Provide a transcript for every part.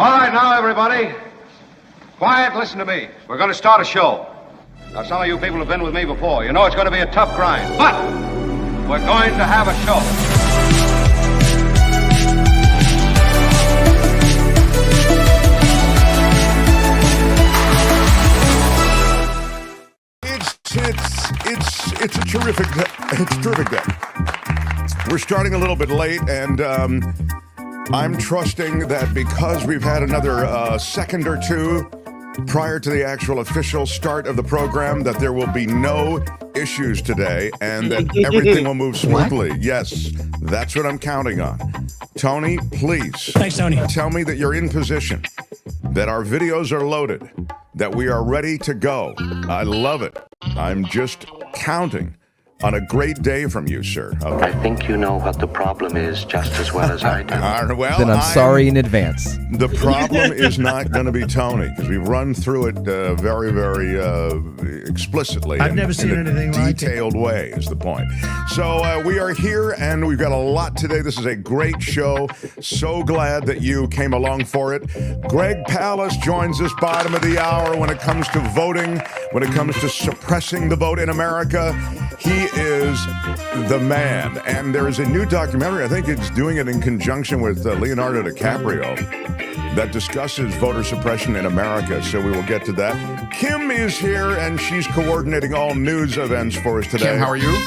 All right, now, everybody. Quiet, listen to me. We're going to start a show. Now, some of you people have been with me before. You know it's going to be a tough grind, but we're going to have a show. It's a terrific day. We're starting a little bit late, and I'm trusting that because we've had another second or two prior to the actual official start of the program, that there will be no issues today and that everything will move smoothly. What? Yes, that's what I'm counting on. Tony, please. Thanks, Tony. Tell me that you're in position, that our videos are loaded, that we are ready to go. I love it. I'm just counting on a great day from you, sir. Okay. I think you know what the problem is just as well as I do. Well, then I'm sorry in advance. The problem is not going to be Tony, because we've run through it very, very explicitly. I've never seen anything like it. Detailed way is the point. So we are here, and we've got a lot today. This is a great show. So glad that you came along for it. Greg Palast joins us bottom of the hour when it comes to voting, when it comes to suppressing the vote in America. He is the man, and there is a new documentary, I think it's doing it in conjunction with Leonardo DiCaprio, that discusses voter suppression in America, so we will get to that. Kim is here, and she's coordinating all news events for us today. Kim, how are you?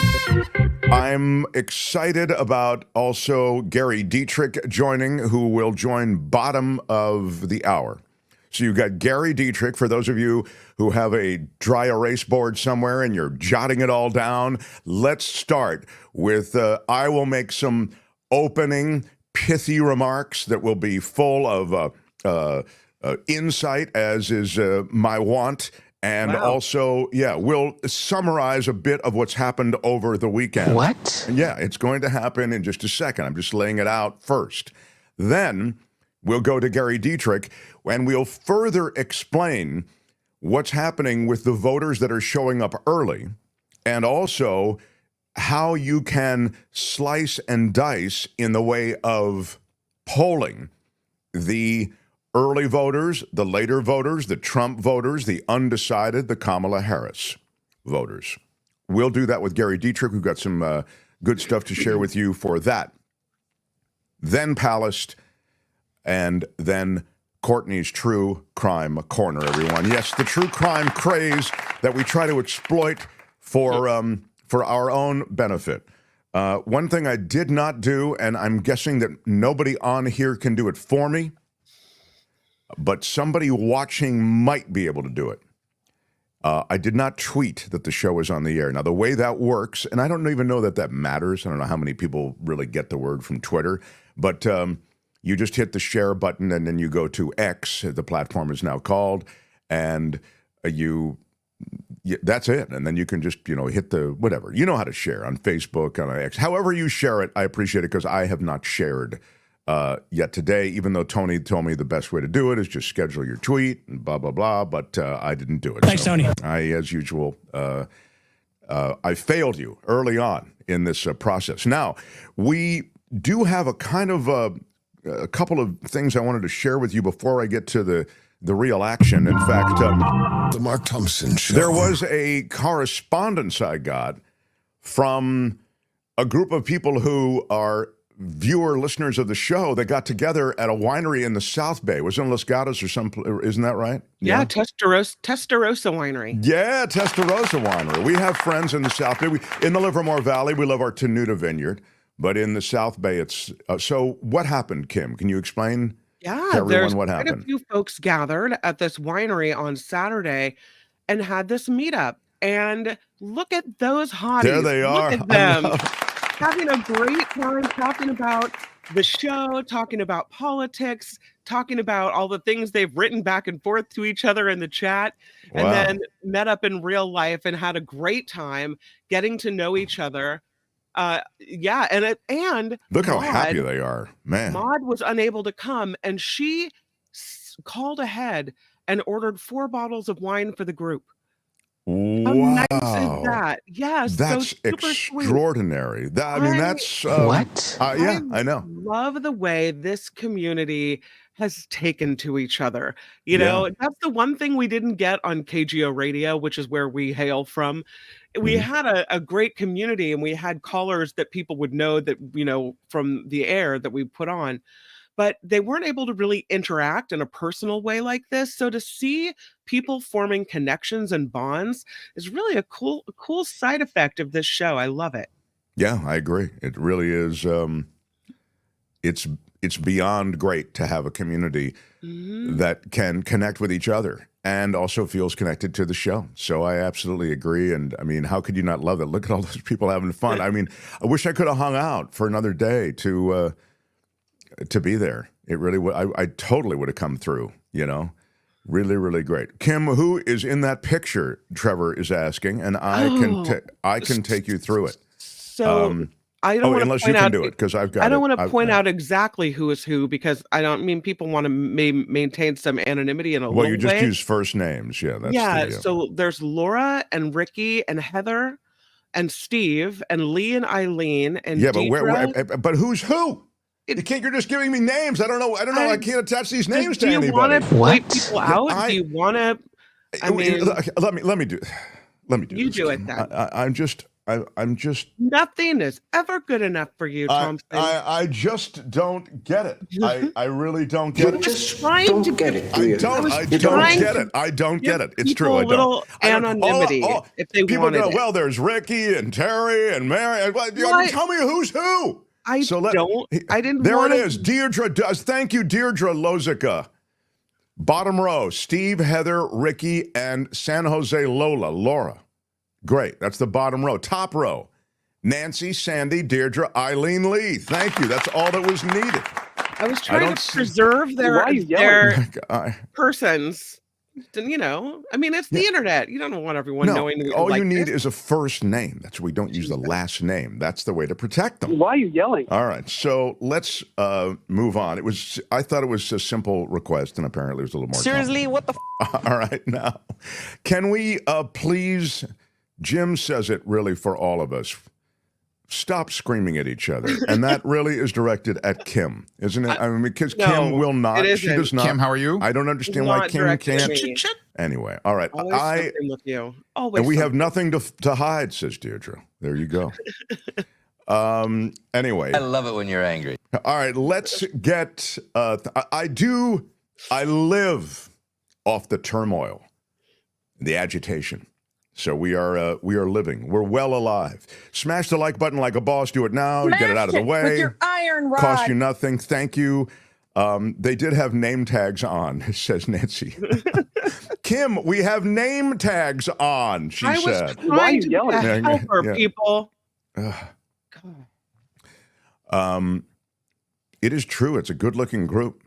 I'm excited about also Gary Dietrich joining, who will join bottom of the hour. So you've got Gary Dietrich, for those of you who have a dry erase board somewhere and you're jotting it all down. Let's start with, I will make some opening pithy remarks that will be full of insight, as is my want. And also, we'll summarize a bit of what's happened over the weekend. What? Yeah, it's going to happen in just a second. I'm just laying it out first. Then we'll go to Gary Dietrich, and we'll further explain what's happening with the voters that are showing up early, and also how you can slice and dice in the way of polling the early voters, the later voters, the Trump voters, the undecided, the Kamala Harris voters. We'll do that with Gary Dietrich. We've got some good stuff to share with you for that. Then Palast, and then Courtney's True Crime Corner, everyone. Yes, the true crime craze that we try to exploit for our own benefit. One thing I did not do, and I'm guessing that nobody on here can do it for me, but somebody watching might be able to do it. I did not tweet that the show is on the air. Now, the way that works, and I don't even know that matters. I don't know how many people really get the word from Twitter, but you just hit the share button, and then you go to X, the platform is now called, and that's it. And then you can just, hit the whatever. You know how to share on Facebook, on X. However you share it, I appreciate it, because I have not shared yet today, even though Tony told me the best way to do it is just schedule your tweet and blah, blah, blah, but I didn't do it. Thanks, Tony. I, as usual, I failed you early on in this process. Now, we do have a kind of a couple of things I wanted to share with you before I get to the real action. In fact, The Mark Thompson Show. there was a correspondence I got from a group of people who are listeners of the show that got together at a winery in the South Bay. Was it in Los Gatos or some? Isn't that right? Yeah, Testarossa Winery. Yeah, Testarossa Winery. We have friends in the South Bay. In the Livermore Valley, we love our Tenuta Vineyard. But in the South Bay, it's so what happened, Kim? Can you explain to everyone there's what quite happened? a few folks gathered at this winery on Saturday and had this meetup. And look at those hotties. There they are. Look at them. Having a great time talking about the show, talking about politics, talking about all the things they've written back and forth to each other in the chat, and then met up in real life and had a great time getting to know each other. And Look how Maud, happy they are, man. Maud was unable to come, and she called ahead and ordered 4 bottles of wine for the group. How nice is that? Yes, That's so super sweet. extraordinary. I mean, that's What? Yeah, I know. Love the way this community has taken to each other. Yeah. That's the one thing we didn't get on KGO radio, which is where we hail from. We Mhm. had a great community, and we had callers that people would know that, from the air that we put on, but they weren't able to really interact in a personal way like this. So to see people forming connections and bonds is really a cool side effect of this show. I love it. Yeah, I agree. It really is. It's beyond great to have a community that can connect with each other and also feels connected to the show. So I absolutely agree. And I mean, how could you not love it? Look at all those people having fun. I mean, I wish I could have hung out for another day to be there. It really would. I totally would have come through. Really, really great. Kim, who is in that picture? Trevor is asking, and I can take you through it. So I don't want to unless point you can out, do it because I've got. I don't want to point out exactly who is who because I don't mean people want to maintain some anonymity in a Well, little you just way. use first names. Yeah, that's So there's Laura and Ricky and Heather and Steve and Lee and Eileen and yeah, but Dietrich. but who's who? You're just giving me names. I don't know. I can't attach these names to Do you anybody. want to point people out? Do you want to? I mean, let me do. You this, do it Kim. then. I'm just. Nothing is ever good enough for you, Thompson. I just don't get it. I really don't get it. Just trying don't to get it. I do you? don't get it. I don't get it. It's true. I don't. Little anonymity if they people wanted go, it. well, there's Ricky and Terry and Mary. Tell me who's who. I didn't. There it is. Deirdre does. Thank you, Deirdre Lozica. Bottom row: Steve, Heather, Ricky, and San Jose Laura. Great. That's the bottom row. Top row: Nancy, Sandy, Deirdre, Eileen, Lee. Thank you. That's all that was needed. I was trying to preserve their persons. I mean, it's the internet. You don't want everyone knowing. All you need is a first name. That's we don't use the last name. That's the way to protect them. Why are you yelling? All right, so let's move on. I thought it was a simple request, and apparently it was a little more. Seriously, what the? All right, now, can we please? Jim says it really for all of us. Stop screaming at each other. And that really is directed at Kim, isn't it? I mean, because Kim will not. She does not. Kim, how are you? I don't understand why Kim can't. Anyway, all right. Always something with you. Always and we have something. nothing to hide, says Deirdre. There you go. Anyway. I love it when you're angry. All right, let's get. I live off the turmoil, the agitation. So we are living. We're well alive. Smash the like button like a boss. Do it now. Get it out of the way. With your iron rod. Cost you nothing. Thank you. They did have name tags on, says Nancy. Kim, we have name tags on, she said. Why are you yelling? Help her, people. It is true. It's a good-looking group.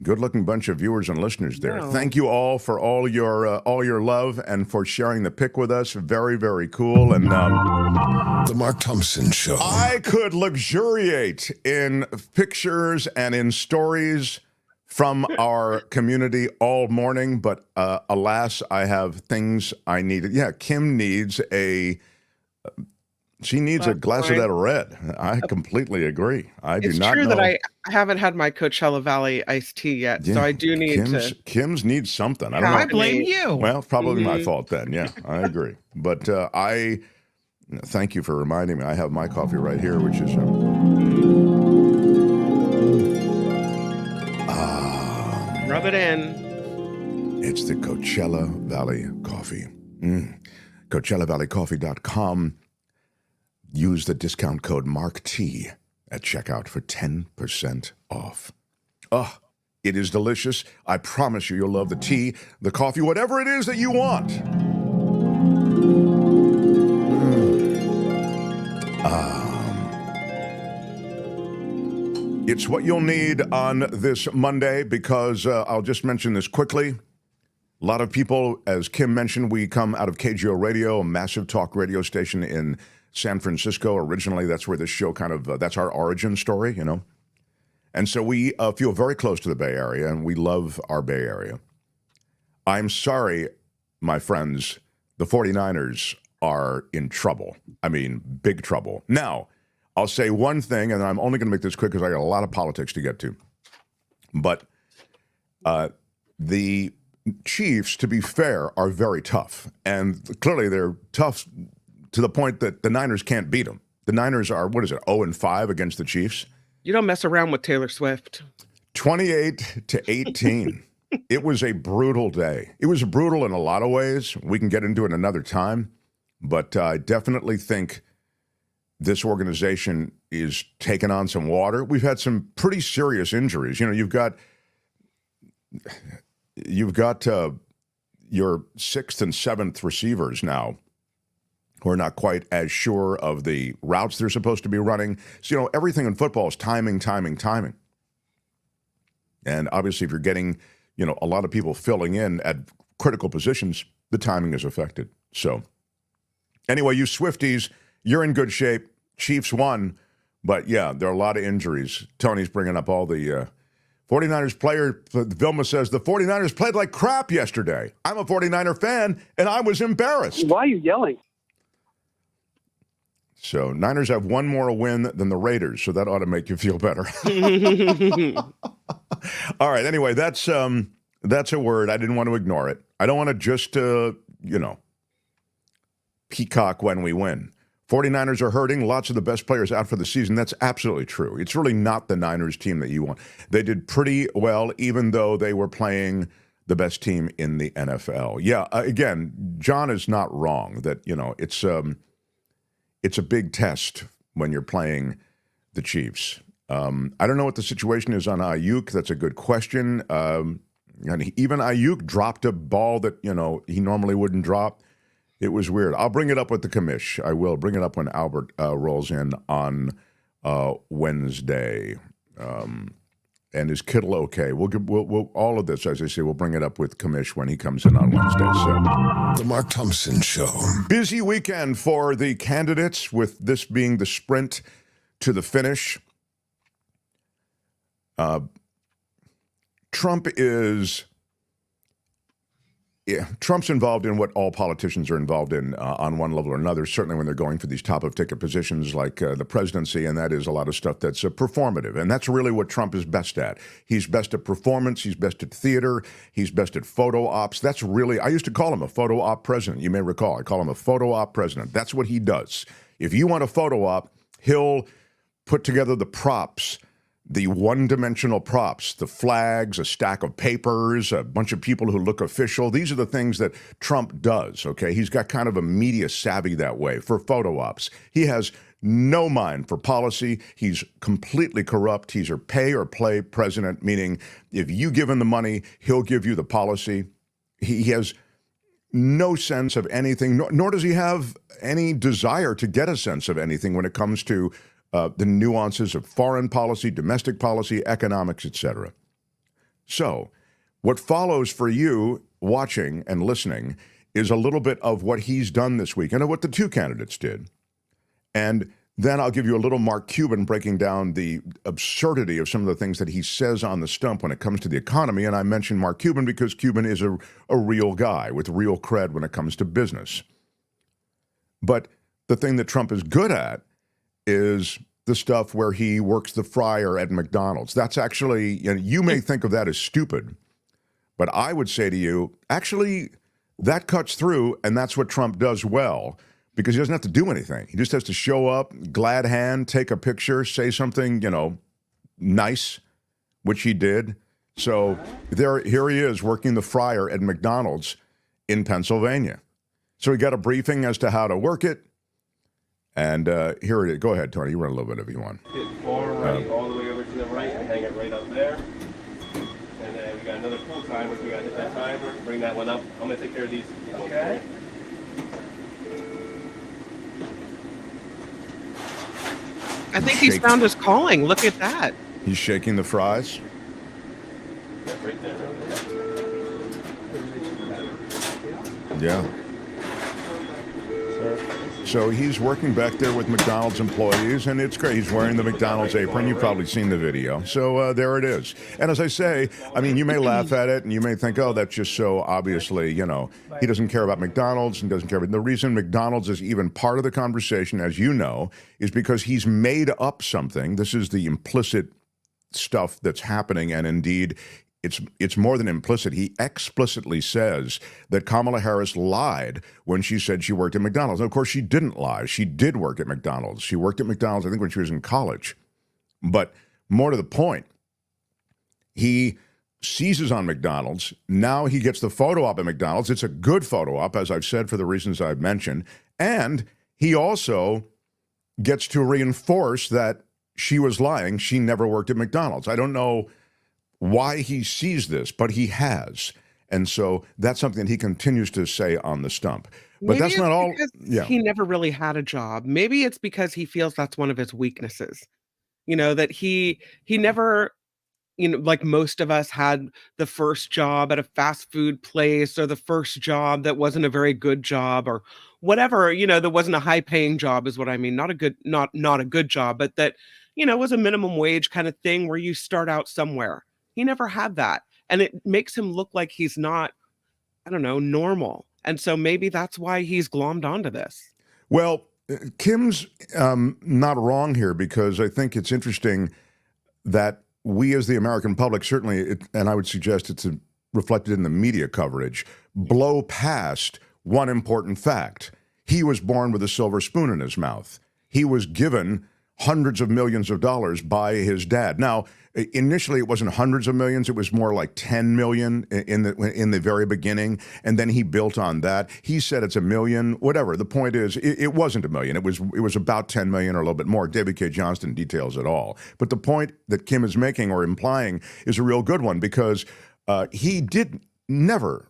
Good-looking bunch of viewers and listeners there. Wow. Thank you all for all your love and for sharing the pic with us. Very, very cool. And The Mark Thompson Show. I could luxuriate in pictures and in stories from our community all morning, but alas, I have things I needed. Yeah, Kim needs She needs a glass of that red. I completely agree. I do not know. It's true that I haven't had my Coachella Valley iced tea yet, so I do need Kim's needs something. I don't know. I blame you. Well, it's probably my fault then. Yeah, I agree. But thank you for reminding me. I have my coffee right here, which is rub it in. It's the Coachella Valley Coffee. CoachellaValleyCoffee.com. Use the discount code MARKT at checkout for 10% off. It is delicious. I promise you, you'll love the tea, the coffee, whatever it is that you want. It's what you'll need on this Monday because I'll just mention this quickly. A lot of people, as Kim mentioned, we come out of KGO Radio, a massive talk radio station in San Francisco. Originally, that's where this show that's our origin story, you know. And so we feel very close to the Bay Area, and we love our Bay Area. I'm sorry, my friends, the 49ers are in trouble. I mean, big trouble. Now, I'll say one thing, and I'm only going to make this quick because I got a lot of politics to get to. But the Chiefs, to be fair, are very tough. And clearly they're tough to the point that the Niners can't beat them. The Niners are, 0-5 against the Chiefs? You don't mess around with Taylor Swift. 28-18. It was a brutal day. It was brutal in a lot of ways. We can get into it another time. But I definitely think this organization is taking on some water. We've had some pretty serious injuries. You know, you've got your sixth and seventh receivers now who are not quite as sure of the routes they're supposed to be running. So, you know, everything in football is timing. And obviously, if you're getting, you know, a lot of people filling in at critical positions, the timing is affected. So anyway, you Swifties, you're in good shape. Chiefs won. But, yeah, there are a lot of injuries. Tony's bringing up all the 49ers player. Vilma says, the 49ers played like crap yesterday. I'm a 49er fan, and I was embarrassed. Why are you yelling? So Niners have one more win than the Raiders, so that ought to make you feel better. All right, anyway, that's a word. I didn't want to ignore it. I don't want to just, peacock when we win. 49ers are hurting. Lots of the best players out for the season. That's absolutely true. It's really not the Niners team that you want. They did pretty well, even though they were playing the best team in the NFL. Yeah, again, John is not wrong that, you know, it's a big test when you're playing the Chiefs. I don't know what the situation is on Ayuk. That's a good question. And even Ayuk dropped a ball that, you know, he normally wouldn't drop. It was weird. I'll bring it up with the commish. I will bring it up when Albert rolls in on Wednesday. And is Kittle okay? We'll all of this, as I say, we'll bring it up with commish when he comes in on Wednesday. So, The Mark Thompson Show. busy weekend for the candidates, with this being the sprint to the finish. Trump's involved in what all politicians are involved in on one level or another, certainly when they're going for these top-of-ticket positions like the presidency, and that is a lot of stuff that's performative. And that's really what Trump is best at. He's best at performance. He's best at theater. He's best at photo ops. That's really, I used to call him a photo op president. You may recall, I call him a photo op president. That's what he does. If you want a photo op, he'll put together the props, the one-dimensional props, the flags, a stack of papers, a bunch of people who look official. These are the things that Trump does, okay? He's got kind of a media savvy that way for photo ops. He has no mind for policy. He's completely corrupt. He's a pay-or-play president, meaning if you give him the money, he'll give you the policy. He has no sense of anything, nor does he have any desire to get a sense of anything when it comes to the nuances of foreign policy, domestic policy, economics, etc. So what follows for you watching and listening is a little bit of what he's done this week and what the two candidates did. And then I'll give you a little Mark Cuban breaking down the absurdity of some of the things that he says on the stump when it comes to the economy. And I mentioned Mark Cuban because Cuban is a real guy with real cred when it comes to business. But the thing that Trump is good at is the stuff where he works the fryer at McDonald's. That's actually, you may think of that as stupid, but I would say to you, actually, that cuts through, and that's what Trump does well, because he doesn't have to do anything. He just has to show up, glad hand, take a picture, say something, nice, which he did. So here he is working the fryer at McDonald's in Pennsylvania. So he got a briefing as to how to work it. And here it is. Go ahead, Tony. You run a little bit if you want. Hit far right, all the way over to the right, and hang it right up there. And then we got another pull timer. We got to hit that timer. Bring that one up. I'm going to take care of these. Okay. I think he's found his calling. Look at that. He's shaking the fries. Right there. Yeah. So he's working back there with McDonald's employees, and it's great. He's wearing the McDonald's apron. You've probably seen the video. So there it is. And as I say, I mean, you may laugh at it, and you may think, oh, that's just so obviously, you know, he doesn't care about McDonald's and doesn't care. But the reason McDonald's is even part of the conversation, as you know, is because he's made up something. This is the implicit stuff that's happening, and indeed, it's more than implicit. He explicitly says that Kamala Harris lied when she said she worked at McDonald's. And of course, she didn't lie. She did work at McDonald's. She worked at McDonald's, I think, when she was in college. But more to the point, he seizes on McDonald's. Now he gets the photo op at McDonald's. It's a good photo op, as I've said, for the reasons I've mentioned. And he also gets to reinforce that she was lying. She never worked at McDonald's. I don't know why he sees this, but he has. And so that's something that he continues to say on the stump. But Maybe that's not all. Yeah. He never really had a job. Maybe it's because he feels that's one of his weaknesses. You know, that he never, you know, like most of us, had the first job at a fast food place, or the first job that wasn't a very good job, or whatever, you know, that wasn't a high paying job is what I mean. Not a good job, but that, you know, was a minimum wage kind of thing where you start out somewhere. He never had that. And it makes him look like he's not, I don't know, normal. And so maybe that's why he's glommed onto this. Well, Kim's not wrong here, because I think it's interesting that we as the American public, certainly, and I would suggest it's reflected in the media coverage, blow past one important fact. He was born with a silver spoon in his mouth. He was given hundreds of millions of dollars by his dad. Now, initially, it wasn't hundreds of millions. It was more like 10 million in the very beginning. And then he built on that. He said it's $1 million, whatever. The point is, it wasn't $1 million. It was about 10 million or a little bit more. David K. Johnston details it all. But the point that Kim is making or implying is a real good one, because he did never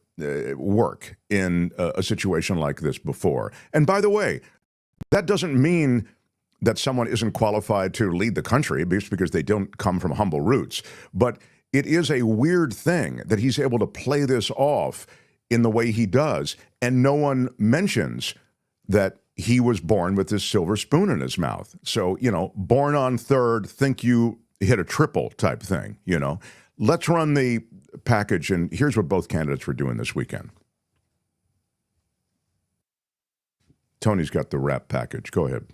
work in a situation like this before. And by the way, that doesn't mean that someone isn't qualified to lead the country just because they don't come from humble roots. But it is a weird thing that he's able to play this off in the way he does, and no one mentions that he was born with this silver spoon in his mouth. So, you know, born on third, think you hit a triple type thing, you know. Let's run the package, and here's what both candidates were doing this weekend. Tony's got the wrap package. Go ahead.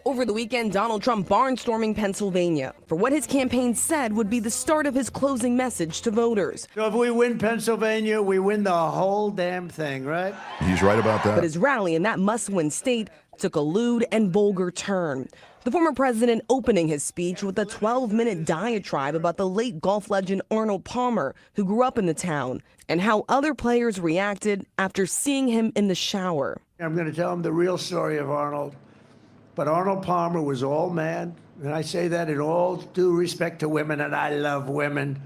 Over the weekend, Donald Trump barnstorming Pennsylvania for what his campaign said would be the start of his closing message to voters. So if we win Pennsylvania, we win the whole damn thing, right? He's right about that. But his rally in that must-win state took a lewd and vulgar turn. The former president opening his speech with a 12-minute diatribe about the late golf legend Arnold Palmer, who grew up in the town, and how other players reacted after seeing him in the shower. I'm going to tell him the real story of Arnold. But Arnold Palmer was all man, and I say that in all due respect to women, and I love women.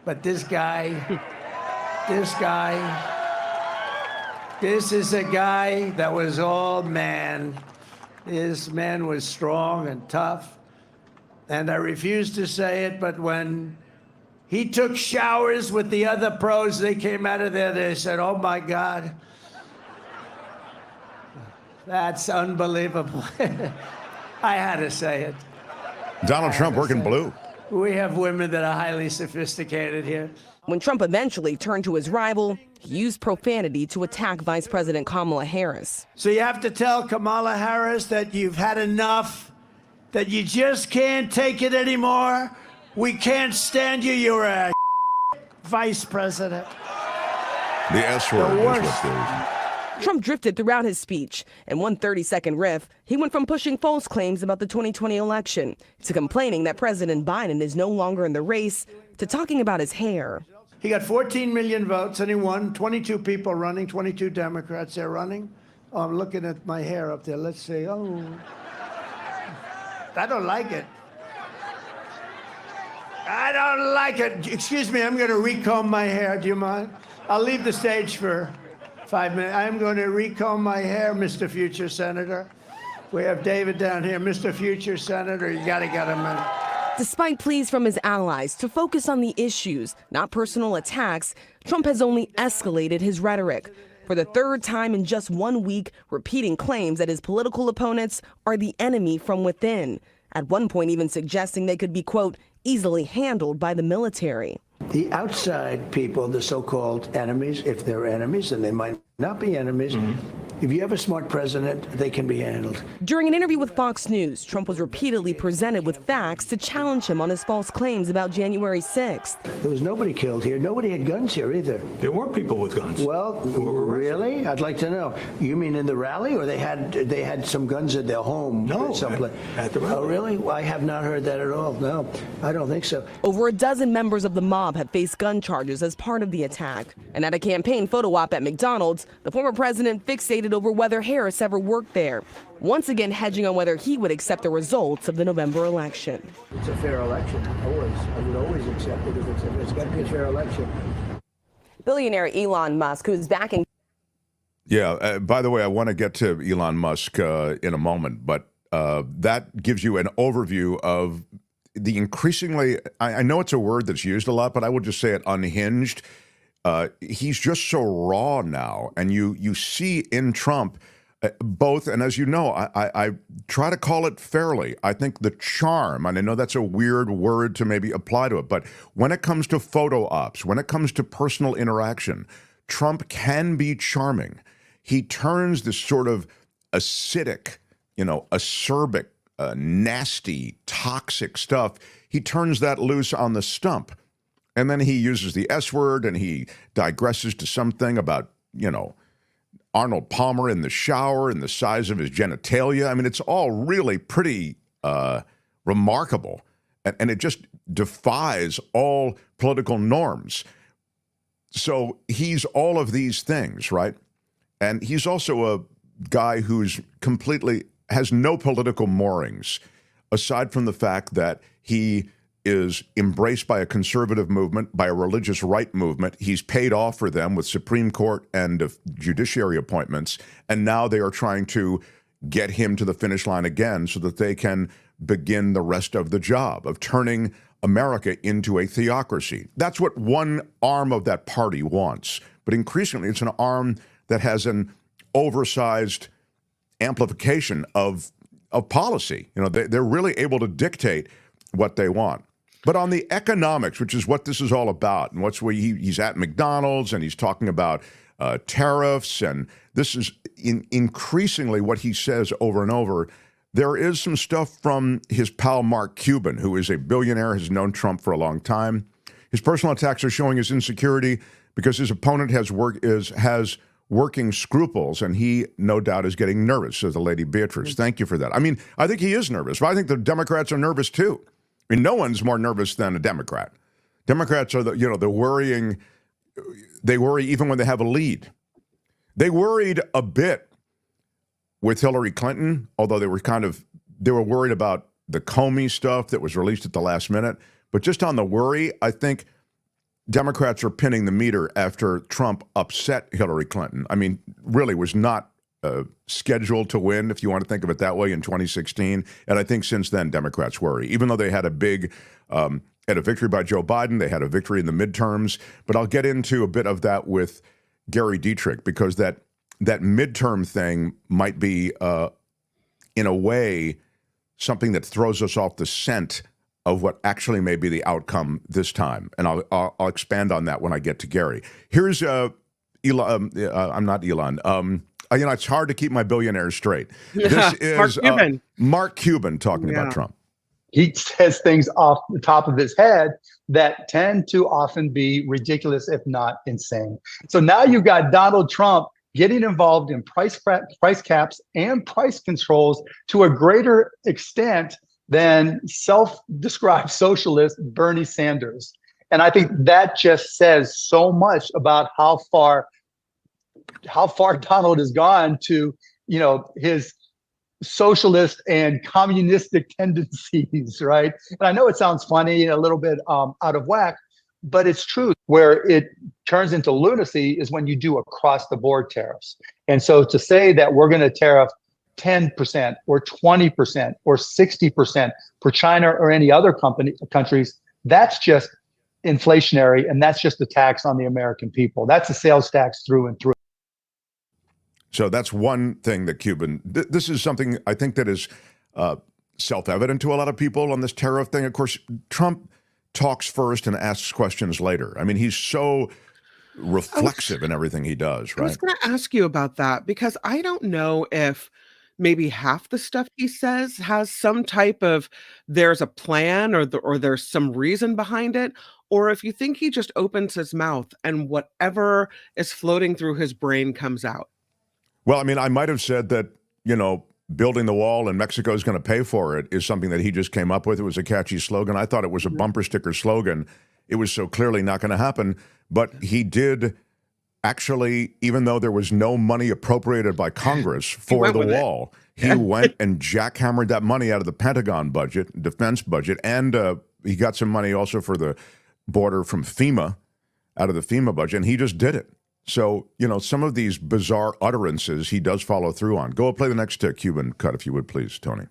But this guy, this is a guy that was all man. This man was strong and tough, and I refuse to say it, but when he took showers with the other pros, they came out of there, they said, oh my God. That's unbelievable. I had to say it. Donald Trump working blue. We have women that are highly sophisticated here. When Trump eventually turned to his rival, he used profanity to attack Vice President Kamala Harris. So you have to tell Kamala Harris that you've had enough, that you just can't take it anymore. We can't stand you. You're a vice president. The S word is what it is. Trump drifted throughout his speech. In one 30-second riff, he went from pushing false claims about the 2020 election to complaining that President Biden is no longer in the race to talking about his hair. He got 14 million votes and he won. 22 people running, 22 Democrats there running. Oh, I'm looking at my hair up there. Let's see. Oh, I don't like it. I don't like it. Excuse me, I'm going to recomb my hair. Do you mind? I'll leave the stage for 5 minutes. I'm going to recomb my hair, Mr. Future Senator. We have David down here. Mr. Future Senator, you got to get him in. Despite pleas from his allies to focus on the issues, not personal attacks, Trump has only escalated his rhetoric. for the third time in just 1 week, repeating claims that his political opponents are the enemy from within. At one point even suggesting they could be, quote, easily handled by the military. The outside people, the so-called enemies, if they're enemies, and they might not be enemies, if you have a smart president, they can be handled. During an interview with Fox News, Trump was repeatedly presented with facts to challenge him on his false claims about January 6th. There was nobody killed here. Nobody had guns here either. There were people with guns. Well, really? I'd like to know. You mean in the rally, or they had some guns at their home? No, someplace? at the rally. Oh, really? Well, I have not heard that at all. No, I don't think so. Over a dozen members of the mob have faced gun charges as part of the attack. And at a campaign photo op at McDonald's, the former president fixated over whether Harris ever worked there, once again hedging on whether he would accept the results of the November election. It's a fair election. I would always accept it if it's got to be a fair election. Billionaire Elon Musk, who is backing. Yeah, by the way, I want to get to Elon Musk in a moment, but that gives you an overview of the increasingly, I know it's a word that's used a lot, but I would just say it, unhinged. He's just so raw now, and you see in Trump both, and as you know, I try to call it fairly. I think the charm, and I know that's a weird word to maybe apply to it, but when it comes to photo ops, when it comes to personal interaction, Trump can be charming. He turns this sort of acidic, acerbic, nasty, toxic stuff, he turns that loose on the stump. And then he uses the S word and he digresses to something about, Arnold Palmer in the shower and the size of his genitalia. I mean, it's all really pretty remarkable. And it just defies all political norms. So he's all of these things, right? And he's also a guy who's completely has no political moorings, aside from the fact that he is embraced by a conservative movement, by a religious right movement. He's paid off for them with Supreme Court and judiciary appointments, and now they are trying to get him to the finish line again so that they can begin the rest of the job of turning America into a theocracy. That's what one arm of that party wants. But increasingly, it's an arm that has an oversized amplification of policy. They're really able to dictate what they want. But on the economics, which is what this is all about, and what's where he's at McDonald's and he's talking about tariffs, and this is increasingly what he says over and over. There is some stuff from his pal Mark Cuban, who is a billionaire, has known Trump for a long time. His personal attacks are showing his insecurity because his opponent has working scruples, and he, no doubt, is getting nervous, says the lady Dietrich. Thank you for that. I mean, I think he is nervous, but I think the Democrats are nervous too. I mean, no one's more nervous than a Democrat. Democrats are the worrying. They worry even when they have a lead. They worried a bit with Hillary Clinton, although they were worried about the Comey stuff that was released at the last minute. But just on the worry, I think Democrats are pinning the meter after Trump upset Hillary Clinton. I mean, really was not scheduled to win, if you want to think of it that way, in 2016. And I think since then, Democrats worry. Even though they had a victory by Joe Biden, they had a victory in the midterms. But I'll get into a bit of that with Gary Dietrich, because that midterm thing might be, in a way, something that throws us off the scent of what actually may be the outcome this time. And I'll expand on that when I get to Gary. Here's Elon. I'm not Elon. It's hard to keep my billionaires straight. This is Mark Cuban talking about Trump. He says things off the top of his head that tend to often be ridiculous, if not insane. So now you've got Donald Trump getting involved in price caps and price controls to a greater extent than self-described socialist Bernie Sanders. And I think that just says so much about how far Donald has gone to, his socialist and communistic tendencies, right? And I know it sounds funny and a little bit out of whack, but it's true. Where it turns into lunacy is when you do across-the-board tariffs. And so to say that we're going to tariff 10% or 20% or 60% for China or any other countries, that's just inflationary, and that's just a tax on the American people. That's a sales tax through and through. So that's one thing that this is something I think that is self-evident to a lot of people on this tariff thing. Of course, Trump talks first and asks questions later. I mean, he's so reflexive in everything he does, right? I was going to ask you about that because I don't know if maybe half the stuff he says has some type of there's a plan or there's some reason behind it, or if you think he just opens his mouth and whatever is floating through his brain comes out. Well, I mean, I might have said that, building the wall and Mexico is going to pay for it is something that he just came up with. It was a catchy slogan. I thought it was a bumper sticker slogan. It was so clearly not going to happen. But he did actually, even though there was no money appropriated by Congress for the wall, he went and jackhammered that money out of the Pentagon budget, defense budget, and he got some money also for the border from FEMA, out of the FEMA budget, and he just did it. So, some of these bizarre utterances he does follow through on. Go play the next Cuban cut, if you would, please, Tony.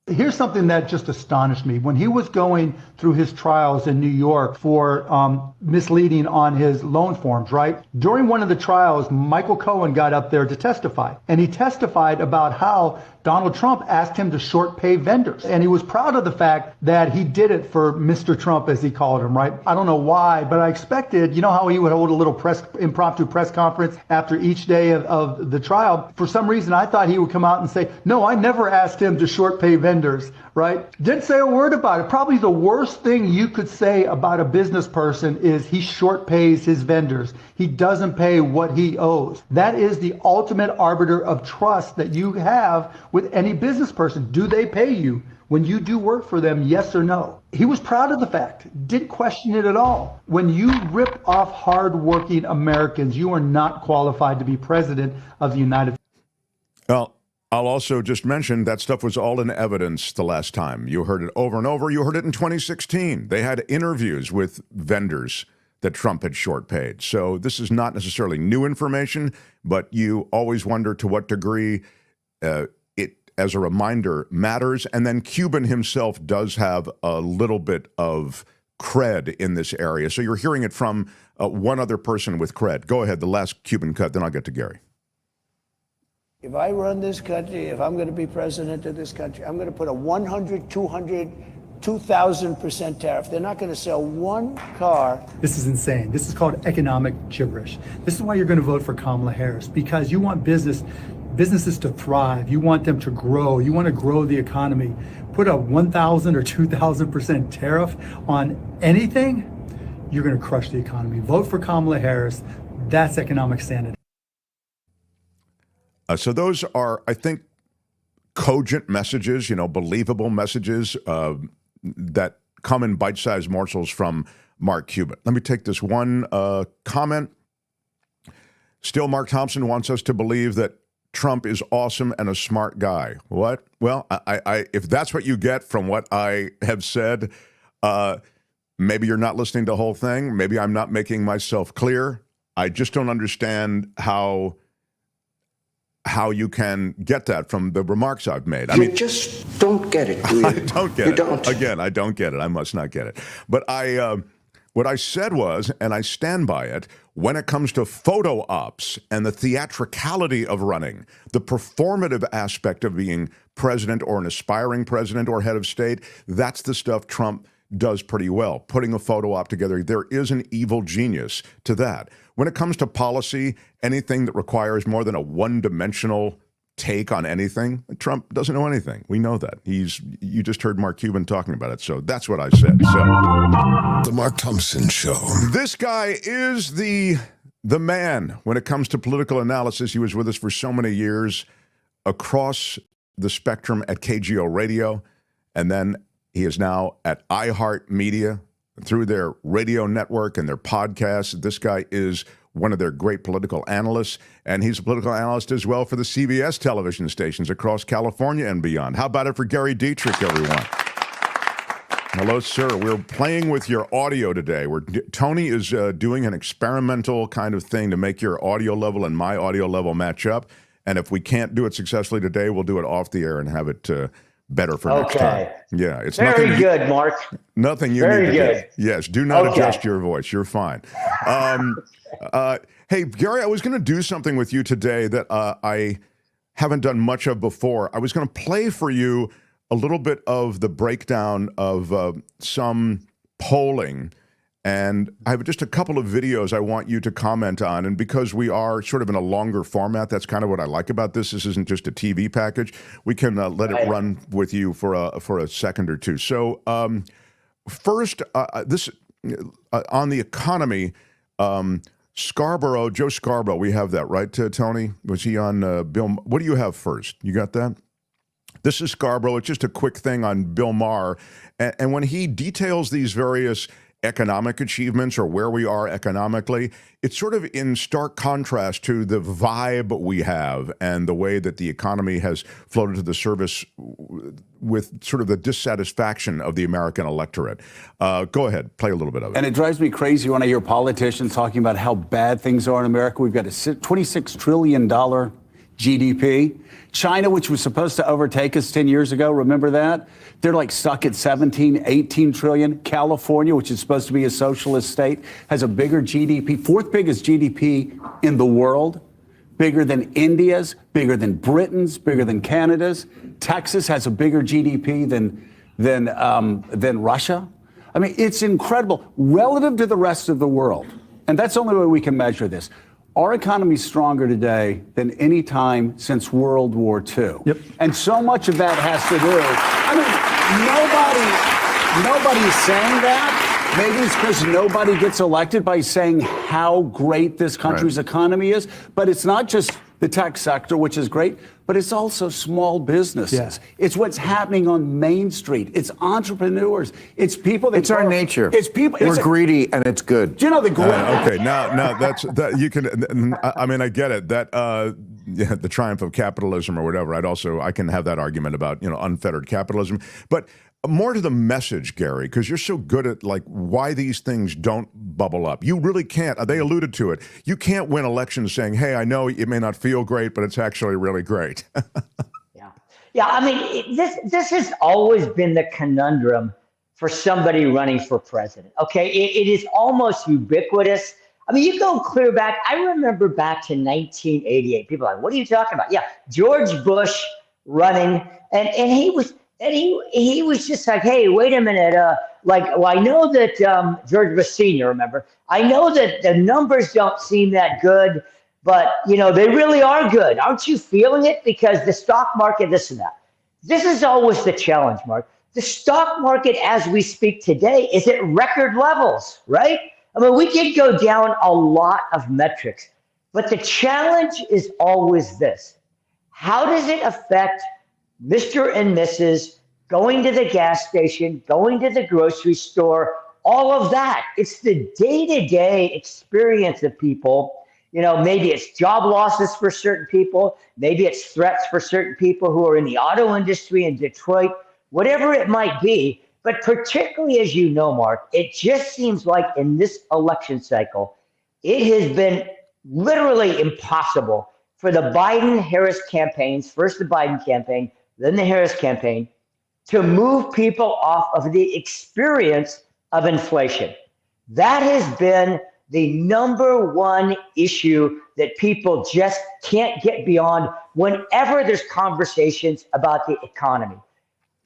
Here's something that just astonished me. When he was going through his trials in New York for misleading on his loan forms, right? During one of the trials, Michael Cohen got up there to testify. And he testified about how Donald Trump asked him to short pay vendors. And he was proud of the fact that he did it for Mr. Trump, as he called him, right? I don't know why, but I expected, how he would hold a little impromptu press conference after each day of the trial. For some reason, I thought he would come out and say, no, I never asked him to short pay vendors, right? Didn't say a word about it. Probably the worst thing you could say about a business person is he short pays his vendors. He doesn't pay what he owes. That is the ultimate arbiter of trust that you have with any business person. Do they pay you when you do work for them, yes or no? He was proud of the fact, didn't question it at all. When you rip off hardworking Americans, you are not qualified to be president of the United States. Well, I'll also just mention that stuff was all in evidence the last time. You heard it over and over. You heard it in 2016. They had interviews with vendors that Trump had short paid. So this is not necessarily new information, but you always wonder to what degree it, as a reminder, matters. And then Cuban himself does have a little bit of cred in this area. So you're hearing it from one other person with cred. Go ahead, the last Cuban cut, then I'll get to Gary. If I run this country, if I'm going to be president of this country, I'm going to put a 100, 200, 2,000% tariff. They're not going to sell one car. This is insane. This is called economic gibberish. This is why you're going to vote for Kamala Harris, because you want businesses to thrive. You want them to grow. You want to grow the economy. Put a 1,000 or 2,000% tariff on anything, you're going to crush the economy. Vote for Kamala Harris. That's economic sanity. So those are, I think, cogent messages, believable messages that come in bite-sized morsels from Mark Cuban. Let me take this one comment. Still, Mark Thompson wants us to believe that Trump is awesome and a smart guy. What? Well, I if that's what you get from what I have said, maybe you're not listening to the whole thing. Maybe I'm not making myself clear. I just don't understand how you can get that from the remarks I've made. I mean, just don't get it, do you? I don't get you it. Don't. Again, I don't get it. I must not get it. But what I said was, and I stand by it, when it comes to photo ops and the theatricality of running, the performative aspect of being president or an aspiring president or head of state, that's the stuff Trump does pretty well. Putting a photo op together, there is an evil genius to that. When it comes to policy, anything that requires more than a one-dimensional take on anything, Trump doesn't know anything. We know that. You just heard Mark Cuban talking about it, so that's what I said. The Mark Thompson Show. This guy is the man when it comes to political analysis. He was with us for so many years across the spectrum at KGO Radio, and then he is now at iHeartMedia through their radio network and their podcasts. This guy is one of their great political analysts, and he's a political analyst as well for the CBS television stations across California and beyond. How about it for Gary Dietrich, everyone? Hello, sir. We're playing with your audio today. Tony is doing an experimental kind of thing to make your audio level and my audio level match up, and if we can't do it successfully today, we'll do it off the air and have it better for next time. Yeah, it's very good, Mark. Nothing you very need to good. do. Yes, do not adjust your voice. You're fine. Hey, Gary, I was going to do something with you today that I haven't done much of before. I was going to play for you a little bit of the breakdown of some polling. And I have just a couple of videos I want you to comment on. And because we are sort of in a longer format, that's kind of what I like about this. This isn't just a TV package. We can let it run with you for a second or two. So first, this on the economy, Joe Scarborough, we have that, right, Tony? Was he on Bill? What do you have first? You got that? This is Scarborough. It's just a quick thing on Bill Maher. And when he details these various economic achievements or where we are economically, it's sort of in stark contrast to the vibe we have and the way that the economy has floated to the surface with sort of the dissatisfaction of the American electorate. Go ahead, play a little bit of it. And it drives me crazy when I hear politicians talking about how bad things are in America. We've got a $26 trillion GDP. China, which was supposed to overtake us 10 years ago, remember that? They're like stuck at 17, 18 trillion. California, which is supposed to be a socialist state, has a bigger GDP, fourth biggest GDP in the world, bigger than India's, bigger than Britain's, bigger than Canada's. Texas has a bigger GDP than Russia. I mean, it's incredible relative to the rest of the world. And that's the only way we can measure this. Our economy is stronger today than any time since World War II. Yep. And so much of that has to do, I mean, nobody's saying that. Maybe it's because nobody gets elected by saying how great this country's economy is. But it's not just the tech sector, which is great, but it's also small businesses. Yeah. It's what's happening on Main Street. It's entrepreneurs. It's people that... It's our nature. It's people... We're greedy, and it's good. Do you know the great... Okay, now that's... that you can... I mean, I get it. That... yeah, the triumph of capitalism or whatever. I can have that argument about, unfettered capitalism. But more to the message, Gary, because you're so good at why these things don't bubble up. You really can't. They alluded to it. You can't win elections saying, hey, I know it may not feel great, but it's actually really great. Yeah. I mean, this has always been the conundrum for somebody running for president. Okay. It is almost ubiquitous. I mean, you go clear back. I remember back to 1988. People are like, what are you talking about? Yeah. George Bush running and he was... And he was just like, hey, wait a minute. I know that George Bush Sr., remember? I know that the numbers don't seem that good, but, they really are good. Aren't you feeling it? Because the stock market, this and that. This is always the challenge, Mark. The stock market, as we speak today, is at record levels, right? I mean, we did go down a lot of metrics, but the challenge is always this. How does it affect Mr. and Mrs. going to the gas station, going to the grocery store, all of that? It's the day-to-day experience of people. Maybe it's job losses for certain people. Maybe it's threats for certain people who are in the auto industry in Detroit, whatever it might be. But particularly, as you know, Mark, it just seems like in this election cycle, it has been literally impossible for the Biden-Harris campaigns, first the Biden campaign, then the Harris campaign, to move people off of the experience of inflation. That has been the number one issue that people just can't get beyond whenever there's conversations about the economy.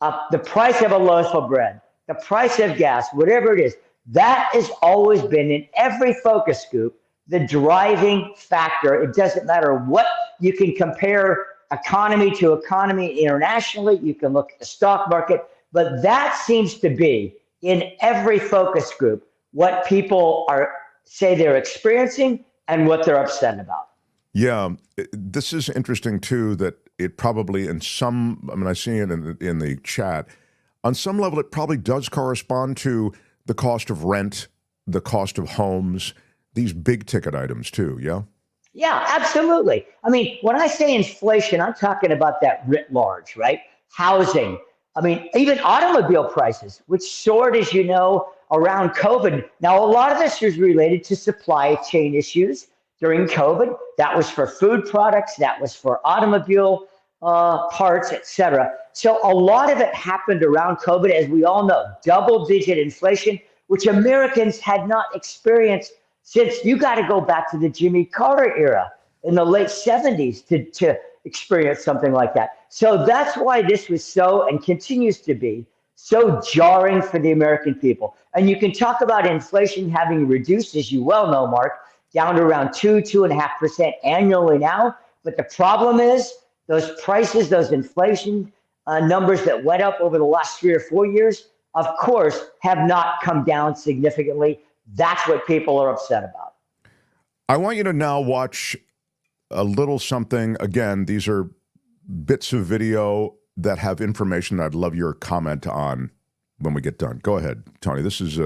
The price of a loaf of bread, the price of gas, whatever it is, that has always been in every focus group the driving factor. It doesn't matter what you can compare economy to economy internationally. You can look at the stock market, but that seems to be in every focus group what people say they're experiencing and what they're upset about. Yeah, this is interesting too, that it probably I see it in the chat, on some level it probably does correspond to the cost of rent, the cost of homes, these big ticket items too, yeah? Yeah, absolutely. I mean, when I say inflation, I'm talking about that writ large, right? Housing. I mean, even automobile prices, which soared, as you know, around COVID. Now, a lot of this is related to supply chain issues during COVID. That was for food products. That was for automobile parts, et cetera. So a lot of it happened around COVID, as we all know, double-digit inflation, which Americans had not experienced since you got to go back to the Jimmy Carter era in the late 70s to experience something like that. So that's why this was so, and continues to be, so jarring for the American people. And you can talk about inflation having reduced, as you well know, Mark, down to around 2.5% annually now. But the problem is those prices, those inflation numbers that went up over the last 3 or 4 years, of course, have not come down significantly. That's what people are upset about. I want you to now watch a little something. Again, these are bits of video that have information that I'd love your comment on when we get done. Go ahead, Tony. This is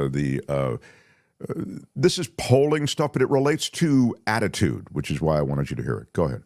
this is polling stuff, but it relates to attitude, which is why I wanted you to hear it. Go ahead.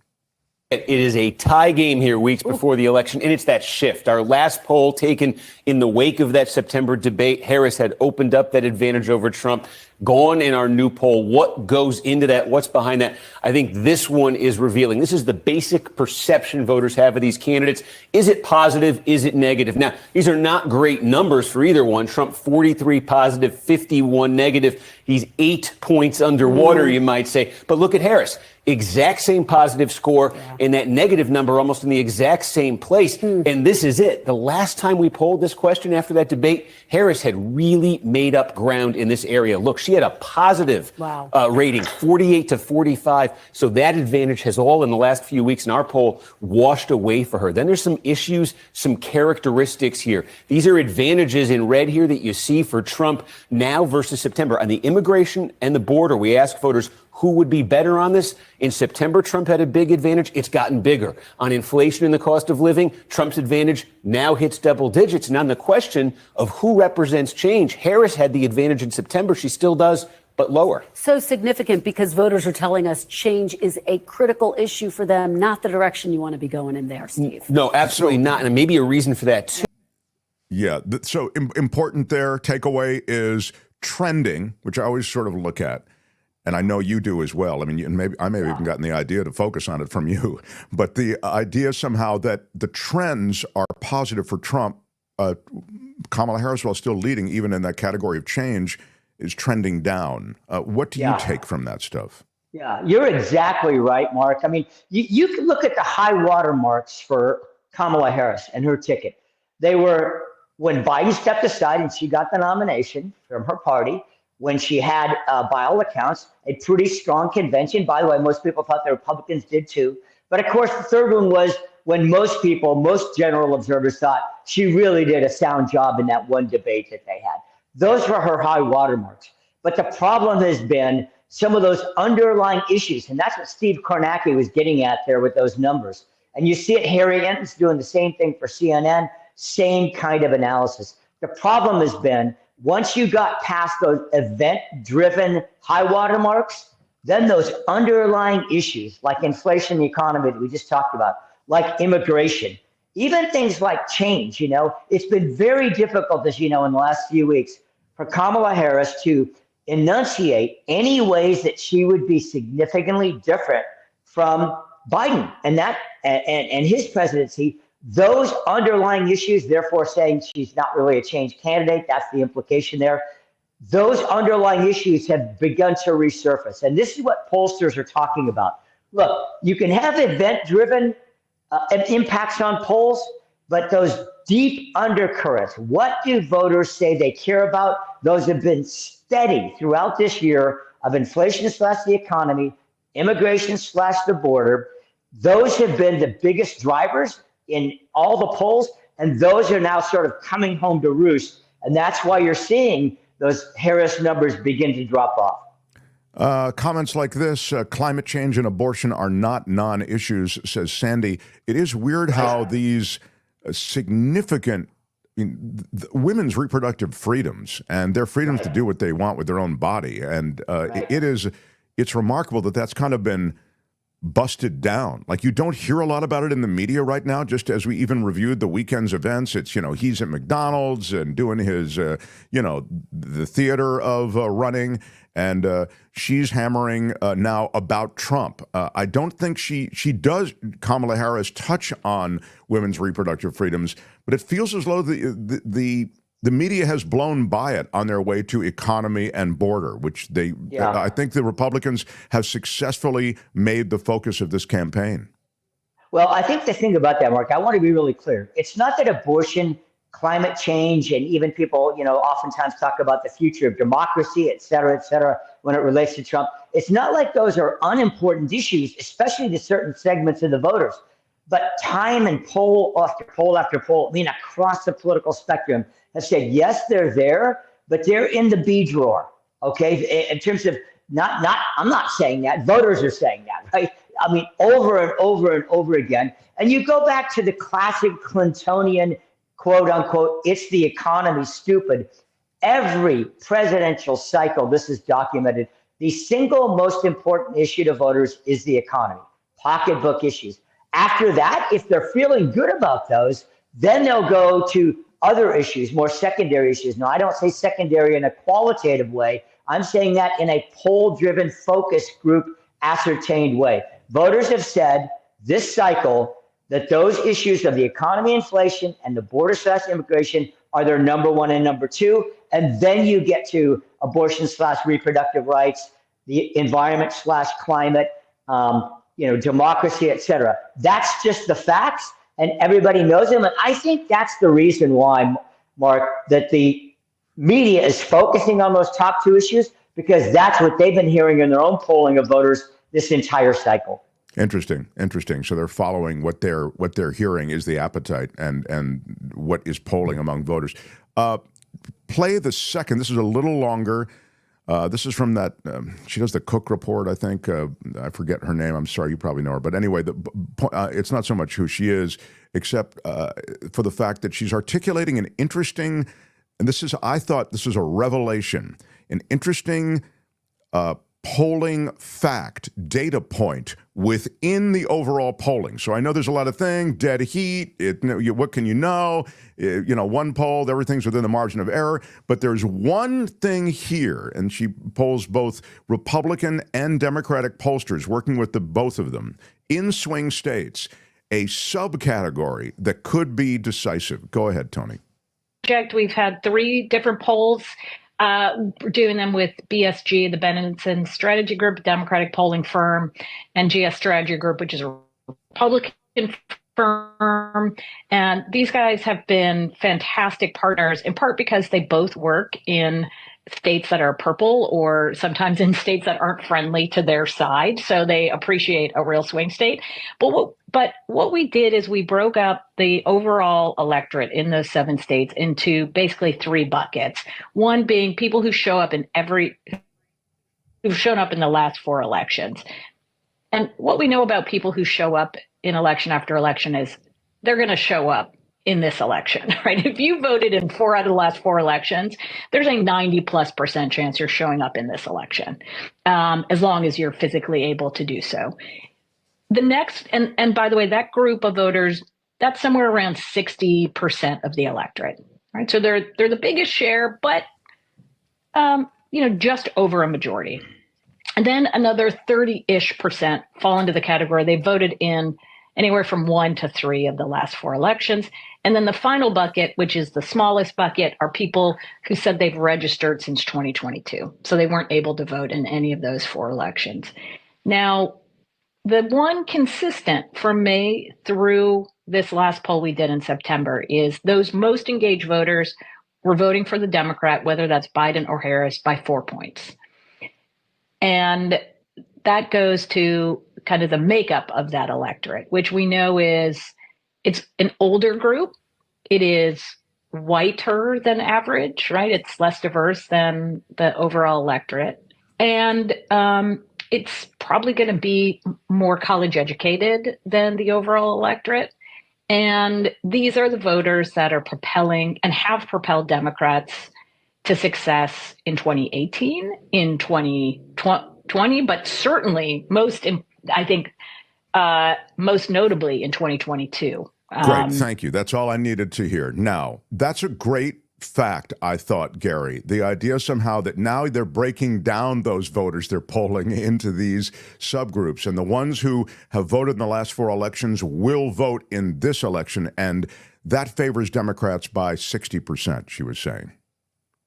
It is a tie game here weeks before the election, and it's that shift. Our last poll taken in the wake of that September debate, Harris had opened up that advantage over Trump. Gone in our new poll. What goes into that? What's behind that? I think this one is revealing. This is the basic perception voters have of these candidates. Is it positive? Is it negative? Now, these are not great numbers for either one. Trump 43 positive, 51 negative. He's 8 points underwater, you might say. But look at Harris. Exact same positive score, and that negative number almost in the exact same place. And this is it. The last time we polled this question after that debate, Harris had really made up ground in this area. Look, she had a positive rating, 48 to 45. So that advantage has all in the last few weeks in our poll washed away for her. Then there's some issues, some characteristics here. These are advantages in red here that you see for Trump now versus September. On the immigration and the border, we ask voters, who would be better on this? In September, Trump had a big advantage. It's gotten bigger. On inflation and the cost of living, Trump's advantage now hits double digits. And on the question of who represents change, Harris had the advantage in September. She still does, but lower. So significant because voters are telling us change is a critical issue for them, not the direction you want to be going in there, Steve. No, absolutely not. And maybe a reason for that, too. Yeah. So important there. Takeaway is trending, which I always sort of look at. And I know you do as well. I mean, I may have even gotten the idea to focus on it from you. But the idea somehow that the trends are positive for Trump, Kamala Harris, while still leading, even in that category of change, is trending down. What do you take from that stuff? Yeah, you're exactly right, Mark. I mean, you can look at the high water marks for Kamala Harris and her ticket. They were when Biden stepped aside and she got the nomination from her party, when she had, by all accounts, a pretty strong convention. By the way, most people thought the Republicans did too. But of course, the third one was when most general observers thought she really did a sound job in that one debate that they had. Those were her high watermarks. But the problem has been some of those underlying issues. And that's what Steve Kornacki was getting at there with those numbers. And you see it, Harry Enton's doing the same thing for CNN, same kind of analysis. The problem has been, once you got past those event-driven high water marks, then those underlying issues like inflation, the economy that we just talked about, like immigration, even things like change, it's been very difficult, as you know, in the last few weeks for Kamala Harris to enunciate any ways that she would be significantly different from Biden and his presidency. Those underlying issues, therefore saying she's not really a change candidate, that's the implication there. Those underlying issues have begun to resurface. And this is what pollsters are talking about. Look, you can have event-driven impacts on polls, but those deep undercurrents, what do voters say they care about? Those have been steady throughout this year of inflation / the economy, immigration / the border. Those have been the biggest drivers in all the polls, and those are now sort of coming home to roost. And that's why you're seeing those Harris numbers begin to drop off. Comments like this, climate change and abortion are not non-issues, says Sandy. It is weird how these significant women's reproductive freedoms and their freedoms to do what they want with their own body. And it's remarkable that that's kind of been busted down. Like, you don't hear a lot about it in the media right now. Just as we even reviewed the weekend's events, it's, he's at McDonald's and doing his, the theater of running, and she's hammering now about Trump. I don't think she does, Kamala Harris, touch on women's reproductive freedoms, but it feels as though the the media has blown by it on their way to economy and border, which I think the Republicans have successfully made the focus of this campaign. Well, I think the thing about that, Mark, I want to be really clear. It's not that abortion, climate change, and even people, oftentimes talk about the future of democracy, et cetera, when it relates to Trump. It's not like those are unimportant issues, especially to certain segments of the voters. But time and poll after poll after poll, across the political spectrum, have said, yes, they're there, but they're in the B drawer, okay? In terms of I'm not saying that. Voters are saying that, right? Over and over and over again. And you go back to the classic Clintonian, quote unquote, it's the economy, stupid. Every presidential cycle, this is documented, the single most important issue to voters is the economy, pocketbook issues. After that, if they're feeling good about those, then they'll go to other issues, more secondary issues. Now, I don't say secondary in a qualitative way. I'm saying that in a poll-driven, focus group, ascertained way. Voters have said this cycle that those issues of the economy, inflation, and the border/immigration are their number one and number two. And then you get to abortion/reproductive rights, the environment/climate, democracy, et cetera. That's just the facts, and everybody knows them. And I think that's the reason why, Mark, that the media is focusing on those top two issues, because that's what they've been hearing in their own polling of voters this entire cycle. Interesting. So they're following what they're hearing is the appetite and what is polling among voters. Play the second. This is a little longer. This is from that. She does the Cook Report, I think. I forget her name. I'm sorry, you probably know her. But anyway, it's not so much who she is, except for the fact that she's articulating an interesting. And I thought this is a revelation, an interesting polling fact, data point within the overall polling. So I know there's a lot of things, dead heat, what can you know? One poll, everything's within the margin of error. But there's one thing here, and she polls both Republican and Democratic pollsters, working with both of them, in swing states, a subcategory that could be decisive. Go ahead, Tony. We've had 3 different polls. We're doing them with BSG, the Benenson Strategy Group, Democratic polling firm, and GS Strategy Group, which is a Republican firm. And these guys have been fantastic partners, in part because they both work in states that are purple or sometimes in states that aren't friendly to their side. So they appreciate a real swing state. But what we did is we broke up the overall electorate in those 7 states into basically 3 buckets. One being people who show up who've shown up in the last 4 elections. And what we know about people who show up in election after election is they're going to show up in this election, right? If you voted in 4 out of the last 4 elections, there's a 90+% chance you're showing up in this election, as long as you're physically able to do so. The next, and by the way, that group of voters, that's somewhere around 60% of the electorate, right? So they're the biggest share, but just over a majority. And then another 30-ish% fall into the category. They voted in anywhere from 1 to 3 of the last 4 elections. And then the final bucket, which is the smallest bucket, are people who said they've registered since 2022. So they weren't able to vote in any of those 4 elections. Now, the one consistent from May through this last poll we did in September is those most engaged voters were voting for the Democrat, whether that's Biden or Harris, by 4 points. And that goes to kind of the makeup of that electorate, which we know it's an older group. It is whiter than average, right? It's less diverse than the overall electorate. And it's probably going to be more college educated than the overall electorate. And these are the voters that are propelling and have propelled Democrats to success in 2018, in 2020, but certainly most notably in 2022. Great, thank you. That's all I needed to hear. Now, that's a great fact, I thought, Gary. The idea somehow that now they're breaking down those voters they're polling into these subgroups, and the ones who have voted in the last 4 elections will vote in this election, and that favors Democrats by 60%, she was saying.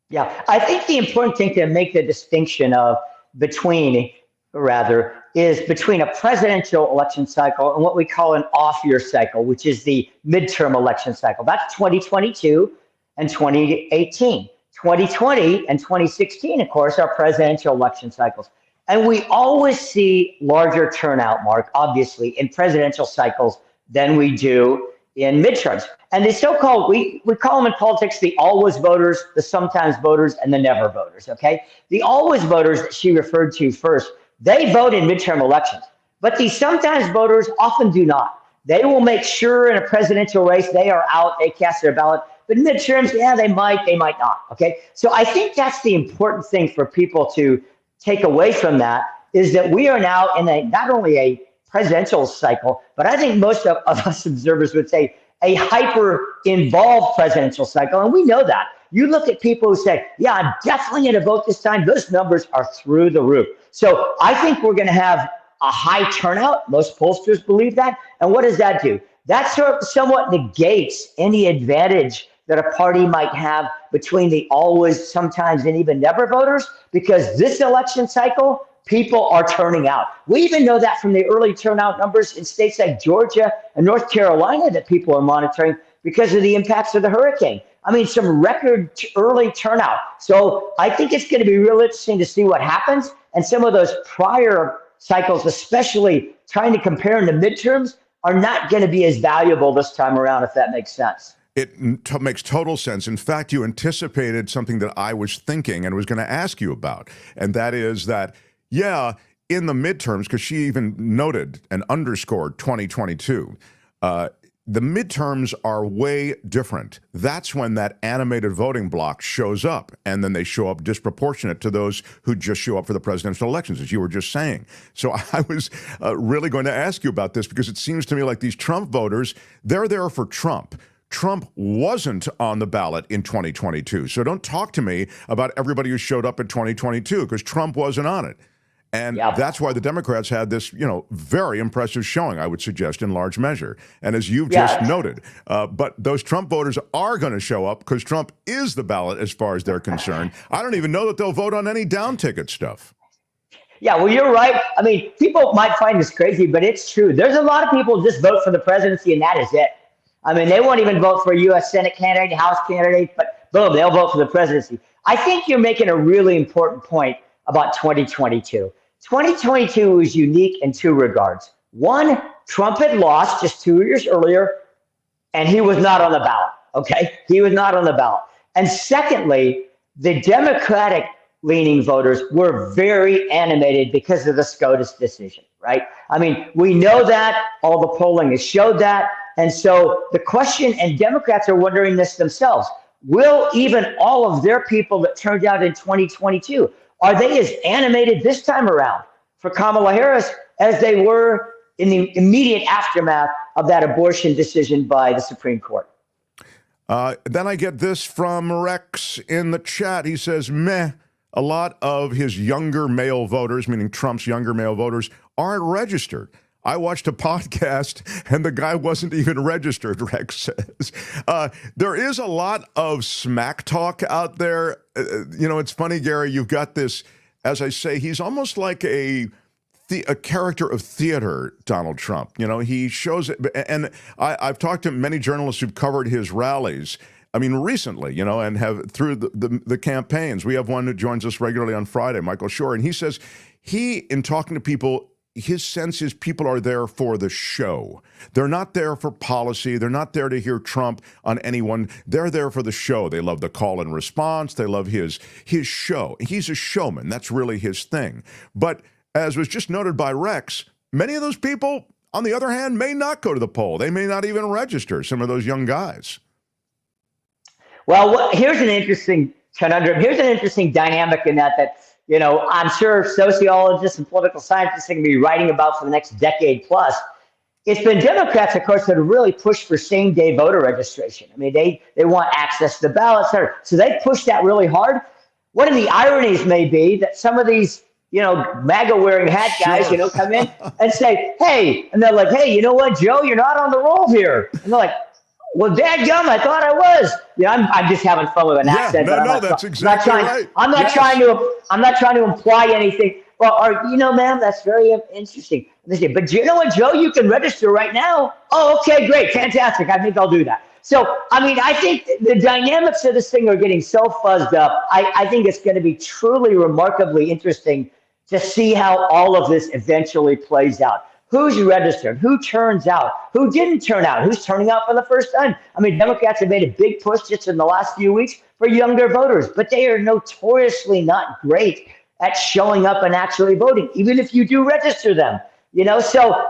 Yeah, I think the important thing to make the distinction of between a presidential election cycle and what we call an off-year cycle, which is the midterm election cycle. That's 2022 and 2018. 2020 and 2016, of course, are presidential election cycles. And we always see larger turnout, Mark, obviously, in presidential cycles than we do in midterms. And the so-called, we call them in politics the always voters, the sometimes voters, and the never voters, okay? The always voters that she referred to first, they vote in midterm elections, but the sometimes voters often do not. They will make sure in a presidential race they are out, they cast their ballot, but in midterms, yeah, they might not, okay? So I think that's the important thing for people to take away from that, is that we are now in not only a presidential cycle, but I think most of us observers would say a hyper-involved presidential cycle, and we know that. You look at people who say, yeah, I'm definitely going to vote this time. Those numbers are through the roof. So I think we're going to have a high turnout. Most pollsters believe that. And what does that do? That somewhat negates any advantage that a party might have between the always, sometimes, and even never voters, because this election cycle, people are turning out. We even know that from the early turnout numbers in states like Georgia and North Carolina that people are monitoring because of the impacts of the hurricane. I mean, some record early turnout. So I think it's going to be real interesting to see what happens. And some of those prior cycles, especially trying to compare in the midterms, are not going to be as valuable this time around, if that makes sense. It makes total sense. In fact, you anticipated something that I was thinking and was going to ask you about. And that is that, yeah, in the midterms, because she even noted and underscored 2022, the midterms are way different. That's when that animated voting block shows up, and then they show up disproportionate to those who just show up for the presidential elections, as you were just saying. So I was really going to ask you about this, because it seems to me like these Trump voters, they're there for Trump. Trump wasn't on the ballot in 2022. So don't talk to me about everybody who showed up in 2022, because Trump wasn't on it. And that's why the Democrats had this, very impressive showing, I would suggest, in large measure. And as you've just noted, but those Trump voters are going to show up because Trump is the ballot as far as they're concerned. I don't even know that they'll vote on any down ticket stuff. Yeah, well, you're right. I mean, people might find this crazy, but it's true. There's a lot of people who just vote for the presidency, and that is it. I mean, they won't even vote for a U.S. Senate candidate, House candidate, but boom, they'll vote for the presidency. I think you're making a really important point about 2022. 2022 was unique in 2 regards. One, Trump had lost just 2 years earlier, and he was not on the ballot, okay? He was not on the ballot. And secondly, the Democratic-leaning voters were very animated because of the SCOTUS decision, right? I mean, we know that. All the polling has showed that. And so the question, and Democrats are wondering this themselves, will even all of their people that turned out in 2022, are they as animated this time around for Kamala Harris as they were in the immediate aftermath of that abortion decision by the Supreme Court? Then I get this from Rex in the chat. He says, meh, a lot of his younger male voters, meaning Trump's younger male voters, aren't registered. I watched a podcast and the guy wasn't even registered, Rex says. There is a lot of smack talk out there. It's funny, Gary, you've got this, as I say, he's almost like a character of theater, Donald Trump. He shows it. And I've talked to many journalists who've covered his rallies. I mean, recently, and have through the campaigns. We have one who joins us regularly on Friday, Michael Shore, and he says in talking to people, his sense is people are there for the show. They're not there for policy. They're not there to hear Trump on anyone. They're there for the show. They love the call and response. They love his show. He's a showman. That's really his thing. But as was just noted by Rex, many of those people, on the other hand, may not go to the poll. They may not even register, some of those young guys. Well, here's an interesting conundrum. Here's an interesting dynamic in that I'm sure sociologists and political scientists are going to be writing about for the next decade plus. it's been Democrats, of course, that have really pushed for same-day voter registration. I mean, they want access to the ballots, so they pushed that really hard. One of the ironies may be that some of these, MAGA-wearing hat guys, come in and say, hey, and they're like, hey, you know what, Joe, you're not on the roll here. And they're like, well, dadgum, I thought I was. I'm just having fun with an accent. No, that's exactly right. I'm not trying to imply anything. Well, ma'am, that's very interesting. But you know what, Joe? You can register right now. Oh, okay, great, fantastic. I think I'll do that. So, I think the dynamics of this thing are getting so fuzzed up. I think it's going to be truly remarkably interesting to see how all of this eventually plays out. Who's registered? Who turns out? Who didn't turn out? Who's turning out for the first time? Democrats have made a big push just in the last few weeks for younger voters, but they are notoriously not great at showing up and actually voting, even if you do register them. So,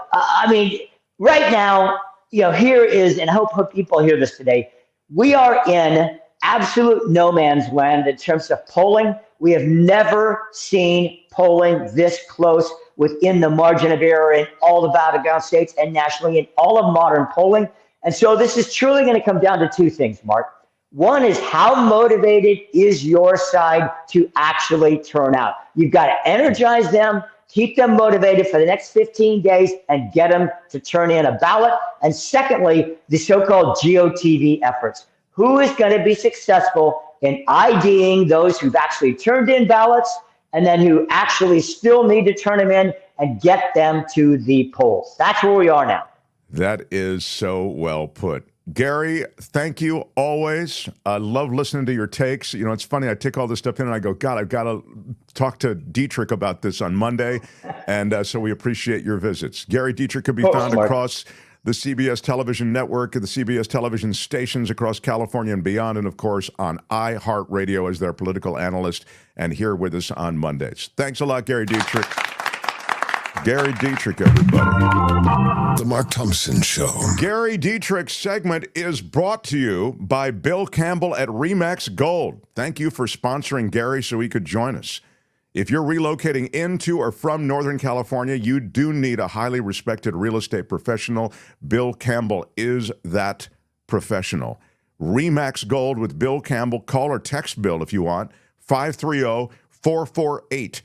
right now, here is, and I hope people hear this today, we are in absolute no man's land in terms of polling. We have never seen polling this close within the margin of error in all the battleground states and nationally in all of modern polling. And so this is truly going to come down to two things, Mark. One is how motivated is your side to actually turn out? You've got to energize them, keep them motivated for the next 15 days, and get them to turn in a ballot. And secondly, the so-called GOTV efforts. Who is going to be successful in IDing those who've actually turned in ballots and then who actually still need to turn them in and get them to the polls? That's where we are now. That is so well put. Gary, thank you always. I love listening to your takes. It's funny, I take all this stuff in and I go, God, I've got to talk to Dietrich about this on Monday. And so we appreciate your visits. Gary Dietrich could be found across the CBS television network and the CBS television stations across California and beyond, and of course on iHeartRadio as their political analyst and here with us on Mondays. Thanks a lot, Gary Dietrich. Gary Dietrich, everybody. The Mark Thompson Show. Gary Dietrich's segment is brought to you by Bill Campbell at Remax Gold. Thank you for sponsoring Gary so he could join us. If you're relocating into or from Northern California, you do need a highly respected real estate professional. Bill Campbell is that professional. Remax Gold with Bill Campbell. Call or text Bill if you want. 530-448-7474.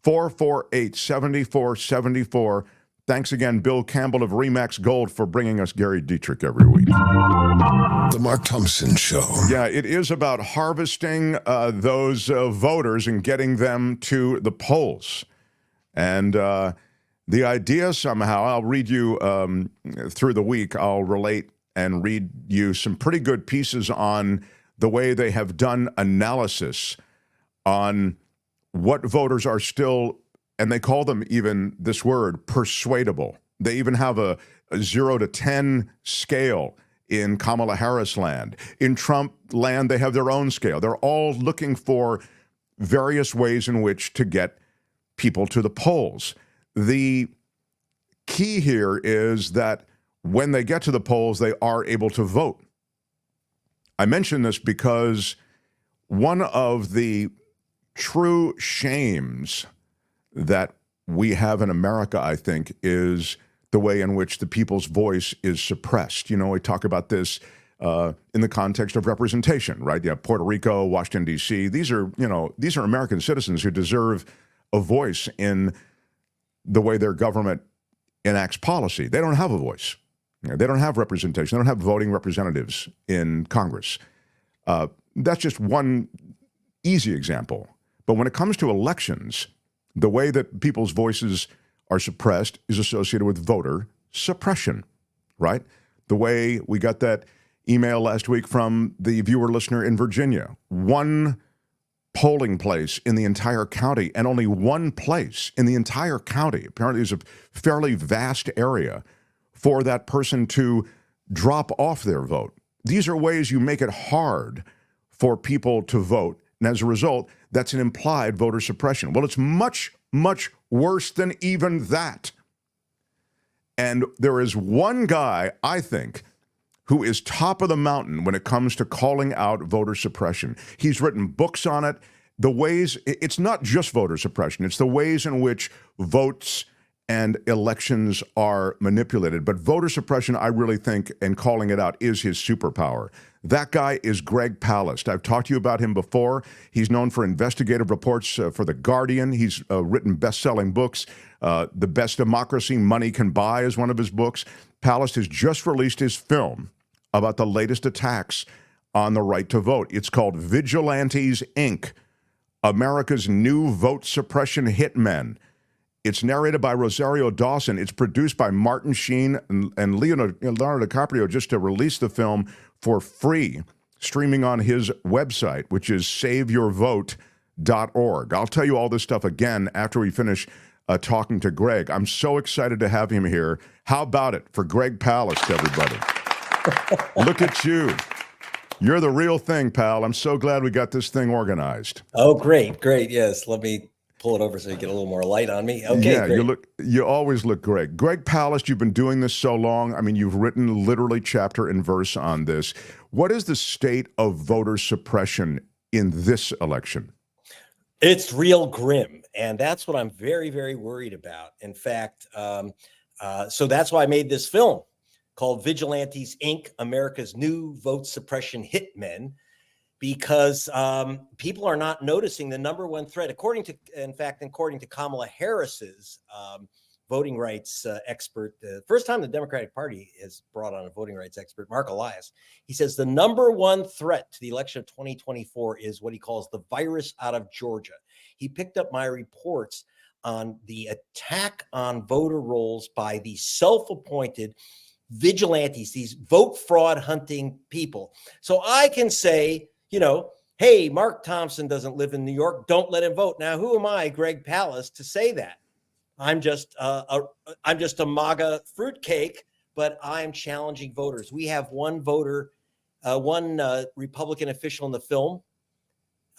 530-448-7474. Thanks again, Bill Campbell of Remax Gold, for bringing us Gary Dietrich every week. The Mark Thompson Show. Yeah, it is about harvesting those voters and getting them to the polls. And the idea somehow, I'll read you through the week, I'll relate and read you some pretty good pieces on the way they have done analysis on what voters are still, and they call them even this word, persuadable. They even have a 0 to 10 scale in Kamala Harris land. In Trump land, they have their own scale. They're all looking for various ways in which to get people to the polls. The key here is that when they get to the polls, they are able to vote. I mention this because one of the true shames that we have in America, I think, is the way in which the people's voice is suppressed. We talk about this in the context of representation, right? Yeah, Puerto Rico, Washington, D.C. These are American citizens who deserve a voice in the way their government enacts policy. They don't have a voice. They don't have representation. They don't have voting representatives in Congress. That's just one easy example. But when it comes to elections, the way that people's voices are suppressed is associated with voter suppression, right? The way we got that email last week from the viewer listener in Virginia. One polling place in the entire county, and only one place in the entire county. Apparently there's a fairly vast area for that person to drop off their vote. These are ways you make it hard for people to vote. And as a result, that's an implied voter suppression. Well, it's much, much worse than even that. And there is one guy, I think, who is top of the mountain when it comes to calling out voter suppression. He's written books on it. The ways, it's not just voter suppression, it's the ways in which votes and elections are manipulated. But voter suppression, I really think, and calling it out, is his superpower. That guy is Greg Palast. I've talked to you about him before. He's known for investigative reports for The Guardian. He's written best-selling books. The Best Democracy Money Can Buy is one of his books. Palast has just released his film about the latest attacks on the right to vote. It's called Vigilantes, Inc., America's New Vote Suppression Hitmen. It's narrated by Rosario Dawson. It's produced by Martin Sheen and Leonardo DiCaprio just to release the film for free, streaming on his website, which is saveyourvote.org. I'll tell you all this stuff again after we finish talking to Greg. I'm so excited to have him here. How about it for Greg Palast, everybody? Look at you. You're the real thing, pal. I'm so glad we got this thing organized. Oh, great. Yes. Let me pull it over so you get a little more light on me. Okay. Yeah, great. you always look great. Greg Palast, you've been doing this so long. I mean, you've written literally chapter and verse on this. What is the state of voter suppression in this election? It's real grim. And that's what I'm very, very worried about. In fact, so that's why I made this film called Vigilantes, Inc., America's New Vote Suppression Hitmen, because people are not noticing the number one threat. According to Kamala Harris's voting rights expert, the first time the Democratic Party has brought on a voting rights expert, Mark Elias, he says the number one threat to the election of 2024 is what he calls the virus out of Georgia. He picked up my reports on the attack on voter rolls by the self-appointed vigilantes, these vote fraud hunting people. So I can say, hey, Mark Thompson doesn't live in New York. Don't let him vote. Now, who am I, Greg Palast, to say that? I'm just a MAGA fruitcake, but I'm challenging voters. We have one voter, one Republican official in the film,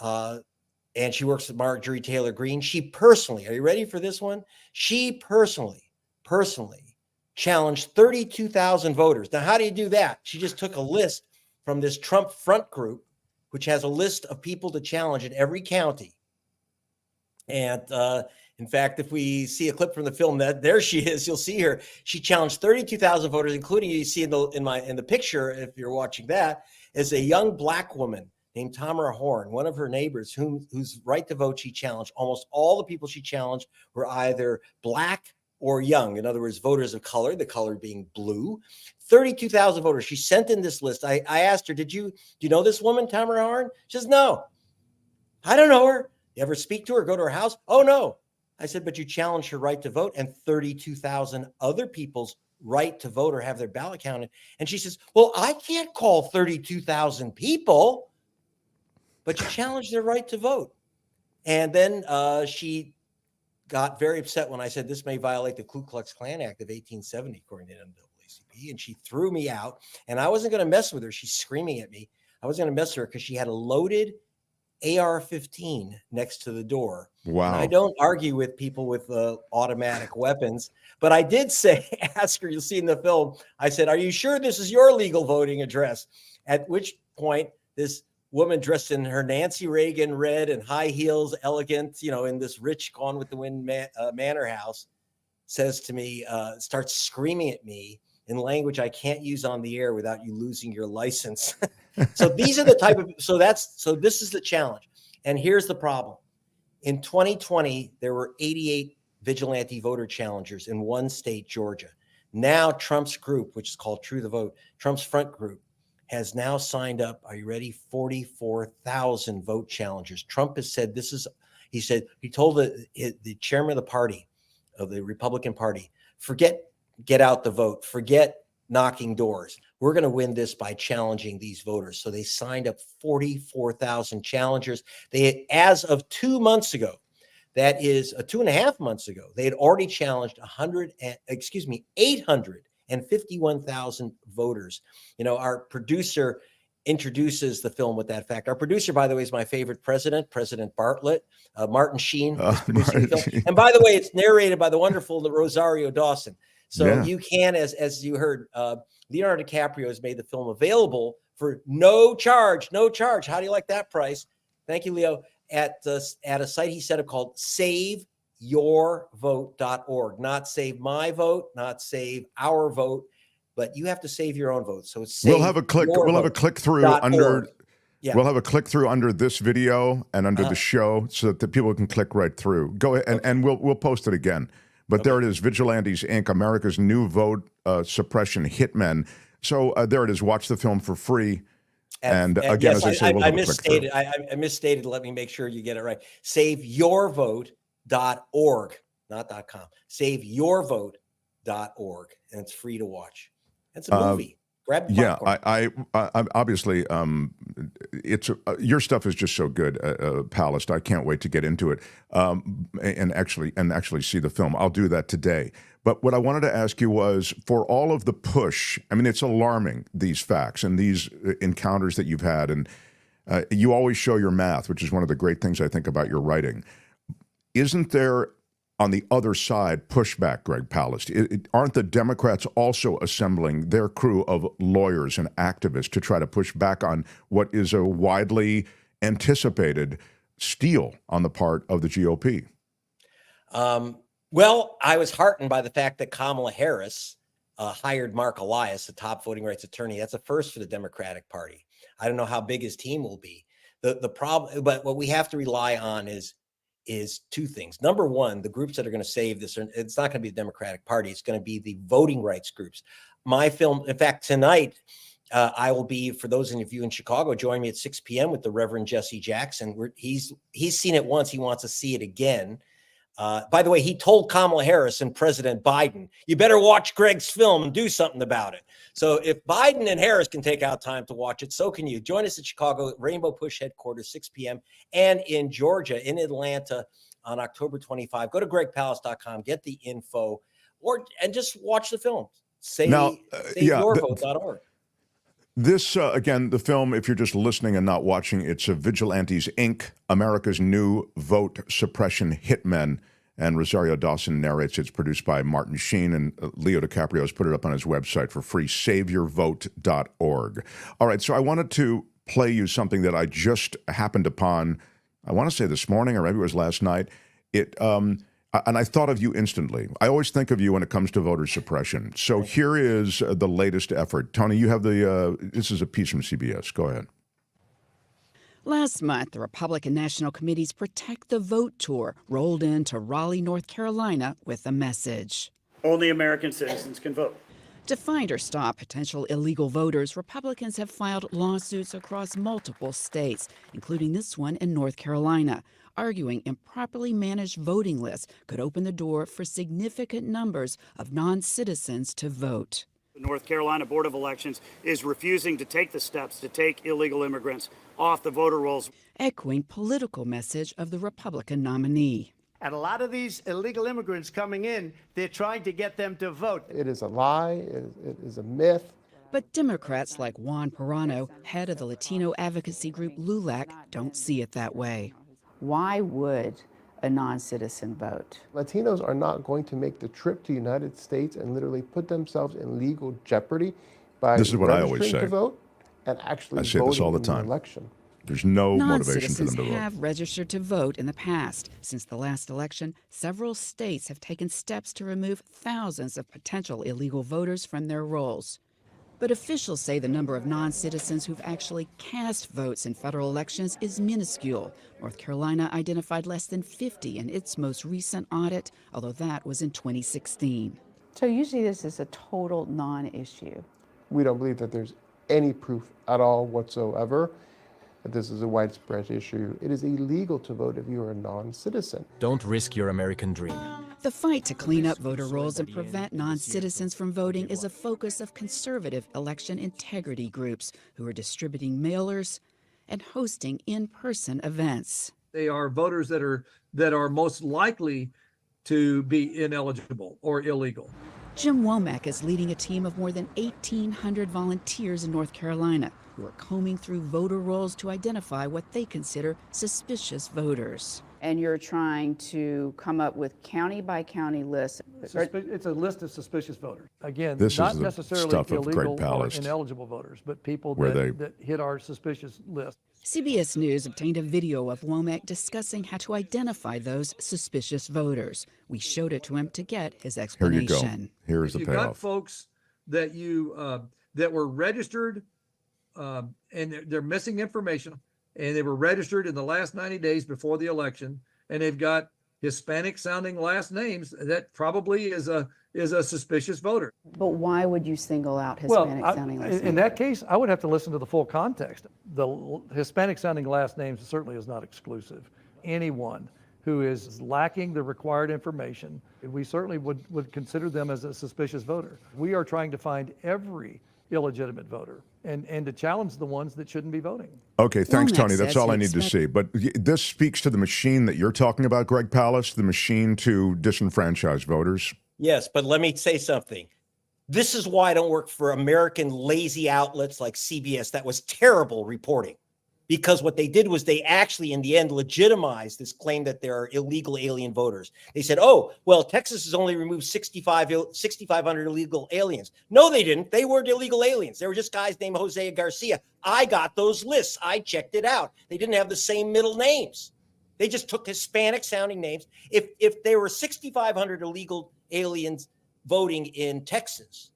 and she works with Marjorie Taylor Greene. She personally, are you ready for this one? She personally challenged 32,000 voters. Now, how do you do that? She just took a list from this Trump Front group, which has a list of people to challenge in every county. And in fact, if we see a clip from the film, there she is, you'll see her. She challenged 32,000 voters, including, you see in the picture, if you're watching that, is a young Black woman named Tamara Horn, one of her neighbors whose right to vote she challenged. Almost all the people she challenged were either Black or young. In other words, voters of color, the color being blue. 32,000 voters. She sent in this list. I asked her, do you know this woman, Tamara Horn? She says, no, I don't know her. You ever speak to her, go to her house? Oh, no. I said, but you challenged her right to vote, and 32,000 other people's right to vote or have their ballot counted. And she says, well, I can't call 32,000 people, but you challenged their right to vote. And then she got very upset when I said this may violate the Ku Klux Klan Act of 1870, according to NAACP, and she threw me out. And I wasn't going to mess with her. She's screaming at me. I was going to mess with her because she had a loaded AR-15 next to the door. Wow. And I don't argue with people with automatic weapons, but I did say, ask her, you'll see in the film, I said, are you sure this is your legal voting address? At which point this woman dressed in her Nancy Reagan red and high heels, elegant, in this rich Gone with the Wind manor house, says to me, starts screaming at me in language I can't use on the air without you losing your license. So these are the type of, so this is the challenge. And here's the problem. In 2020, there were 88 vigilante voter challengers in one state, Georgia. Now Trump's group, which is called True the Vote, Trump's Front group, has now signed up, are you ready? 44,000 vote challengers. Trump has said he told the chairman of the party, of the Republican Party, get out the vote, forget knocking doors. We're going to win this by challenging these voters. So they signed up 44,000 challengers. They had, as of 2 months ago, that is 2.5 months ago, they had already challenged 851,000 voters. Our producer introduces the film with that fact. Our producer, by the way, is my favorite president, President Bartlett. Martin Sheen is producing the film. And by the way, it's narrated by the wonderful Rosario Dawson. So you can, as you heard, Leonardo DiCaprio has made the film available for no charge. How do you like that price? Thank you, Leo. At a site he set up called saveyourvote.org. saveyourvote.org. Not save my vote, not save our vote, but you have to save your own vote. So it's We'll have a click through under. Yeah. We'll have a click through under this video and under the show so that the people can click right through. Go ahead and we'll post it again. But there it is, Vigilantes Inc., America's new vote suppression hitmen. So there it is. Watch the film for free. And again, yes, as I say, we'll have a click through. I misstated. Let me make sure you get it right. Saveyourvote.org, not .com. Saveyourvote.org, and it's free to watch. It's a movie. Grab the popcorn. I obviously, it's your stuff is just so good, Palast. I can't wait to get into it and actually see the film. I'll do that today. But what I wanted to ask you was, for all of the push, I mean, it's alarming, these facts and these encounters that you've had, and you always show your math, which is one of the great things I think about your writing. Isn't there, on the other side, pushback, Greg Palast? Aren't the Democrats also assembling their crew of lawyers and activists to try to push back on what is a widely anticipated steal on the part of the GOP? Well, I was heartened by the fact that Kamala Harris hired Mark Elias, the top voting rights attorney. That's a first for the Democratic Party. I don't know how big his team will be. The problem, but what we have to rely on is two things. Number one, the groups that are going to save this, it's not going to be the Democratic Party. It's going to be the voting rights groups. My film, in fact, tonight, I will be, for those of you in Chicago, join me at 6 p.m. with the Reverend Jesse Jackson. He's seen it once. He wants to see it again. By the way, he told Kamala Harris and President Biden, you better watch Greg's film and do something about it. So if Biden and Harris can take out time to watch it, so can you. Join us at Chicago, Rainbow Push headquarters, 6 p.m. and in Georgia, in Atlanta on October 25. Go to gregpalast.com, get the info, and just watch the film. Saveyourvote.org. This, again, the film, if you're just listening and not watching, it's Vigilantes, Inc., America's new vote suppression hitmen. And Rosario Dawson narrates. It's produced by Martin Sheen, and Leo DiCaprio has put it up on his website for free, saveyourvote.org. All right, so I wanted to play you something that I just happened upon, I want to say this morning, or maybe it was last night. And I thought of you instantly. I always think of you when it comes to voter suppression. So here is the latest effort. Tony, you have this is a piece from CBS. Go ahead. Last month, the Republican National Committee's Protect the Vote tour rolled into Raleigh, North Carolina with a message. Only American citizens can vote. To find or stop potential illegal voters, Republicans have filed lawsuits across multiple states, including this one in North Carolina, arguing improperly managed voting lists could open the door for significant numbers of non-citizens to vote. The North Carolina Board of Elections is refusing to take the steps to take illegal immigrants off the voter rolls. Echoing political message of the Republican nominee. And a lot of these illegal immigrants coming in, they're trying to get them to vote. It is a lie. It is a myth. But Democrats like Juan Perrano, head of the Latino advocacy group LULAC, don't see it that way. Why would a non-citizen vote? Latinos are not going to make the trip to the United States and literally put themselves in legal jeopardy by This is what I always registering say. to vote and actually I say voting this all the in time. election. There's no motivation for Non-citizens them to vote. have registered to vote in the past. Since the last election, several states have taken steps to remove thousands of potential illegal voters from their rolls. But officials say the number of non-citizens who've actually cast votes in federal elections is minuscule. North Carolina identified less than 50 in its most recent audit, although that was in 2016. So usually this is a total non-issue. We don't believe that there's any proof at all whatsoever that this is a widespread issue. It is illegal to vote if you are a non-citizen. Don't risk your American dream. The fight to clean up voter rolls and prevent non-citizens from voting is a focus of conservative election integrity groups who are distributing mailers and hosting in-person events. They are voters that are most likely to be ineligible or illegal. Jim Womack is leading a team of more than 1,800 volunteers in North Carolina who are combing through voter rolls to identify what they consider suspicious voters. And you're trying to come up with county by county lists. It's a list of suspicious voters. Again, This not is the necessarily stuff of Greg illegal or Palast, ineligible voters, but people where that hit our suspicious list. CBS News obtained a video of Womack discussing how to identify those suspicious voters. We showed it to him to get his Here you go. explanation. Here's the You've got payoff. folks that that were registered and they're missing information, and they were registered in the last 90 days before the election, and they've got Hispanic sounding last names. That probably is a suspicious voter. But why would you single out Hispanic sounding last names? In that case, I would have to listen to the full context. The Hispanic sounding last names certainly is not exclusive. Anyone who is lacking the required information, we certainly would consider them as a suspicious voter. We are trying to find every illegitimate voter and to challenge the ones that shouldn't be voting. Okay, thanks, Womack Tony. That's says all he I need to see. But this speaks to the machine that you're talking about, Greg Palast, the machine to disenfranchise voters. Yes, but let me say something. This is why I don't work for American lazy outlets like CBS. That was terrible reporting, because what they did was they actually, in the end, legitimized this claim that there are illegal alien voters. They said, oh, well, Texas has only removed 6,500 illegal aliens. No, they didn't. They weren't illegal aliens. They were just guys named Jose Garcia. I got those lists. I checked it out. They didn't have the same middle names. They just took Hispanic sounding names. If there were 6,500 illegal aliens voting in Texas,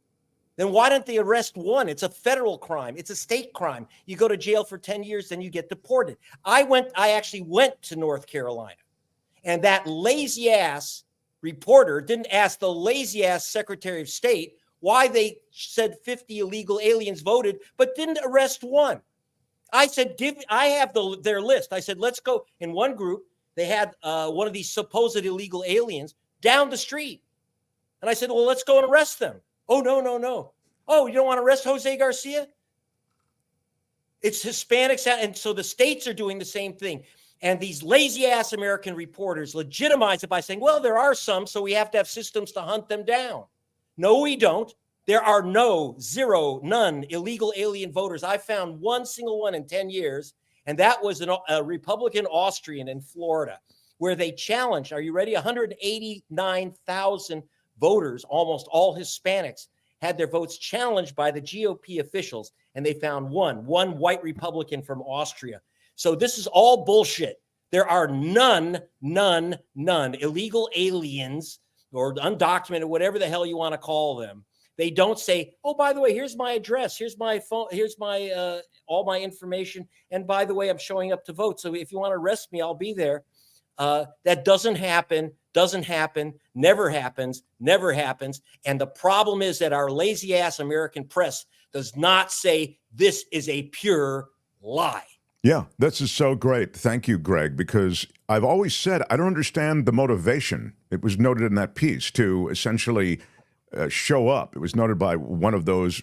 then why don't they arrest one? It's a federal crime. It's a state crime. You go to jail for 10 years, then you get deported. I actually went to North Carolina, and that lazy ass reporter didn't ask the lazy ass Secretary of State why they said 50 illegal aliens voted, but didn't arrest one. I said, I have their list. I said, let's go. In one group, they had one of these supposed illegal aliens down the street. And I said, well, let's go and arrest them. Oh, no. Oh, you don't want to arrest Jose Garcia? It's Hispanics. And so the states are doing the same thing. And these lazy ass American reporters legitimize it by saying, well, there are some, so we have to have systems to hunt them down. No, we don't. There are none illegal alien voters. I found one single one in 10 years, and that was a Republican Austrian in Florida, where they challenged, are you ready? 189,000 voters, almost all Hispanics, had their votes challenged by the GOP officials, and they found one white Republican from Austria. So this is all bullshit. There are none illegal aliens or undocumented, whatever the hell you want to call them. They don't say, oh, by the way, here's my address, here's my phone, here's my all my information, and by the way, I'm showing up to vote. So if you want to arrest me, I'll be there. That doesn't happen, never happens. And the problem is that our lazy ass American press does not say this is a pure lie. Yeah, this is so great. Thank you, Greg, because I've always said I don't understand the motivation. It was noted in that piece to essentially show up. It was noted by one of those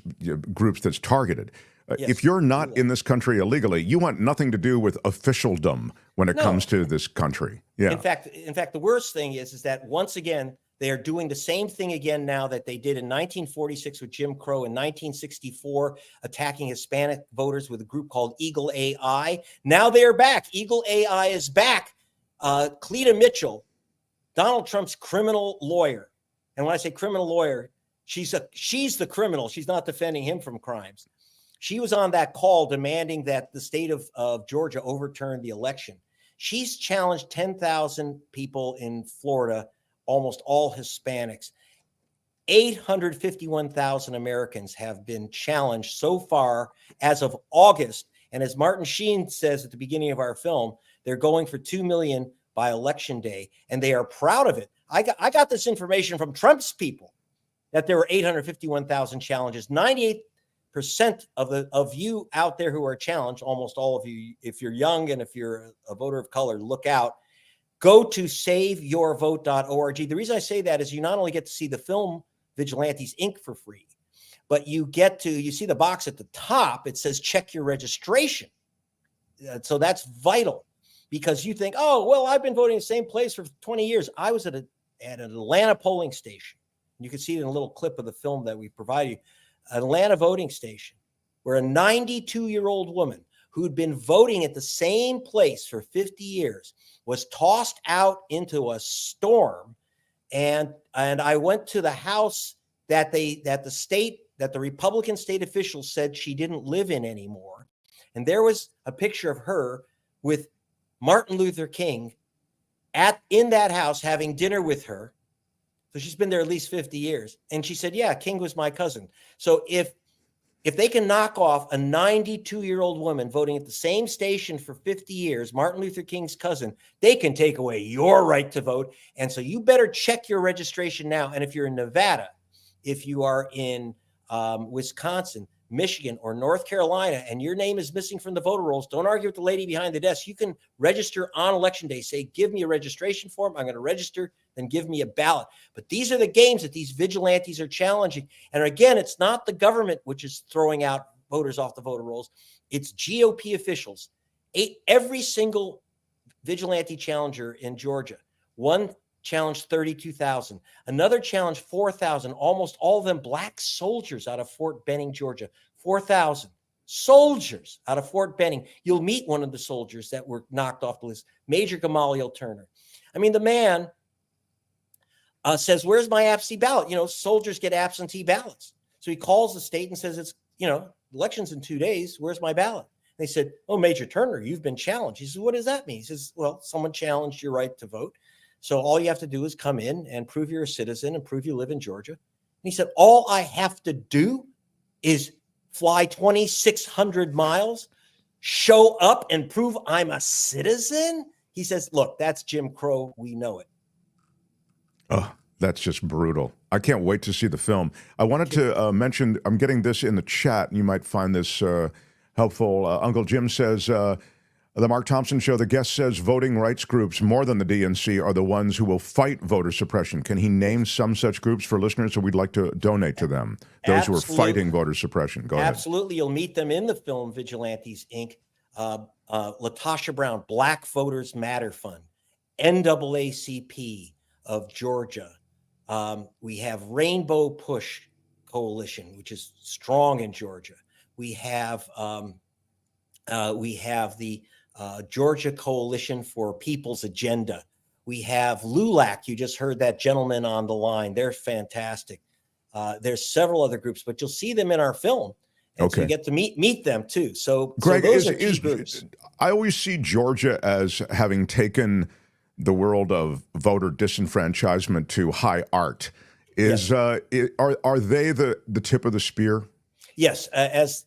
groups that's targeted. Yes. If you're not in this country illegally, you want nothing to do with officialdom when it comes to this country. Yeah. In fact, the worst thing is that once again, they are doing the same thing again now that they did in 1946 with Jim Crow, in 1964, attacking Hispanic voters with a group called Eagle AI. Now they are back. Eagle AI is back. Cleta Mitchell, Donald Trump's criminal lawyer. And when I say criminal lawyer, she's the criminal. She's not defending him from crimes. She was on that call demanding that the state of Georgia overturn the election. She's challenged 10,000 people in Florida, almost all Hispanics. 851,000 Americans have been challenged so far as of August. And as Martin Sheen says at the beginning of our film, they're going for 2 million by election day, and they are proud of it. I got this information from Trump's people that there were 851,000 challenges. 98% of you out there who are challenged, almost all of you, if you're young and if you're a voter of color, look out. Go to saveyourvote.org. The reason I say that is you not only get to see the film Vigilantes Inc. for free, but you see the box at the top. It says check your registration. So that's vital, because you think, oh, well, I've been voting in the same place for 20 years. I was at an Atlanta polling station. You can see it in a little clip of the film that we provide you. Atlanta voting station, where a 92-year-old woman who'd been voting at the same place for 50 years was tossed out into a storm. And I went to the house that the Republican state officials said she didn't live in anymore. And there was a picture of her with Martin Luther King in that house having dinner with her. So she's been there at least 50 years. And she said, yeah, King was my cousin. So if they can knock off a 92-year-old woman voting at the same station for 50 years, Martin Luther King's cousin, they can take away your right to vote. And so you better check your registration now. And if you're in Nevada, if you are in Wisconsin, Michigan, or North Carolina, and your name is missing from the voter rolls, don't argue with the lady behind the desk. You can register on election day. Say, give me a registration form. I'm going to register, then give me a ballot. But these are the games that these vigilantes are challenging. And again, it's not the government which is throwing out voters off the voter rolls. It's GOP officials. Every single vigilante challenger in Georgia, one challenged 32,000. Another challenged 4,000, almost all of them black soldiers out of Fort Benning, Georgia. 4,000 soldiers out of Fort Benning. You'll meet one of the soldiers that were knocked off the list, Major Gamaliel Turner. I mean, the man says, where's my absentee ballot? You know, soldiers get absentee ballots. So he calls the state and says, it's, you know, election's in 2 days. Where's my ballot? They said, oh, Major Turner, you've been challenged. He says, what does that mean? He says, well, someone challenged your right to vote. So all you have to do is come in and prove you're a citizen and prove you live in Georgia. And he said, all I have to do is fly 2,600 miles, show up and prove I'm a citizen. He says, look, that's Jim Crow. We know it. Oh, that's just brutal. I can't wait to see the film. I wanted to mention, I'm getting this in the chat, and you might find this helpful. Uncle Jim says, the Mark Thompson Show, the guest says voting rights groups more than the DNC are the ones who will fight voter suppression. Can he name some such groups for listeners who we'd like to donate to them? Those who are fighting voter suppression. Go ahead. Absolutely. You'll meet them in the film Vigilantes, Inc. Latasha Brown, Black Voters Matter Fund, NAACP of Georgia. We have Rainbow Push Coalition, which is strong in Georgia. We have the Georgia Coalition for People's Agenda. We have LULAC. You just heard that gentleman on the line. They're fantastic. There's several other groups, but you'll see them in our film. And so you get to meet them too. So, Greg, those are key groups. I always see Georgia as having taken the world of voter disenfranchisement to high art. Are they the tip of the spear? Yes, as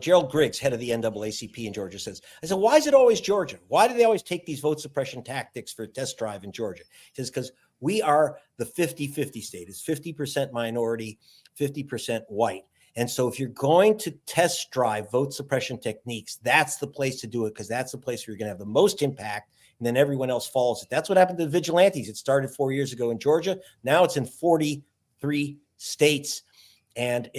Gerald Griggs, head of the NAACP in Georgia, says, I said, why is it always Georgia? Why do they always take these vote suppression tactics for a test drive in Georgia? He says, because we are the 50-50 state. It's 50% minority, 50% white. And so if you're going to test drive vote suppression techniques, that's the place to do it, because that's the place where you're going to have the most impact, and then everyone else follows it. That's what happened to the vigilantes. It started 4 years ago in Georgia. Now it's in 43 states. And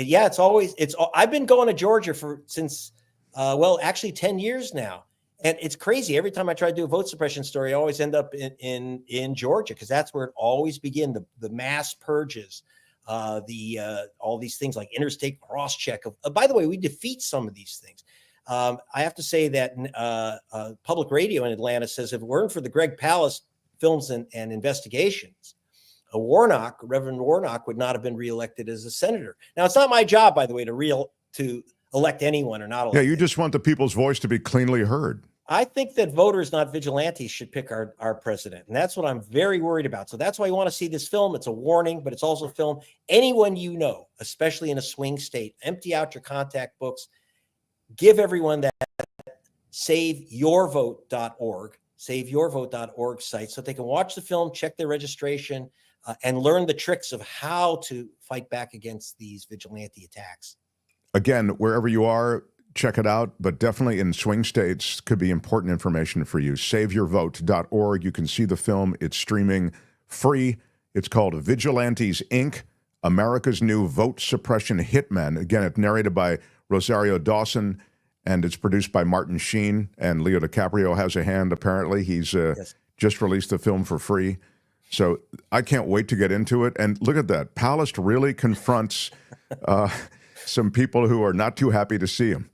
I've been going to Georgia since actually 10 years now. And it's crazy. Every time I try to do a vote suppression story, I always end up in Georgia, because that's where it always begins. The mass purges, all these things like interstate cross-check. By the way, we defeat some of these things. I have to say that public radio in Atlanta says if it weren't for the Greg Palast films and investigations, Reverend Warnock would not have been reelected as a senator. Now, it's not my job, by the way, to elect anyone or not elect. Yeah, you just want the people's voice to be cleanly heard. I think that voters, not vigilantes, should pick our president. And that's what I'm very worried about. So that's why you want to see this film. It's a warning, but it's also a film. Anyone you know, especially in a swing state, empty out your contact books. Give everyone that saveyourvote.org site so they can watch the film, check their registration, and learn the tricks of how to fight back against these vigilante attacks. Again, wherever you are, check it out, but definitely in swing states could be important information for you. Saveyourvote.org. You can see the film. It's streaming free. It's called Vigilantes, Inc., America's New Vote Suppression Hitmen. Again, it's narrated by Rosario Dawson, and it's produced by Martin Sheen, and Leo DiCaprio has a hand, apparently. He's just released the film for free. So I can't wait to get into it. And look at that. Palast really confronts some people who are not too happy to see him.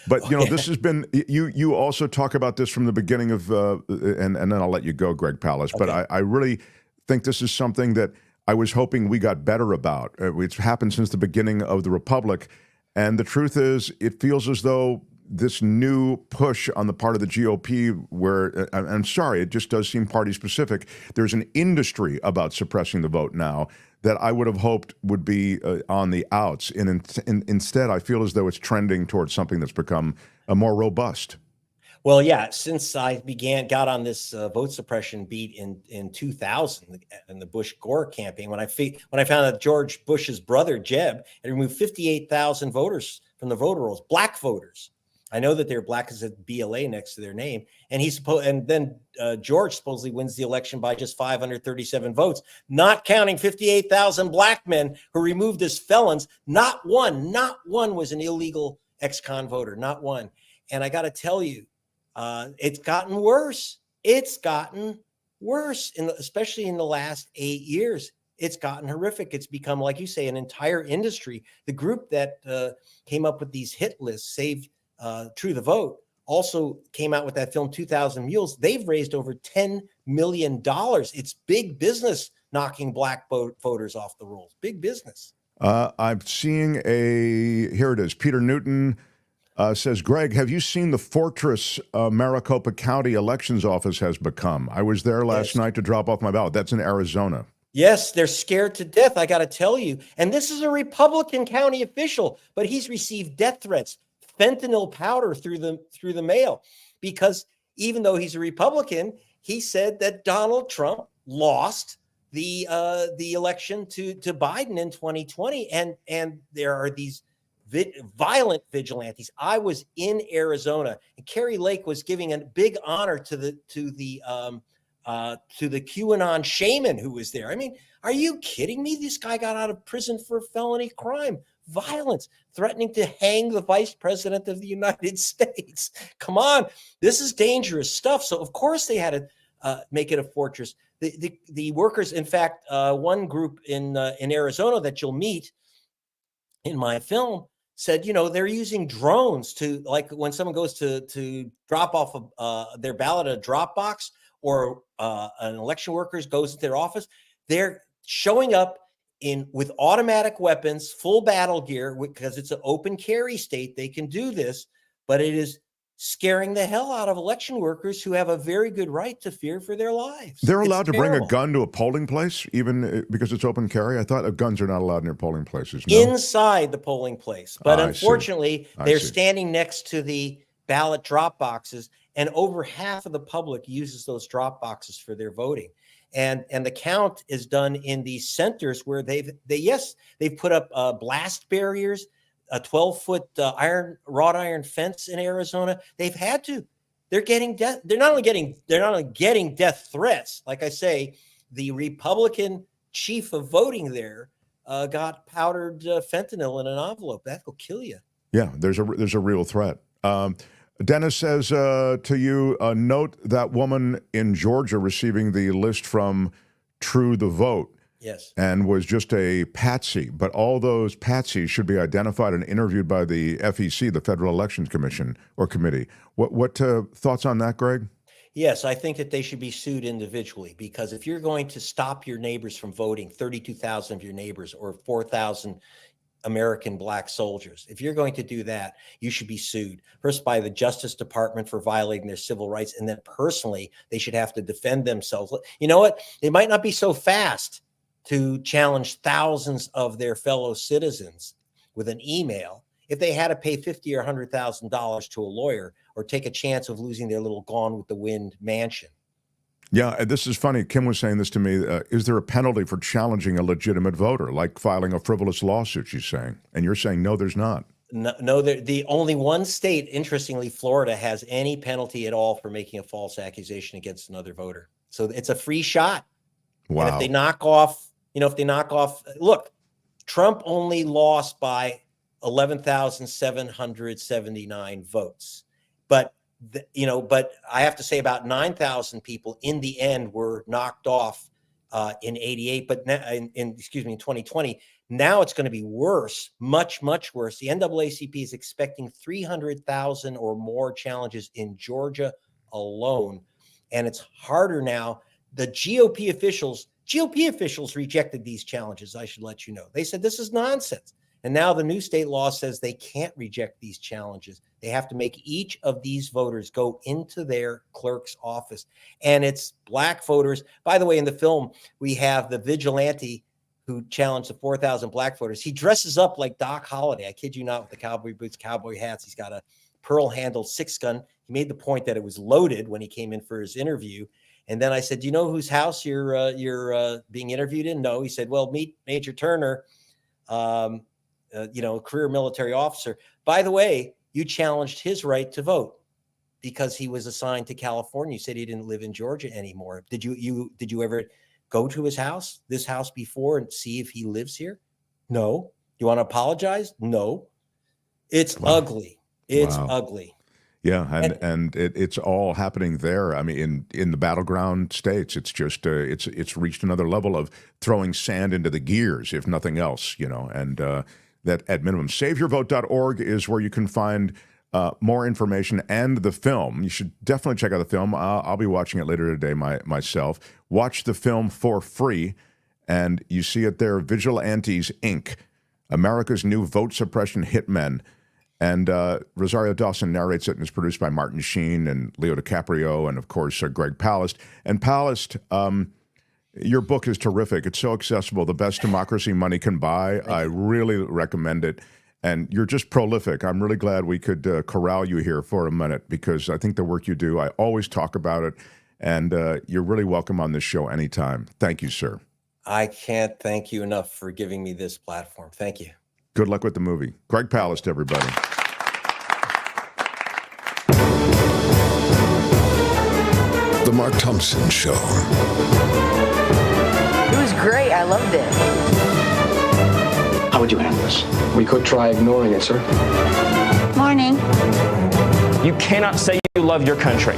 But, this has been, you also talk about this from the beginning of, and then I'll let you go, Greg Palast. Okay. But I really think this is something that I was hoping we got better about. It's happened since the beginning of the Republic. And the truth is, it feels as though this new push on the part of the GOP, where I'm sorry, it just does seem party specific. There's an industry about suppressing the vote now that I would have hoped would be on the outs, and instead, I feel as though it's trending towards something that's become more robust. Well, yeah, since I got on this vote suppression beat in 2000 in the Bush-Gore campaign, when I found out George Bush's brother Jeb had removed 58,000 voters from the voter rolls, black voters. I know that they're black because it's BLA next to their name, and then George supposedly wins the election by just 537 votes, not counting 58,000 black men who removed as felons. Not one was an illegal ex-con voter, not one. And I got to tell you, it's gotten worse. It's gotten worse, especially in the last 8 years. It's gotten horrific. It's become, like you say, an entire industry. The group that came up with these hit lists, Save True the Vote, also came out with that film 2,000 Mules. They've raised over $10 million. It's big business knocking black voters off the rolls. Big business. I'm seeing here it is. Peter Newton says, Greg, have you seen the fortress Maricopa County Elections Office has become? I was there last night to drop off my ballot. That's in Arizona. Yes, they're scared to death, I got to tell you. And this is a Republican county official, but he's received death threats, fentanyl powder through the mail, because even though he's a Republican, he said that Donald Trump lost the election to Biden in 2020, and there are these violent vigilantes. I was in Arizona, and Carrie Lake was giving a big honor to the QAnon shaman who was there. I mean, are you kidding me? This guy got out of prison for felony crime, violence, threatening to hang the vice president of the United States. Come on, this is dangerous stuff. So of course they had to make it a fortress. The workers, in fact, one group in Arizona that you'll meet in my film said, they're using drones to, like, when someone goes to drop off their ballot at a drop box, or an election worker goes to their office, they're showing up with automatic weapons, full battle gear, because it's an open carry state. They can do this, but it is scaring the hell out of election workers who have a very good right to fear for their lives. They're allowed to bring a gun to a polling place, even because it's open carry? I thought guns are not allowed near polling places. No? Inside the polling place. But unfortunately, they're standing next to the ballot drop boxes, and over half of the public uses those drop boxes for their voting. And the count is done in these centers where they've put up blast barriers, a 12-foot wrought iron fence in Arizona. They've had to. They're getting death. They're not only getting death threats. Like I say, the Republican chief of voting there got powdered fentanyl in an envelope. That will kill you. Yeah, there's a real threat. Dennis says to you, note that woman in Georgia receiving the list from True the Vote. Yes. And was just a patsy, but all those patsies should be identified and interviewed by the FEC, the Federal Elections Commission or Committee. What thoughts on that, Greg? Yes, I think that they should be sued individually, because if you're going to stop your neighbors from voting, 32,000 of your neighbors or 4,000 American black soldiers, if you're going to do that, you should be sued first by the Justice Department for violating their civil rights, and then personally, they should have to defend themselves. You know what? They might not be so fast to challenge thousands of their fellow citizens with an email if they had to pay $50,000 or $100,000 to a lawyer, or take a chance of losing their little Gone with the Wind mansion. Yeah, and this is funny. Kim was saying this to me. Is there a penalty for challenging a legitimate voter, like filing a frivolous lawsuit, she's saying? And you're saying, no, there's not. No, the only one state, interestingly, Florida, has any penalty at all for making a false accusation against another voter. So it's a free shot. Wow. And if they knock off, look, Trump only lost by 11,779 votes. But but I have to say about 9,000 people in the end were knocked off in 88, but now, in 2020. Now it's going to be worse, much, much worse. The NAACP is expecting 300,000 or more challenges in Georgia alone. And it's harder now. The GOP officials rejected these challenges, I should let you know. They said this is nonsense. And now the new state law says they can't reject these challenges. They have to make each of these voters go into their clerk's office. And it's black voters. By the way, in the film, we have the vigilante who challenged the 4,000 black voters. He dresses up like Doc Holliday. I kid you not, with the cowboy boots, cowboy hats. He's got a pearl-handled 6-gun. He made the point that it was loaded when he came in for his interview. And then I said, "Do you know whose house you're being interviewed in?" "No." He said, "Well, meet Major Turner, career military officer. By the way, you challenged his right to vote because he was assigned to California. You said he didn't live in Georgia anymore. Did you ever go to this house before and see if he lives here?" "No." "You want to apologize?" "No." It's ugly. It's ugly. Yeah, and it's all happening there. I mean, in the battleground states, it's just it's reached another level of throwing sand into the gears, if nothing else, and that at minimum. SaveYourVote.org is where you can find more information and the film. You should definitely check out the film. I'll be watching it later today myself. Watch the film for free, and you see it there, Vigilantes, Inc., America's New Vote Suppression Hitmen. And Rosario Dawson narrates it, and it's produced by Martin Sheen and Leo DiCaprio and, of course, Greg Palast. And Palast, your book is terrific. It's so accessible, the best democracy money can buy. I really recommend it. And you're just prolific. I'm really glad we could corral you here for a minute because I think the work you do, I always talk about it. And you're really welcome on this show anytime. Thank you, sir. I can't thank you enough for giving me this platform. Thank you. Good luck with the movie. Greg Palast, everybody. The Mark Thompson Show. It was great. I loved it. How would you handle this? We could try ignoring it, sir. Morning. You cannot say you love your country.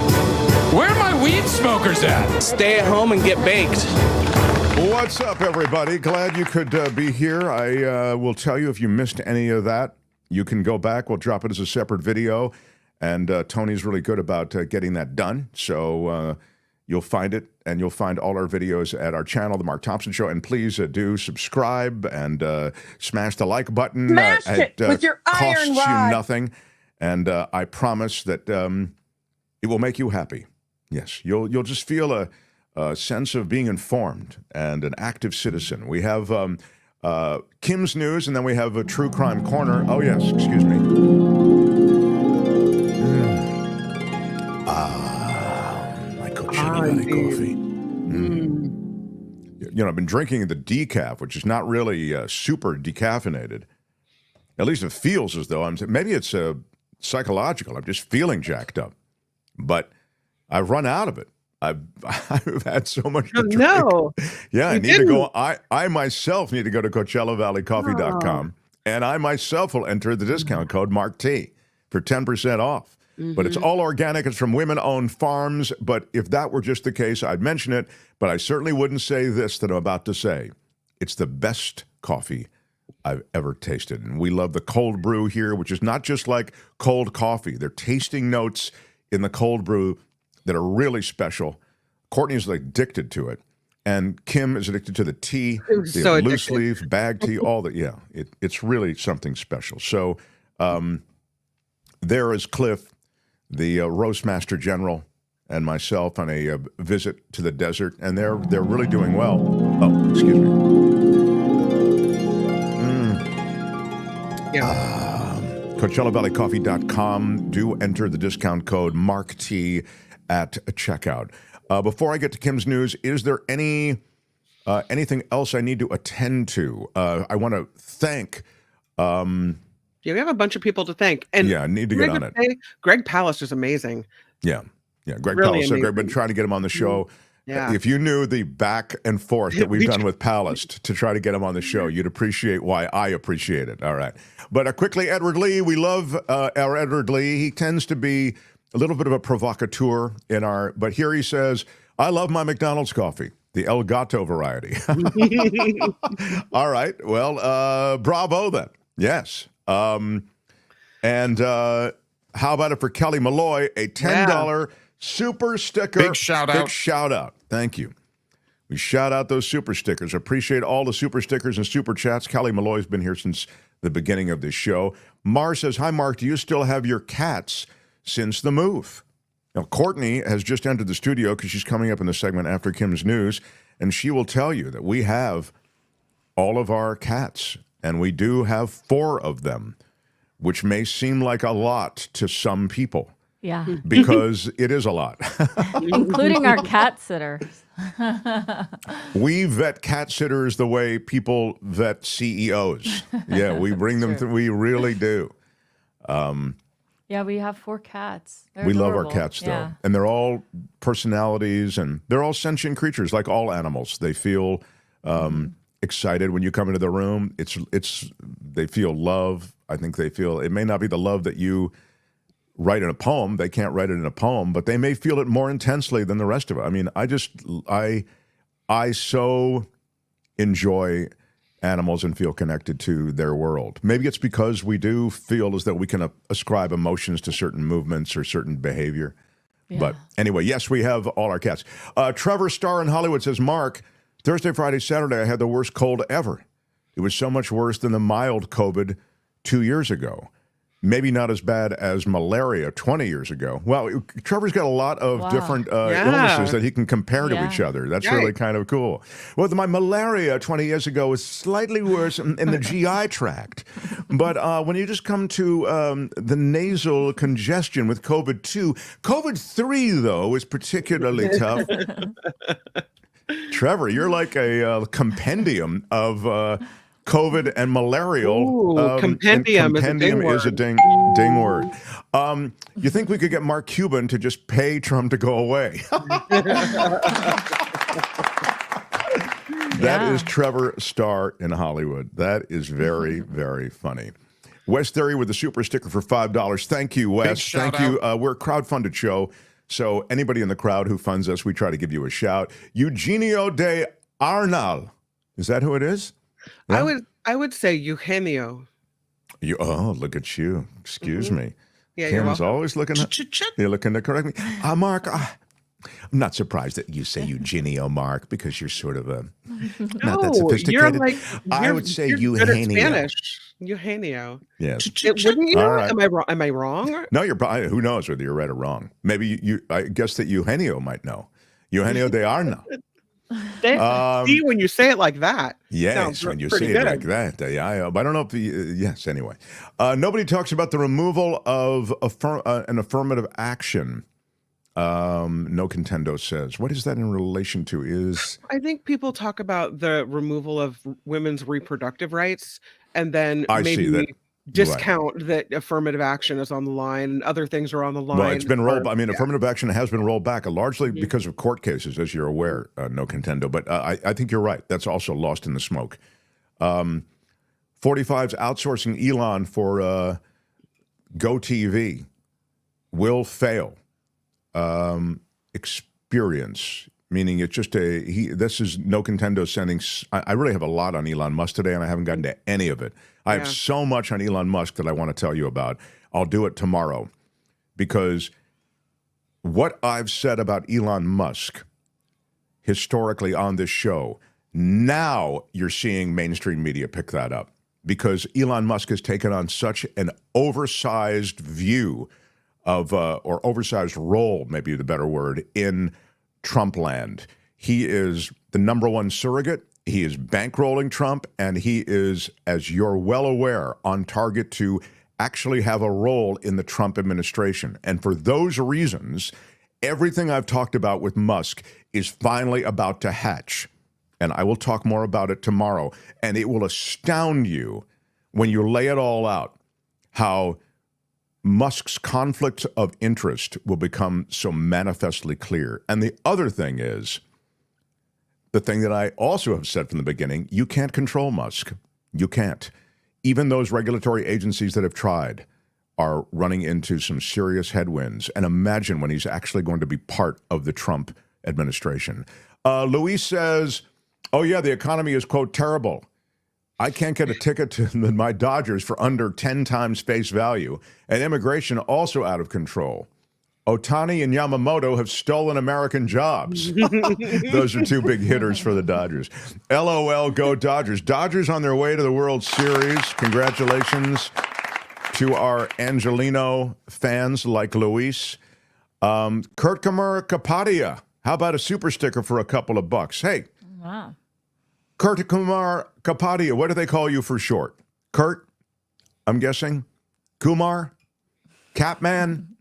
Where are my weed smokers at? Stay at home and get baked. What's up, everybody? Glad you could be here. I will tell you if you missed any of that, you can go back. We'll drop it as a separate video. And Tony's really good about getting that done. So you'll find it, and you'll find all our videos at our channel, The Mark Thompson Show. And please do subscribe and smash the like button. Smash it with your iron costs rod. you nothing. And I promise that it will make you happy. Yes, you'll just feel a sense of being informed and an active citizen. We have Kim's News, and then we have a True Crime Corner. Oh, yes, excuse me. My Coachella Valley coffee. I've been drinking the decaf, which is not really super decaffeinated. At least it feels as though maybe it's psychological. I'm just feeling jacked up. But I've run out of it. I've had so much to drink. No. Yeah, I need to go. I myself need to go to CoachellaValleyCoffee.com, and I myself will enter the discount code MarkT for 10% off. But it's all organic. It's from women-owned farms. But if that were just the case, I'd mention it. But I certainly wouldn't say this that I'm about to say. It's the best coffee I've ever tasted. And we love the cold brew here, which is not just like cold coffee. They're tasting notes in the cold brew that are really special. Courtney's addicted to it. And Kim is addicted to the tea, the loose leaf, bag tea, all that. Yeah, it's really something special. So there is Cliff, the Roastmaster General, and myself on a visit to the desert, and they're really doing well. Oh, excuse me. CoachellaValleyCoffee.com. Do enter the discount code MarkT at checkout. Before I get to Kim's News, is there anything else I need to attend to? I want to thank... Yeah, we have a bunch of people to thank. And yeah, I need to get on it. Greg Palast is amazing. Yeah, Greg Really Palast. So I've been trying to get him on the show. Yeah. If you knew the back and forth that we've done with Palast to try to get him on the show, you'd appreciate why I appreciate it. All right. But quickly, Edward Lee. We love our Edward Lee. He tends to be a little bit of a provocateur but here he says, I love my McDonald's coffee, the El Gato variety. All right. Well, bravo then. Yes. And how about it for Kelly Malloy, a $10 super sticker. Big shout out. Big shout out. Thank you. We shout out those super stickers. Appreciate all the super stickers and super chats. Callie Malloy's been here since the beginning of this show. Mar says, hi, Mark, do you still have your cats since the move? Now, Courtney has just entered the studio because she's coming up in the segment after Kim's news, and she will tell you that we have all of our cats, and we do have 4 of them, which may seem like a lot to some people. Yeah. Because it is a lot. Including our cat sitter. We vet cat sitters the way people vet CEOs. Yeah, we bring them through. We really do. Yeah, we have 4 cats. They're we adorable. love our cats, though. Yeah. And they're all personalities, and they're all sentient creatures like all animals. They feel excited when you come into the room. They feel love. I think they feel, it may not be the love that you write in a poem. They can't write it in a poem, but they may feel it more intensely than the rest of it. I mean, I so enjoy animals and feel connected to their world. Maybe it's because we do feel as though we can ascribe emotions to certain movements or certain behavior. Yeah. But anyway, yes, we have all our cats. Trevor Starr in Hollywood says, Mark, Thursday, Friday, Saturday, I had the worst cold ever. It was so much worse than the mild COVID 2 years ago. Maybe not as bad as malaria 20 years ago. Well, Trevor's got a lot of different illnesses that he can compare to each other. That's really kind of cool. Well, my malaria 20 years ago was slightly worse in the GI tract. But when you just come to the nasal congestion with COVID-2, COVID-3, though, is particularly tough. Trevor, you're like a compendium of COVID and malarial. Ooh, compendium is a ding word. You think we could get Mark Cuban to just pay Trump to go away? That is Trevor Starr in Hollywood. That is very, very funny. Wes Theory with the super sticker for $5. Thank you, Wes. Thank you. We're a crowdfunded show, so anybody in the crowd who funds us, we try to give you a shout. Eugenio de Arnal. Is that who it is? Yeah. I would say Eugenio. Look at you. Excuse me. Yeah, Kim's always looking you're looking to correct me. Mark, I'm not surprised that you say Eugenio, Mark, because you're sort of not that sophisticated. I would say Eugenio. Spanish. Eugenio. Yes. Wouldn't you? Right. Am I wrong? No, you're probably, who knows whether you're right or wrong. Maybe I guess that Eugenio might know. Eugenio de Arnal. See, when you say it like that. Yes, when you say it like that. I don't know if yes, anyway. Nobody talks about the removal of an affirmative action. No Contendo says. What is that in relation to? I think people talk about the removal of women's reproductive rights and then maybe discount that affirmative action is on the line and other things are on the line. Well, it's been rolled. I mean, affirmative action has been rolled back largely because of court cases, as you're aware, no Contendo. But I think you're right. That's also lost in the smoke. 45's outsourcing Elon for GoTV will fail. Experience, meaning it's just this is no Contendo sending. I really have a lot on Elon Musk today, and I haven't gotten to any of it. I have so much on Elon Musk that I want to tell you about. I'll do it tomorrow because what I've said about Elon Musk historically on this show, now you're seeing mainstream media pick that up because Elon Musk has taken on such an oversized view of, or oversized role, maybe the better word, in Trump land. He is the number one surrogate. He is bankrolling Trump, and he is, as you're well aware, on target to actually have a role in the Trump administration. And for those reasons, everything I've talked about with Musk is finally about to hatch. And I will talk more about it tomorrow. And it will astound you when you lay it all out, how Musk's conflict of interest will become so manifestly clear. And the other thing is, the thing that I also have said from the beginning, you can't control Musk. You can't. Even those regulatory agencies that have tried are running into some serious headwinds. And imagine when he's actually going to be part of the Trump administration. Luis says, oh yeah, the economy is, quote, terrible. I can't get a ticket to my Dodgers for under 10 times face value. And immigration also out of control. Ohtani and Yamamoto have stolen American jobs. Those are two big hitters for the Dodgers. LOL, go Dodgers. Dodgers on their way to the World Series. Congratulations to our Angelino fans like Luis. Kurt Kapadia. How about a super sticker for a couple of bucks? Hey, Wow. Kurt Kumar Kapadia, what do they call you for short? Kurt, I'm guessing? Kumar? Catman?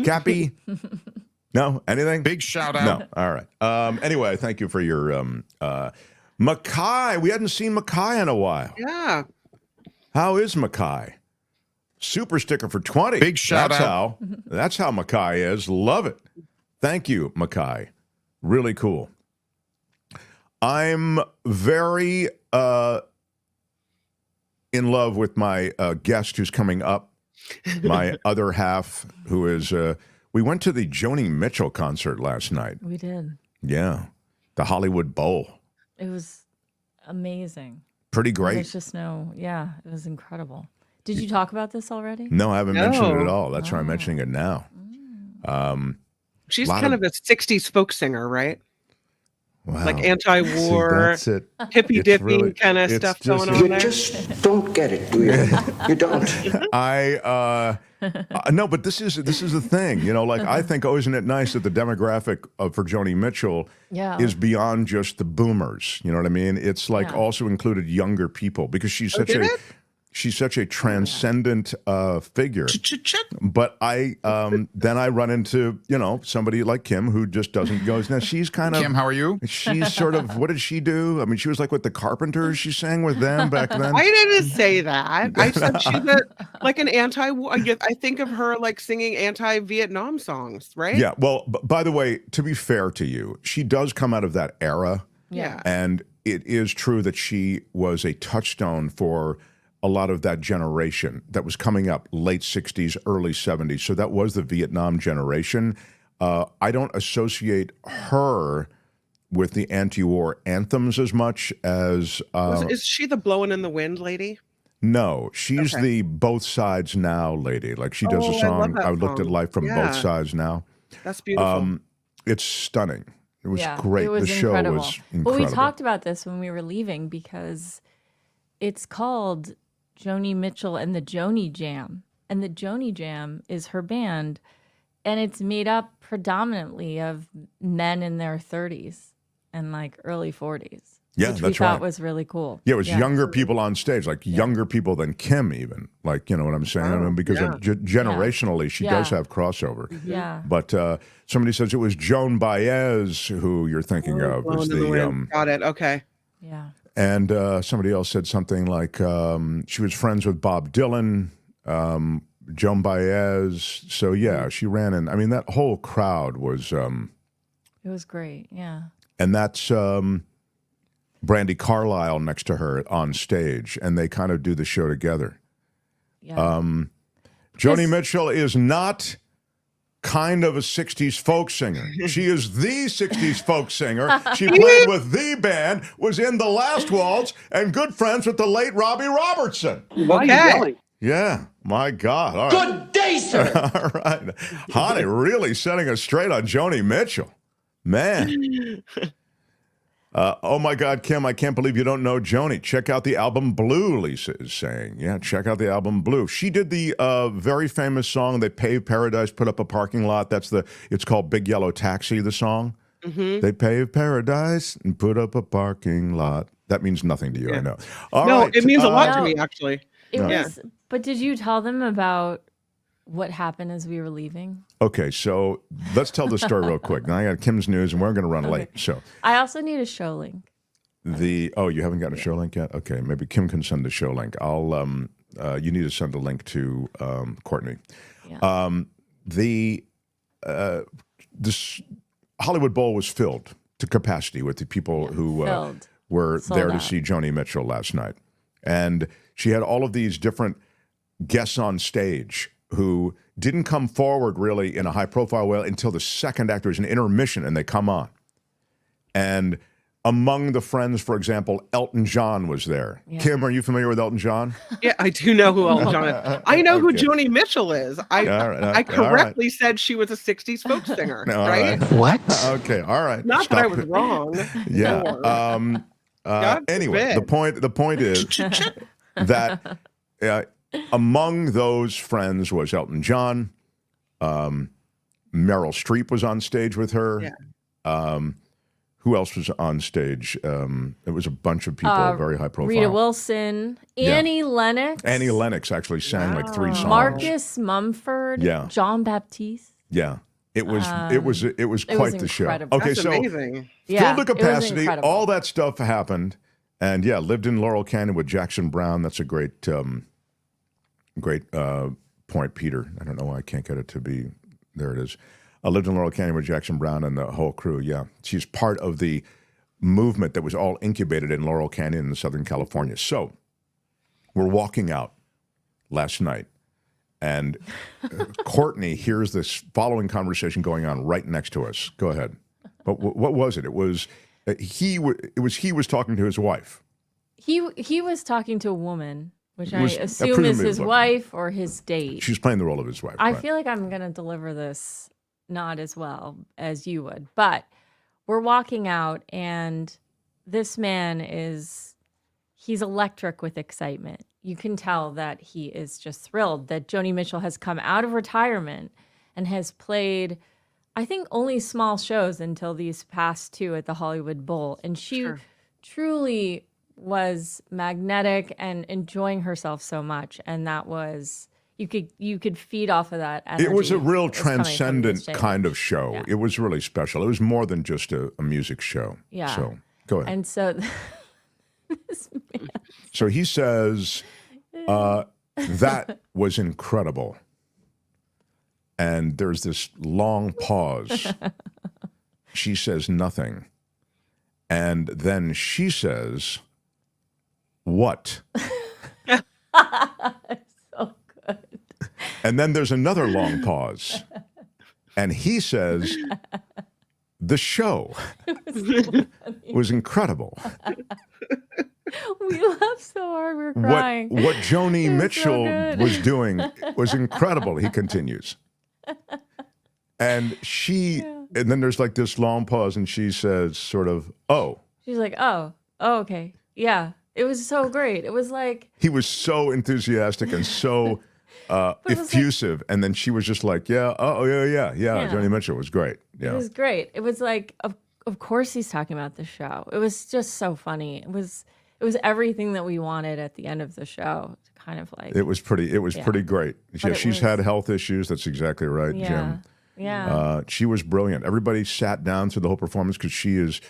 Cappy? No? Anything? Big shout out. No. All right. Anyway, thank you for your Mackay. We hadn't seen Mackay in a while. Yeah. How is Mackay? Super sticker for 20. Big shout out. That's how Mackay is. Love it. Thank you, Mackay. Really cool. I'm very in love with my guest who's coming up. My other half, who is, we went to the Joni Mitchell concert last night. We did. Yeah. The Hollywood Bowl. It was amazing. Pretty great. There's just it was incredible. Did you talk about this already? No, I haven't mentioned it at all. That's why I'm mentioning it now. She's kind of a 60s folk singer, right? Wow. Like anti-war, See, that's it. hippy-dippy really- kind of it's stuff just- going on You there. Just don't get it, do you? You don't. No, but this is the thing, you know. Like I think, isn't it nice that the demographic for Joni Mitchell is beyond just the boomers? You know what I mean? It's like also included younger people because she's such a transcendent figure. But then I run into somebody like Kim who just doesn't go. Now she's kind of Kim, how are you? She's sort of, what did she do? I mean, she was like with the Carpenters. She sang with them back then. I didn't say that. I said she's like an anti-war. I think of her like singing anti-Vietnam songs, right? Yeah. Well, by the way, to be fair to you, she does come out of that era. Yeah. And it is true that she was a touchstone for a lot of that generation that was coming up, late 60s, early 70s. So that was the Vietnam generation. I don't associate her with the anti-war anthems as much as... Is she the blowing in the wind lady? No, she's the Both Sides Now lady. Like she does a song, I looked at life from both sides now. That's beautiful. It's stunning. It was Yeah, great. it was The show incredible. was incredible. Well, we talked about this when we were leaving because it's called Joni Mitchell and the Joni Jam. And the Joni Jam is her band, and it's made up predominantly of men in their 30s and like early 40s. Yeah, which that's we thought right. was really cool. Yeah, it was younger people on stage, like younger people than Kim even. Like, you know what I'm saying? I mean, because generationally, she does have crossover. Yeah. But somebody says it was Joan Baez who you're thinking of. Blowing Is in the wind. the Got it. Okay. Yeah. And somebody else said something like she was friends with Bob Dylan, Joan Baez. So, yeah, she ran in. I mean, that whole crowd was... It was great. Yeah. And that's Brandy Carlisle next to her on stage, and they kind of do the show together. Yeah. Joni Mitchell is not kind of a 60s folk singer. She is the 60s folk singer. She played with the band, was in The Last Waltz, and good friends with the late Robbie Robertson. Why are you yelling? Yeah, my God. All right. Good day, sir. All right. Honey, really setting us straight on Joni Mitchell. Man. Oh, my God, Kim, I can't believe you don't know Joni. Check out the album Blue, Lisa is saying. Yeah, check out the album Blue. She did the very famous song, They Paved Paradise, Put Up a Parking Lot. It's called Big Yellow Taxi, the song. Mm-hmm. They paved paradise and put up a parking lot. That means nothing to you, I know. All no, right, it means a lot to me, actually. It was, but did you tell them about what happened as we were leaving? Okay, so let's tell the story real quick. Now I got Kim's news, and we're going to run late. So I also need a show link. you haven't gotten a show link yet? Okay, maybe Kim can send the show link. You need to send a link to Courtney. Yeah. This Hollywood Bowl was filled to capacity with the people who were Sold there to out. see Joni Mitchell last night, and she had all of these different guests on stage who didn't come forward really in a high-profile way until the second act. There was an intermission, and they come on. And among the friends, for example, Elton John was there. Yeah. Kim, are you familiar with Elton John? Yeah, I do know who Elton John is. I know who Joni Mitchell is. I correctly said she was a 60s folk singer, right? What? Okay, all right. Not that I was wrong. Yeah. Anyway, the point is that among those friends was Elton John. Meryl Streep was on stage with her. Yeah. Who else was on stage? It was a bunch of people, very high profile. Rita Wilson, Annie Lennox. Annie Lennox actually sang like 3 songs. Marcus Mumford. Yeah. John Baptiste. Yeah. It was quite the show. incredible. Okay, That's so amazing. Yeah, filled to it was capacity, incredible. all that stuff happened, and yeah, lived in Laurel Canyon with Jackson Brown. That's a great point, Peter. I don't know why I can't get it to be. There it is. I lived in Laurel Canyon with Jackson Brown and the whole crew. Yeah, she's part of the movement that was all incubated in Laurel Canyon in Southern California. So we're walking out last night, and Courtney hears this following conversation going on right next to us. Go ahead. But what was it? It was he was talking to his wife. He was talking to a woman, which I Was- assume is presumably his was- wife or his date. She's playing the role of his wife. I right. feel like I'm going to deliver this not as well as you would, but we're walking out and this man he's electric with excitement. You can tell that he is just thrilled that Joni Mitchell has come out of retirement and has played, I think, only small shows until these past 2 at the Hollywood Bowl. And she truly was magnetic and enjoying herself so much. And that was, you could feed off of that energy. It was a real that was coming from the transcendent stage. kind of show. Yeah. It was really special. It was more than just a music show. Yeah. So go ahead. And so this man, So he says, that was incredible. And there's this long pause. She says nothing. And then she says, what? so good. And then there's another long pause. And he says, the show was incredible. We laughed so hard, we were crying. What Joni It was so Mitchell good. was doing was incredible, he continues. And and then there's like this long pause, and she says, sort of, oh. She's like, oh, okay. Yeah. It was so great. It was like, He was so enthusiastic and so effusive. And then she was just like, yeah, yeah. Joni Mitchell was great. Yeah. it was great. It was like, of course he's talking about the show. It was just so funny. It was everything that we wanted at the end of the show. Kind of like It was pretty great. Yeah, she's had health issues. That's exactly right, Jim. Yeah. She was brilliant. Everybody sat down through the whole performance because she is,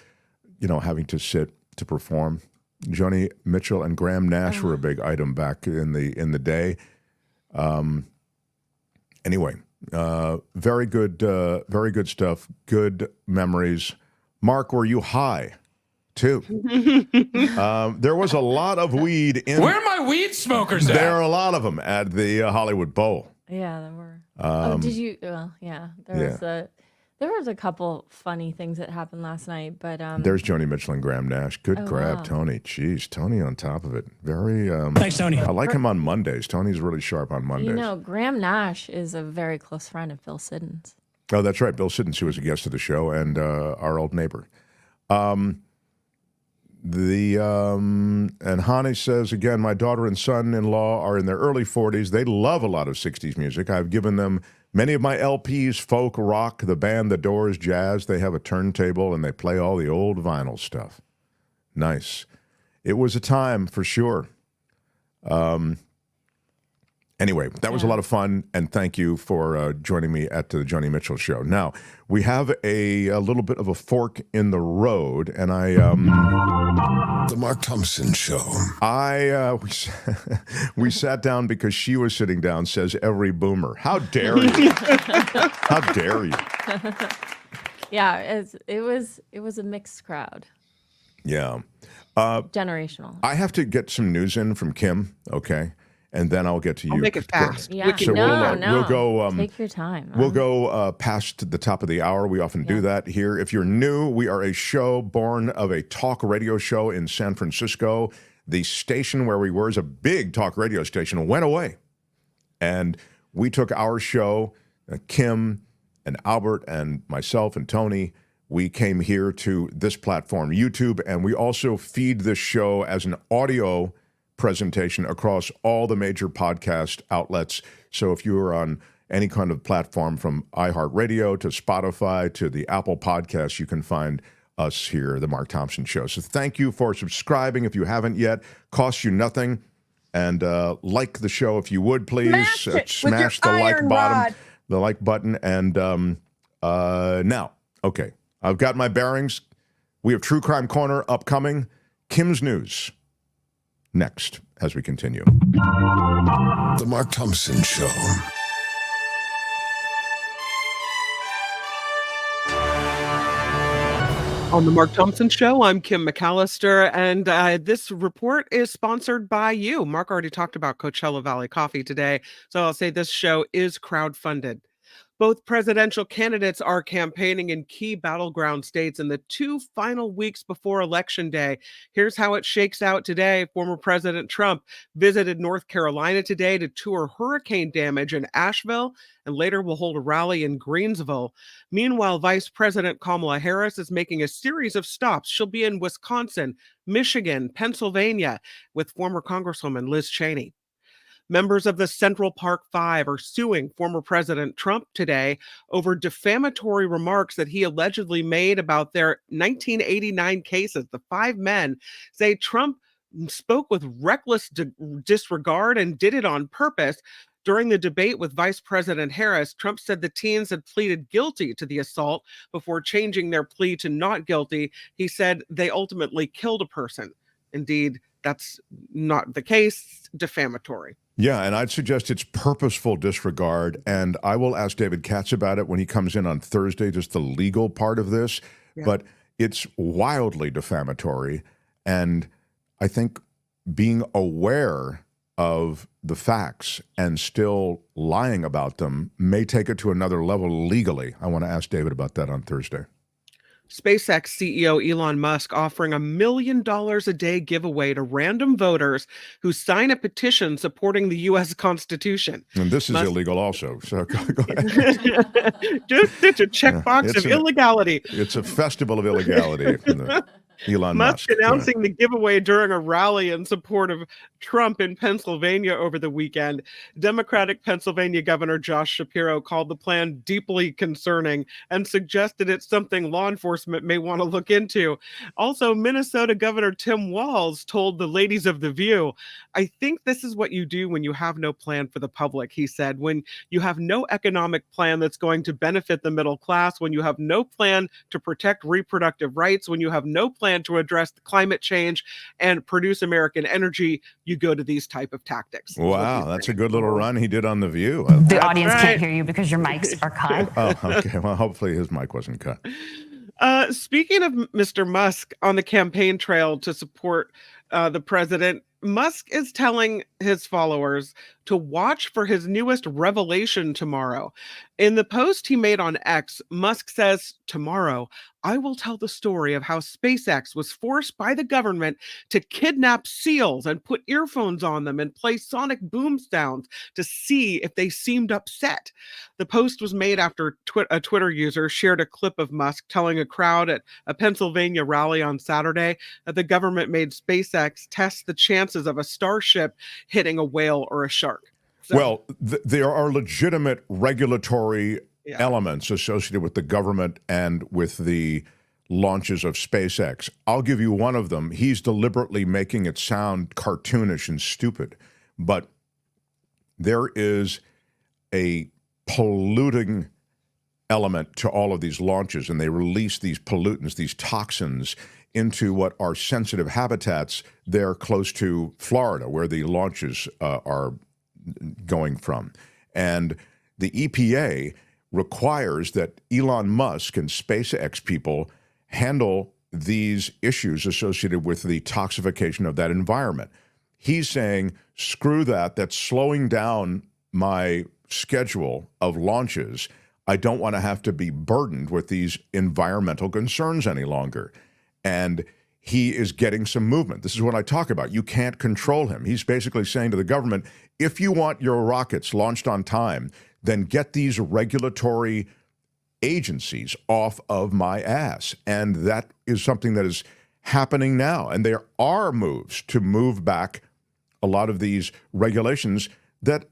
having to sit to perform. Joni Mitchell and Graham Nash were a big item back in the day. Anyway, very good stuff. Good memories. Mark, were you high too? There was a lot of weed in. Where are my weed smokers at? There are a lot of them at the Hollywood Bowl. Yeah, there were. Did you? Well, yeah. There was a couple funny things that happened last night, but there's Joni Mitchell and Graham Nash. Good grab, wow. Tony. Jeez, Tony on top of it. Very. Thanks, Tony. I like him on Mondays. Tony's really sharp on Mondays. Graham Nash is a very close friend of Bill Siddons. Oh, that's right. Bill Siddons, who was a guest of the show, and our old neighbor. And Hani says, again, my daughter and son-in-law are in their early 40s. They love a lot of 60s music. I've given them many of my LPs, folk, rock, the band, The Doors, jazz. They have a turntable, and they play all the old vinyl stuff. Nice. It was a time, for sure. Anyway, that was a lot of fun, and thank you for joining me at the Joni Mitchell Show. Now, we have a little bit of a fork in the road, and The Mark Thompson Show. We sat down because she was sitting down, says every boomer. How dare you? How dare you? Yeah, it was a mixed crowd. Yeah. Generational. I have to get some news in from Kim, okay? and then I'll get to you. I'll make it fast. Yeah. So we'll go. Take your time. We'll go past the top of the hour. We often do that here. If you're new, we are a show born of a talk radio show in San Francisco. The station where we were is a big talk radio station, went away. And we took our show, Kim and Albert and myself and Tony, we came here to this platform, YouTube, and we also feed this show as an audio presentation across all the major podcast outlets. So if you are on any kind of platform from iHeartRadio to Spotify to the Apple Podcasts, you can find us here, The Mark Thompson Show. So thank you for subscribing if you haven't yet. Costs you nothing. And like the show if you would, please. Smash the like button. And now, okay, I've got my bearings. We have True Crime Corner upcoming. Kim's News next as we continue. The Mark Thompson Show. On the Mark Thompson Show, I'm Kim McAllister, and this report is sponsored by you. Mark already talked about Coachella Valley Coffee today, so I'll say this show is crowdfunded. Both presidential candidates are campaigning in key battleground states in the 2 final weeks before Election Day. Here's how it shakes out today. Former President Trump visited North Carolina today to tour hurricane damage in Asheville and later will hold a rally in Greensville. Meanwhile, Vice President Kamala Harris is making a series of stops. She'll be in Wisconsin, Michigan, Pennsylvania with former Congresswoman Liz Cheney. Members of the Central Park Five are suing former President Trump today over defamatory remarks that he allegedly made about their 1989 cases. The 5 men say Trump spoke with reckless disregard and did it on purpose. During the debate with Vice President Harris, Trump said the teens had pleaded guilty to the assault before changing their plea to not guilty. He said they ultimately killed a person. Indeed, that's not the case. Defamatory. Yeah, and I'd suggest it's purposeful disregard, and I will ask David Katz about it when he comes in on Thursday, just the legal part of this, but it's wildly defamatory, and I think being aware of the facts and still lying about them may take it to another level legally. I want to ask David about that on Thursday. SpaceX CEO Elon Musk offering $1 million a day giveaway to random voters who sign a petition supporting the U.S. Constitution. And this is illegal also. So go ahead. Just a checkbox of illegality. It's a festival of illegality from the Elon Musk. Announcing the giveaway during a rally in support of Trump in Pennsylvania over the weekend. Democratic Pennsylvania Governor Josh Shapiro called the plan deeply concerning and suggested it's something law enforcement may want to look into. Also, Minnesota Governor Tim Walz told the ladies of The View, "I think this is what you do when you have no plan for the public," he said, "when you have no economic plan that's going to benefit the middle class, when you have no plan to protect reproductive rights, when you have no plan to address the climate change and produce American energy, you go to these type of tactics." Wow, that's a good little run he did on The View. The audience can't hear you because your mics are cut. Oh, okay. Well, hopefully his mic wasn't cut. Speaking of Mr. Musk on the campaign trail to support the president, Musk is telling his followers to watch for his newest revelation tomorrow. In the post he made on X, Musk says, "Tomorrow, I will tell the story of how SpaceX was forced by the government to kidnap SEALs and put earphones on them and play sonic boom sounds to see if they seemed upset." The post was made after a Twitter user shared a clip of Musk telling a crowd at a Pennsylvania rally on Saturday that the government made SpaceX test the chances of a Starship hitting a whale or a shark. So, well, there are legitimate regulatory elements associated with the government and with the launches of SpaceX. I'll give you one of them. He's deliberately making it sound cartoonish and stupid, but there is a polluting element to all of these launches, and they release these pollutants, these toxins, into what are sensitive habitats there close to Florida, where the launches are going from. And the EPA requires that Elon Musk and SpaceX people handle these issues associated with the toxification of that environment. he's saying, screw that. That's slowing down my schedule of launches. I don't want to have to be burdened with these environmental concerns any longer. And he is getting some movement. This is what I talk about. You can't control him. He's basically saying to the government, if you want your rockets launched on time, then get these regulatory agencies off of my ass. And that is something that is happening now. And there are moves to move back a lot of these regulations that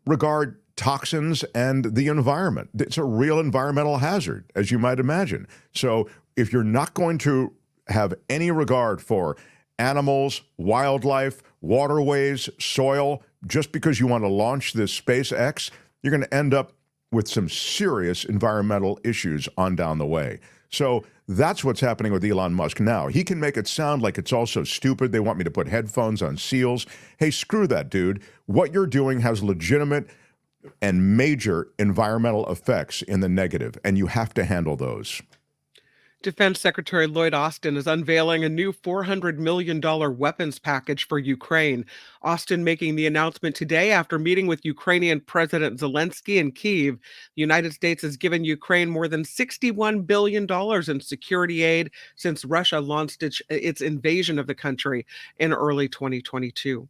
regard toxins and the environment. It's a real environmental hazard, as you might imagine. So if you're not going to have any regard for animals, wildlife, waterways, soil, just because you want to launch this SpaceX, you're going to end up with some serious environmental issues on down the way. So that's what's happening with Elon Musk now. He can make it sound like it's all so stupid. They want me to put headphones on seals. Hey, screw that, dude. What you're doing has legitimate and major environmental effects in the negative, and you have to handle those. Defense Secretary Lloyd Austin is unveiling a new $400 million weapons package for Ukraine. Austin making the announcement today after meeting with Ukrainian President Zelensky in Kyiv. The United States has given Ukraine more than $61 billion in security aid since Russia launched its invasion of the country in early 2022.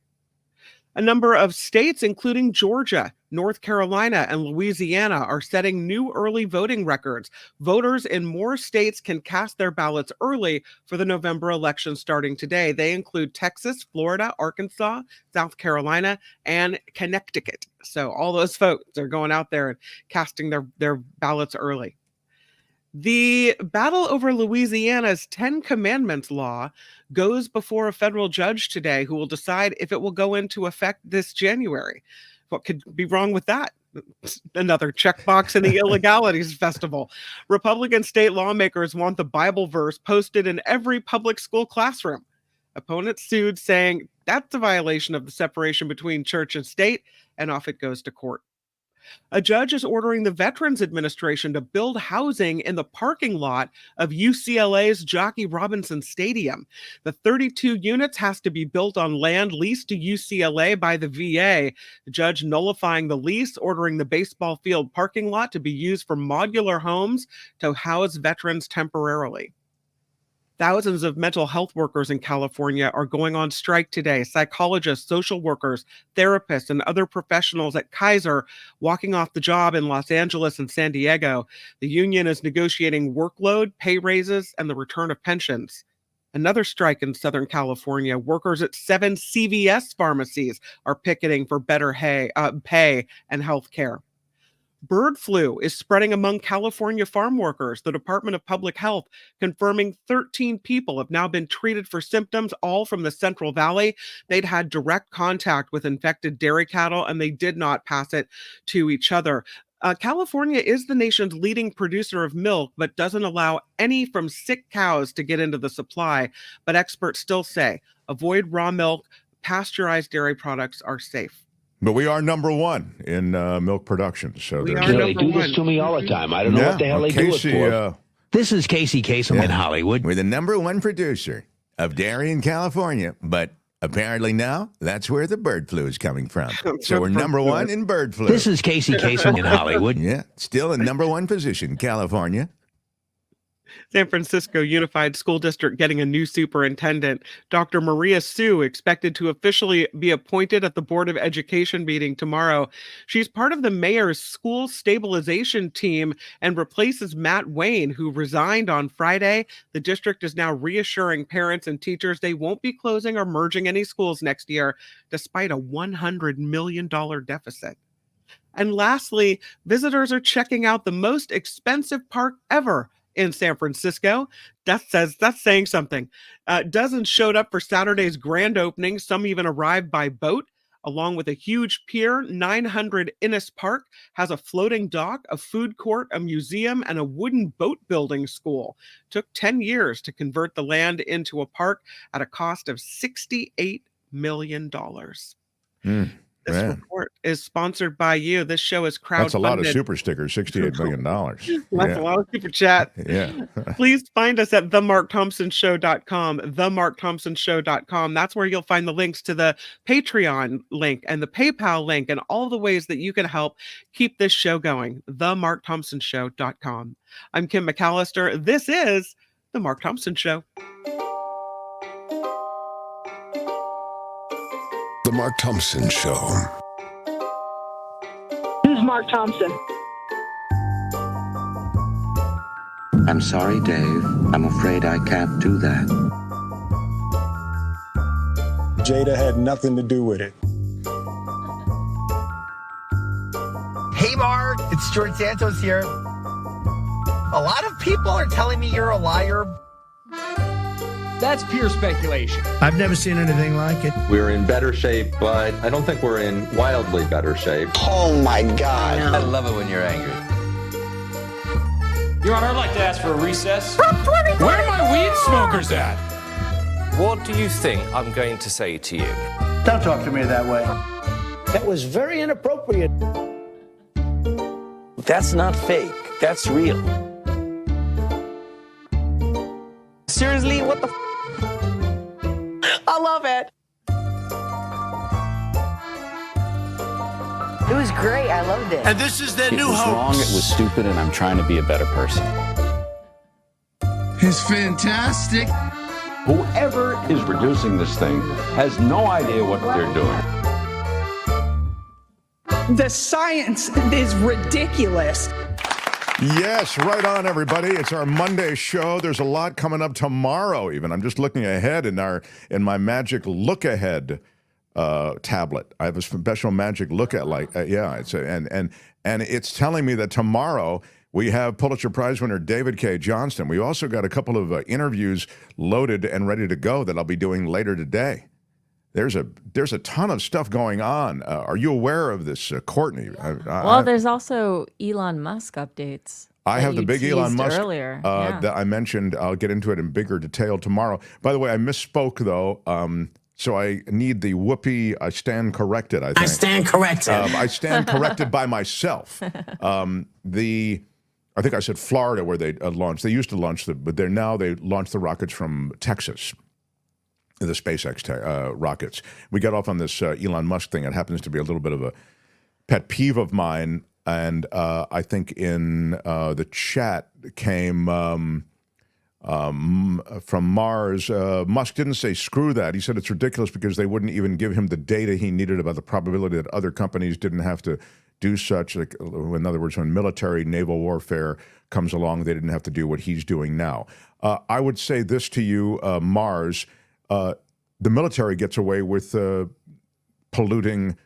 A number of states, including Georgia, North Carolina, and Louisiana, are setting new early voting records. Voters in more states can cast their ballots early for the November election starting today. They include Texas, Florida, Arkansas, South Carolina, and Connecticut. So all those folks are going out there and casting their ballots early. The battle over Louisiana's 10 Commandments law goes before a federal judge today who will decide if it will go into effect this January. What could be wrong with that? Another checkbox in the illegalities festival. Republican state lawmakers want the Bible verse posted in every public school classroom. Opponents sued, saying that's a violation of the separation between church and state, and off it goes to court. A judge is ordering the Veterans Administration to build housing in the parking lot of UCLA's Jockey Robinson Stadium. The 32 units has to be built on land leased to UCLA by the VA. The judge nullifying the lease, ordering the baseball field parking lot to be used for modular homes to house veterans temporarily. Thousands of mental health workers in California are going on strike today. Psychologists, social workers, therapists, and other professionals at Kaiser walking off the job in Los Angeles and San Diego. The union is negotiating workload, pay raises, and the return of pensions. Another strike in Southern California. Workers at 7 CVS pharmacies are picketing for better pay and health care. Bird flu is spreading among California farm workers. The Department of Public Health confirming 13 people have now been treated for symptoms, all from the Central Valley. They'd had direct contact with infected dairy cattle, and they did not pass it to each other. California is the nation's leading producer of milk, but doesn't allow any from sick cows to get into the supply. But experts still say avoid raw milk. Pasteurized dairy products are safe. But we are number one in milk production. So they do this to me all the time. I don't know what the hell they do it for. This is Casey Kasem in Hollywood. We're the number one producer of dairy in California, but apparently now that's where the bird flu is coming from. So we're number one in bird flu. This is Casey Kasem in Hollywood. Yeah, still in number one position, California. San Francisco Unified School District getting a new superintendent. Dr. Maria Sue expected to officially be appointed at the Board of Education meeting tomorrow. She's part of the mayor's school stabilization team and replaces Matt Wayne, who resigned on Friday. The district is now reassuring parents and teachers they won't be closing or merging any schools next year, despite a $100 million deficit. And lastly, visitors are checking out the most expensive park ever in San Francisco. That's saying something. Dozens showed up for Saturday's grand opening. Some even arrived by boat. Along with a huge pier, 900 Innis Park has a floating dock, a food court, a museum, and a wooden boat building school. Took 10 years to convert the land into a park at a cost of $68 million. This report is sponsored by you. This show is crowdfunded. That's a lot of super stickers, $68 million. That's a lot of super chat. Yeah. Please find us at themarkthompsonshow.com, themarkthompsonshow.com. That's where you'll find the links to the Patreon link and the PayPal link and all the ways that you can help keep this show going, themarkthompsonshow.com. I'm Kim McAllister. This is The Mark Thompson Show. The Mark Thompson Show. This is Mark Thompson. I'm sorry, Dave. I'm afraid I can't do that. Jada had nothing to do with it. Hey, Mark. It's George Santos here. A lot of people are telling me you're a liar. That's pure speculation. I've never seen anything like it. We're in better shape, but I don't think we're in wildly better shape. Oh, my God. I love it when you're angry. Your Honor, I'd like to ask for a recess. Where are my weed smokers at? What do you think I'm going to say to you? Don't talk to me that way. That was very inappropriate. That's not fake. That's real. Seriously, what the I love it. It was great. I loved it. And this is their new host. It was wrong, it was stupid, and I'm trying to be a better person. It's fantastic. Whoever is producing this thing has no idea what they're doing. The science is ridiculous. Yes, right on, everybody. It's our Monday show. There's a lot coming up tomorrow. Even I'm just looking ahead in my Magic Look Ahead tablet. I have a special Magic Look at and it's telling me that tomorrow we have Pulitzer Prize winner David K. Johnston. We also got a couple of interviews loaded and ready to go that I'll be doing later today. There's a ton of stuff going on. Are you aware of this, Courtney? Well, there's also Elon Musk updates. I have the big Elon Musk earlier. that I mentioned. I'll get into it in bigger detail tomorrow. By the way, I misspoke, though. So I need the whoopee. I stand corrected, I think. I stand corrected. I stand corrected by myself. I think I said Florida where they launched. They used to launch but they launch the rockets from Texas. The SpaceX rockets. We got off on this Elon Musk thing. It happens to be a little bit of a pet peeve of mine. And I think in the chat came from Mars. Musk didn't say screw that. He said it's ridiculous because they wouldn't even give him the data he needed about the probability that other companies didn't have to do such. Like, in other words, when military naval warfare comes along, they didn't have to do what he's doing now. I would say this to you, Mars. The military gets away with polluting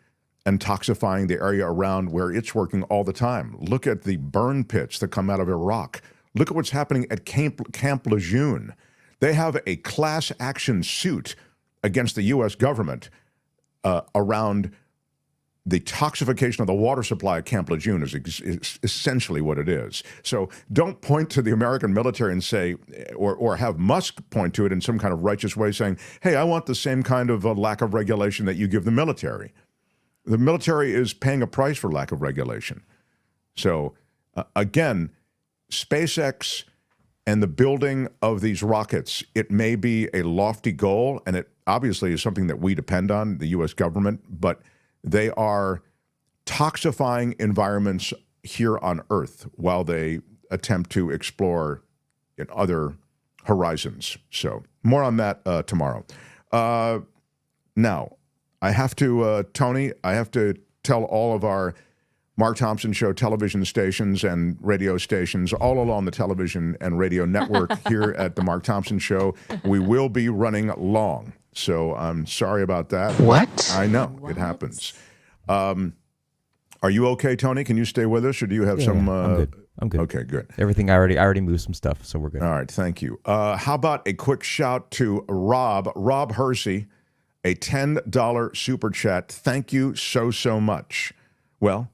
and toxifying the area around where it's working all the time. Look at the burn pits that come out of Iraq. Look at what's happening at Camp Lejeune. They have a class action suit against the U.S. government around the toxification of the water supply at Camp Lejeune is essentially what it is. So don't point to the American military and say, or have Musk point to it in some kind of righteous way saying, hey, I want the same kind of lack of regulation that you give the military. The military is paying a price for lack of regulation. So again, SpaceX and the building of these rockets, it may be a lofty goal, and it obviously is something that we depend on, the U.S. government, but they are toxifying environments here on Earth while they attempt to explore in other horizons. So more on that tomorrow. Now, I have to, Tony, I have to tell all of our Mark Thompson Show television stations and radio stations all along the television and radio network here at the Mark Thompson Show, we will be running long. So I'm sorry about that. What? I know, it happens. Are you okay, Tony? Can you stay with us, or do you have some? I'm good. I'm good. Okay, good. Everything I already moved some stuff, so we're good. All right, thank you. How about a quick shout to Rob Hersey, a $10 super chat. Thank you so much. Well,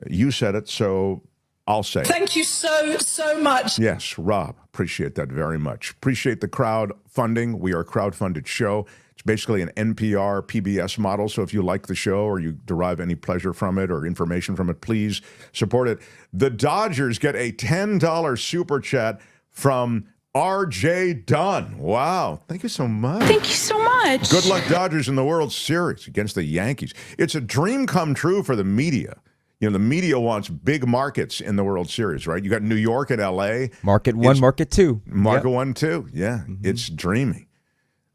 you said it, so I'll say. Thank you so much. Yes, Rob, appreciate that very much. Appreciate the crowdfunding. We are a crowdfunded show. It's basically an NPR PBS model. So if you like the show or you derive any pleasure from it or information from it, please support it. The Dodgers get a $10 super chat from RJ Dunn. Wow. Thank you so much. Thank you so much. Good luck, Dodgers, in the World Series against the Yankees. It's a dream come true for the media. You know, the media wants big markets in the World Series, right? You got New York and L.A. Market 1, Market 2. Market 1, 2. Yeah, it's dreamy.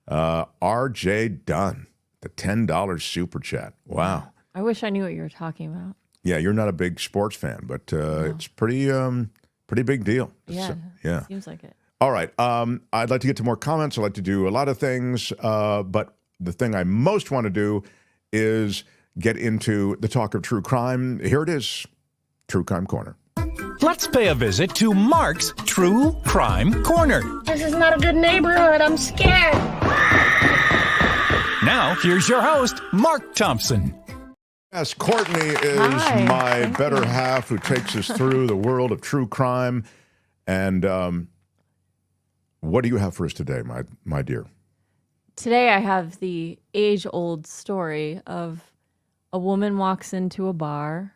R.J. Dunn, the $10 super chat. Wow. I wish I knew what you were talking about. Yeah, you're not a big sports fan, but it's pretty big deal. Yeah, so, yeah. Seems like it. All right. I'd like to get to more comments. I'd like to do a lot of things, but the thing I most want to do is get into the talk of true crime. Here it is, True Crime Corner. Let's pay a visit to Mark's True Crime Corner. This is not a good neighborhood. I'm scared. Now, here's your host, Mark Thompson. Yes, Courtney is my better half who takes us through the world of true crime. And what do you have for us today, my dear? Today I have the age-old story of a woman walks into a bar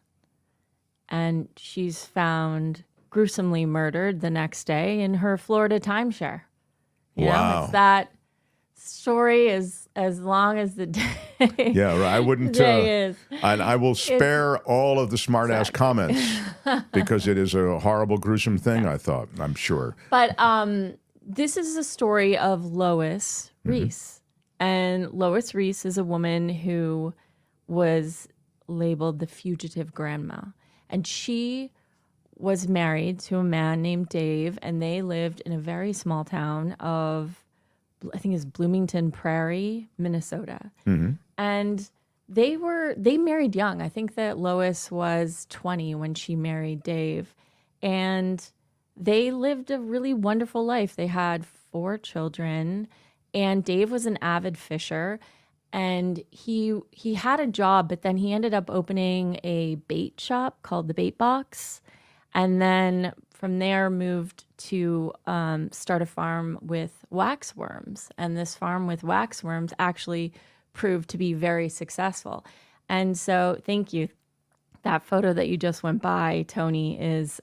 and she's found gruesomely murdered the next day in her Florida timeshare. You know, it's that story is as long as the day. Yeah, right. I wouldn't. And I will spare all of the smart-ass comments because it is a horrible, gruesome thing, I thought, I'm sure. But this is a story of Lois Reese. And Lois Reese is a woman who was labeled the fugitive grandma. And she was married to a man named Dave, and they lived in a very small town of, I think it's Bloomington Prairie, Minnesota. And they married young. I think that Lois was 20 when she married Dave. And they lived a really wonderful life. They had 4 children, and Dave was an avid fisher. And he had a job, but then he ended up opening a bait shop called the Bait Box. And then from there moved to start a farm with waxworms. And this farm with waxworms actually proved to be very successful. And so, thank you. That photo that you just went by, Tony, is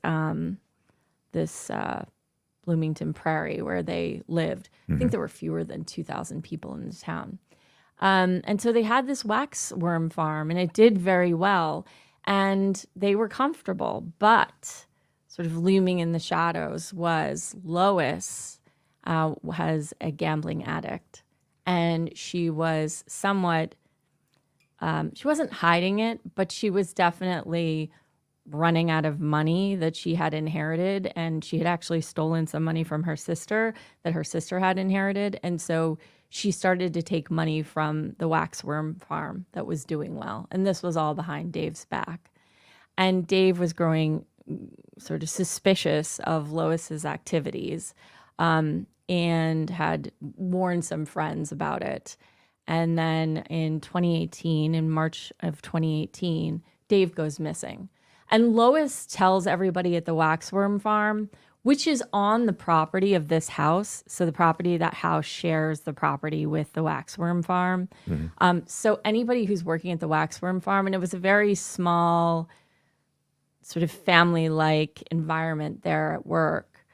this Bloomington Prairie where they lived. I think there were fewer than 2,000 people in the town. And so they had this waxworm farm, and it did very well. And they were comfortable, but sort of looming in the shadows was Lois was a gambling addict. And she was somewhat, she wasn't hiding it, but she was definitely running out of money that she had inherited. And she had actually stolen some money from her sister that her sister had inherited. And so she started to take money from the waxworm farm that was doing well. And this was all behind Dave's back. And Dave was growing sort of suspicious of Lois's activities and had warned some friends about it. And then in 2018, in March of 2018, Dave goes missing. And Lois tells everybody at the waxworm farm, which is on the property of this house. So the property, that house shares the property with the waxworm farm. So anybody who's working at the waxworm farm, and it was a very small, sort of family-like environment there at work,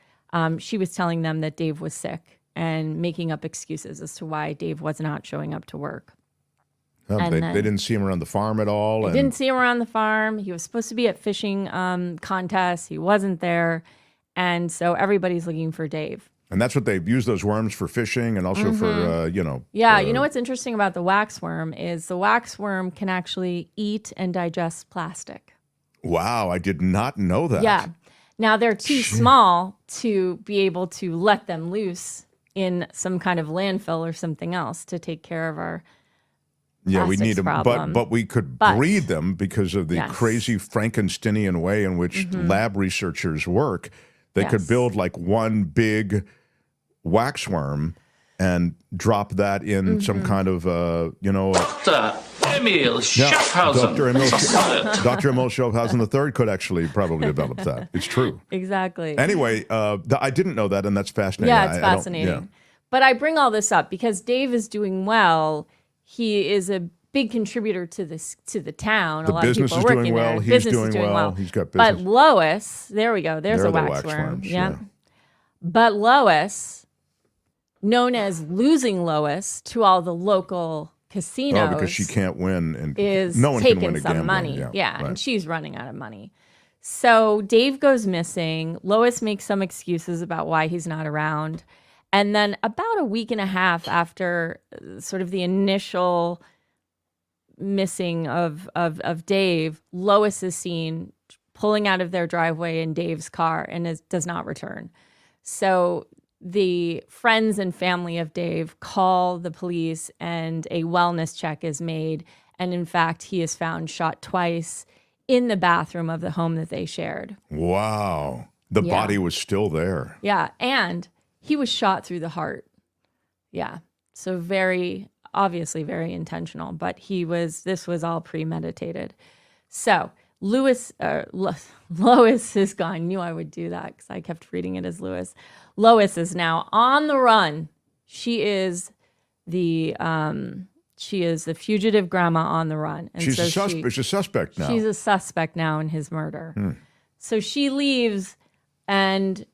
she was telling them that Dave was sick and making up excuses as to why Dave was not showing up to work. Oh, they didn't see him around the farm at all? They didn't see him around the farm. He was supposed to be at fishing contests. He wasn't there. And so everybody's looking for Dave. And that's what they've used those worms for fishing and also for, Yeah, you know what's interesting about the waxworm is the waxworm can actually eat and digest plastic. Wow, I did not know that. Yeah. Now, they're too small to be able to let them loose in some kind of landfill or something else to take care of our we need them, problem. but we could breed them because of the crazy Frankensteinian way in which lab researchers work. They could build like one big waxworm and drop that in some kind of, Dr. Emil Schaffhausen. Dr. Emil Schaffhausen III could actually probably develop that. It's true. Exactly. Anyway, I didn't know that, and that's fascinating. Yeah, it's fascinating. But I bring all this up because Dave is doing well. He is a big contributor to the town. The business is doing well. He's doing well. He's got business. But Lois, there we go. There's a waxworm. Yeah. But Lois, known as Losing Lois to all the local casinos. Oh, because she can't win, and is no one taking can win some gambling. money. Yeah, and she's running out of money. So Dave goes missing. Lois makes some excuses about why he's not around. And then about a week and a half after sort of the initial missing of Dave, Lois is seen pulling out of their driveway in Dave's car and does not return. So the friends and family of Dave call the police and a wellness check is made. And in fact, he is found shot twice in the bathroom of the home that they shared. Wow. The body was still there. Yeah. And he was shot through the heart. Yeah. So obviously very intentional, but this was all premeditated. So Lois is gone. I knew I would do that because I kept reading it as Lewis. Lois is now on the run. She is the fugitive grandma on the run. And she's a suspect now. She's a suspect now in his murder. So she leaves Minnesota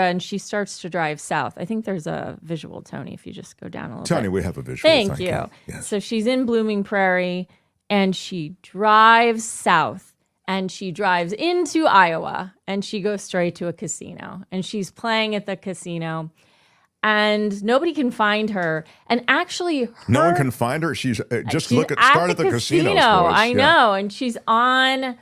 and she starts to drive south. I think there's a visual, Tony, if you just go down a little bit. Tony, we have a visual. Thank you. Yes. So she's in Blooming Prairie and she drives south. And she drives into Iowa and she goes straight to a casino. And she's playing at the casino and nobody can find her. And actually, no one can find her. She's start at the casino. I know. And she's on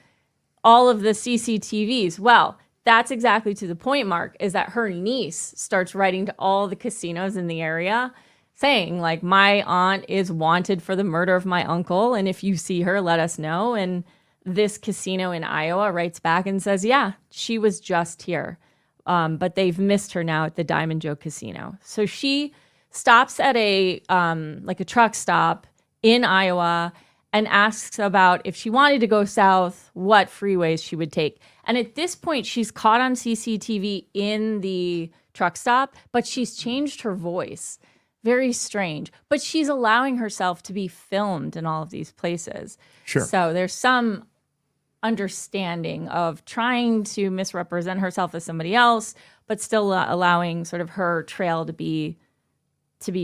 all of the CCTVs. Well, that's exactly to the point, Mark, is that her niece starts writing to all the casinos in the area saying, like, my aunt is wanted for the murder of my uncle. And if you see her, let us know. And this casino in Iowa writes back and says, yeah, she was just here. But they've missed her now at the Diamond Joe Casino. So she stops at a truck stop in Iowa and asks about if she wanted to go south, what freeways she would take. And at this point, she's caught on CCTV in the truck stop, but she's changed her voice. Very strange. But she's allowing herself to be filmed in all of these places. Sure. So there's some understanding of trying to misrepresent herself as somebody else, but still allowing sort of her trail to be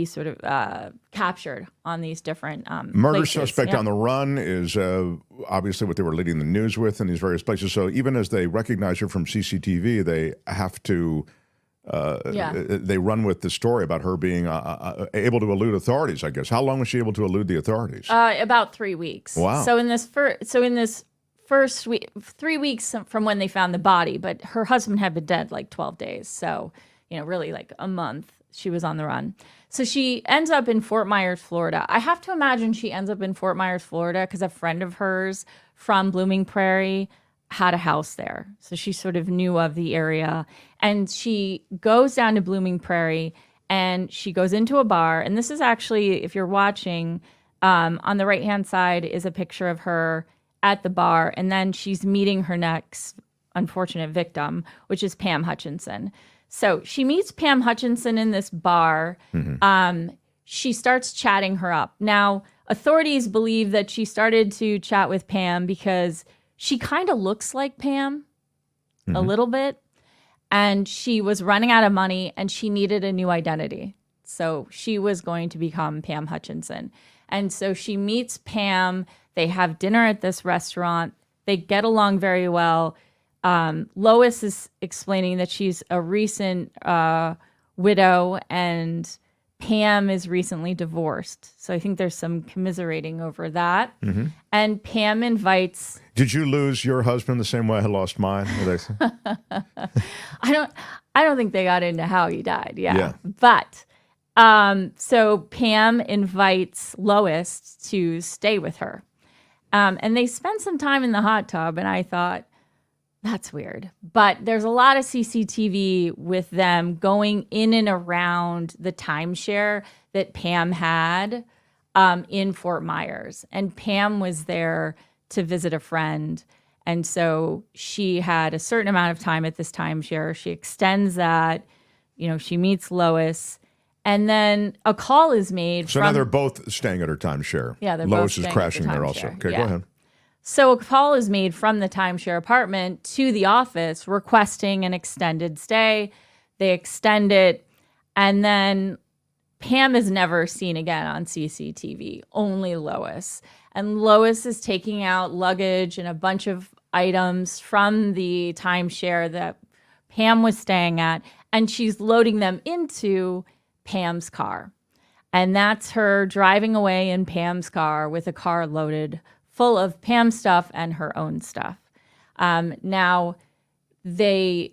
sort of captured on these different murder places. Suspect on the run is obviously what they were leading the news with in these various places. So even as they recognize her from CCTV, they have to they run with the story about her being able to elude authorities, I guess. How long was she able to elude the authorities? About 3 weeks. Wow. So in this first week, 3 weeks from when they found the body, but her husband had been dead like 12 days. So, really like a month she was on the run. So she ends up in Fort Myers, Florida. I have to imagine she ends up in Fort Myers, Florida, because a friend of hers from Blooming Prairie had a house there. So she sort of knew of the area. And she goes down to Blooming Prairie and she goes into a bar. And this is actually, if you're watching, on the right-hand side is a picture of her at the bar. And then she's meeting her next unfortunate victim, which is Pam Hutchinson. So she meets Pam Hutchinson in this bar. Mm-hmm. She starts chatting her up. Now, authorities believe that she started to chat with Pam because she kind of looks like Pam a little bit. And she was running out of money and she needed a new identity. So she was going to become Pam Hutchinson. And so she meets Pam. They have dinner at this restaurant. They get along very well. Lois is explaining that she's a recent widow and Pam is recently divorced. So I think there's some commiserating over that. Mm-hmm. And Pam invites... Did you lose your husband the same way I lost mine? I don't think they got into how he died. Yeah. But so Pam invites Lois to stay with her. And they spend some time in the hot tub. And I thought, That's weird. But there's a lot of CCTV with them going in and around the timeshare that Pam had in Fort Myers. And Pam was there to visit a friend. And so she had a certain amount of time at this timeshare. She extends that, she meets Lois. And then a call is made. So now they're both staying at her timeshare. Yeah, they're Lois both is crashing there also. Okay, go ahead. So a call is made from the timeshare apartment to the office requesting an extended stay. They extend it. And then Pam is never seen again on CCTV, only Lois. And Lois is taking out luggage and a bunch of items from the timeshare that Pam was staying at, and she's loading them into Pam's car. And that's her driving away in Pam's car with a car loaded full of Pam's stuff and her own stuff. Now, Pam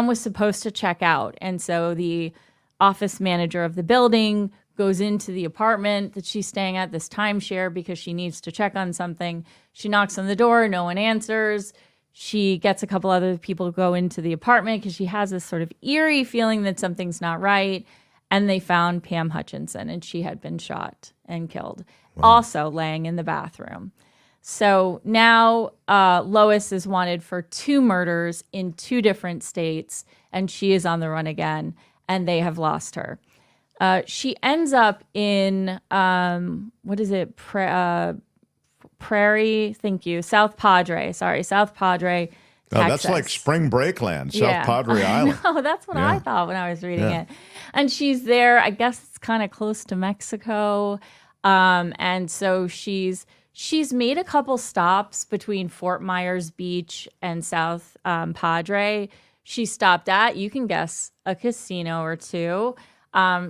was supposed to check out, and so the office manager of the building goes into the apartment that she's staying at, this timeshare, because she needs to check on something. She knocks on the door, no one answers. She gets a couple other people to go into the apartment because she has this sort of eerie feeling that something's not right. And they found Pam Hutchinson, and she had been shot and killed, also laying in the bathroom. So now Lois is wanted for 2 murders in 2 different states, and she is on the run again, and they have lost her. She ends up in, Prairie, thank you, South Padre, Texas. Oh, that's like spring break land, South Padre Island. No, that's what I thought when I was reading it. And she's there, I guess it's kind of close to Mexico. And so she's made a couple stops between Fort Myers Beach and South Padre. She stopped at, you can guess, a casino or 2.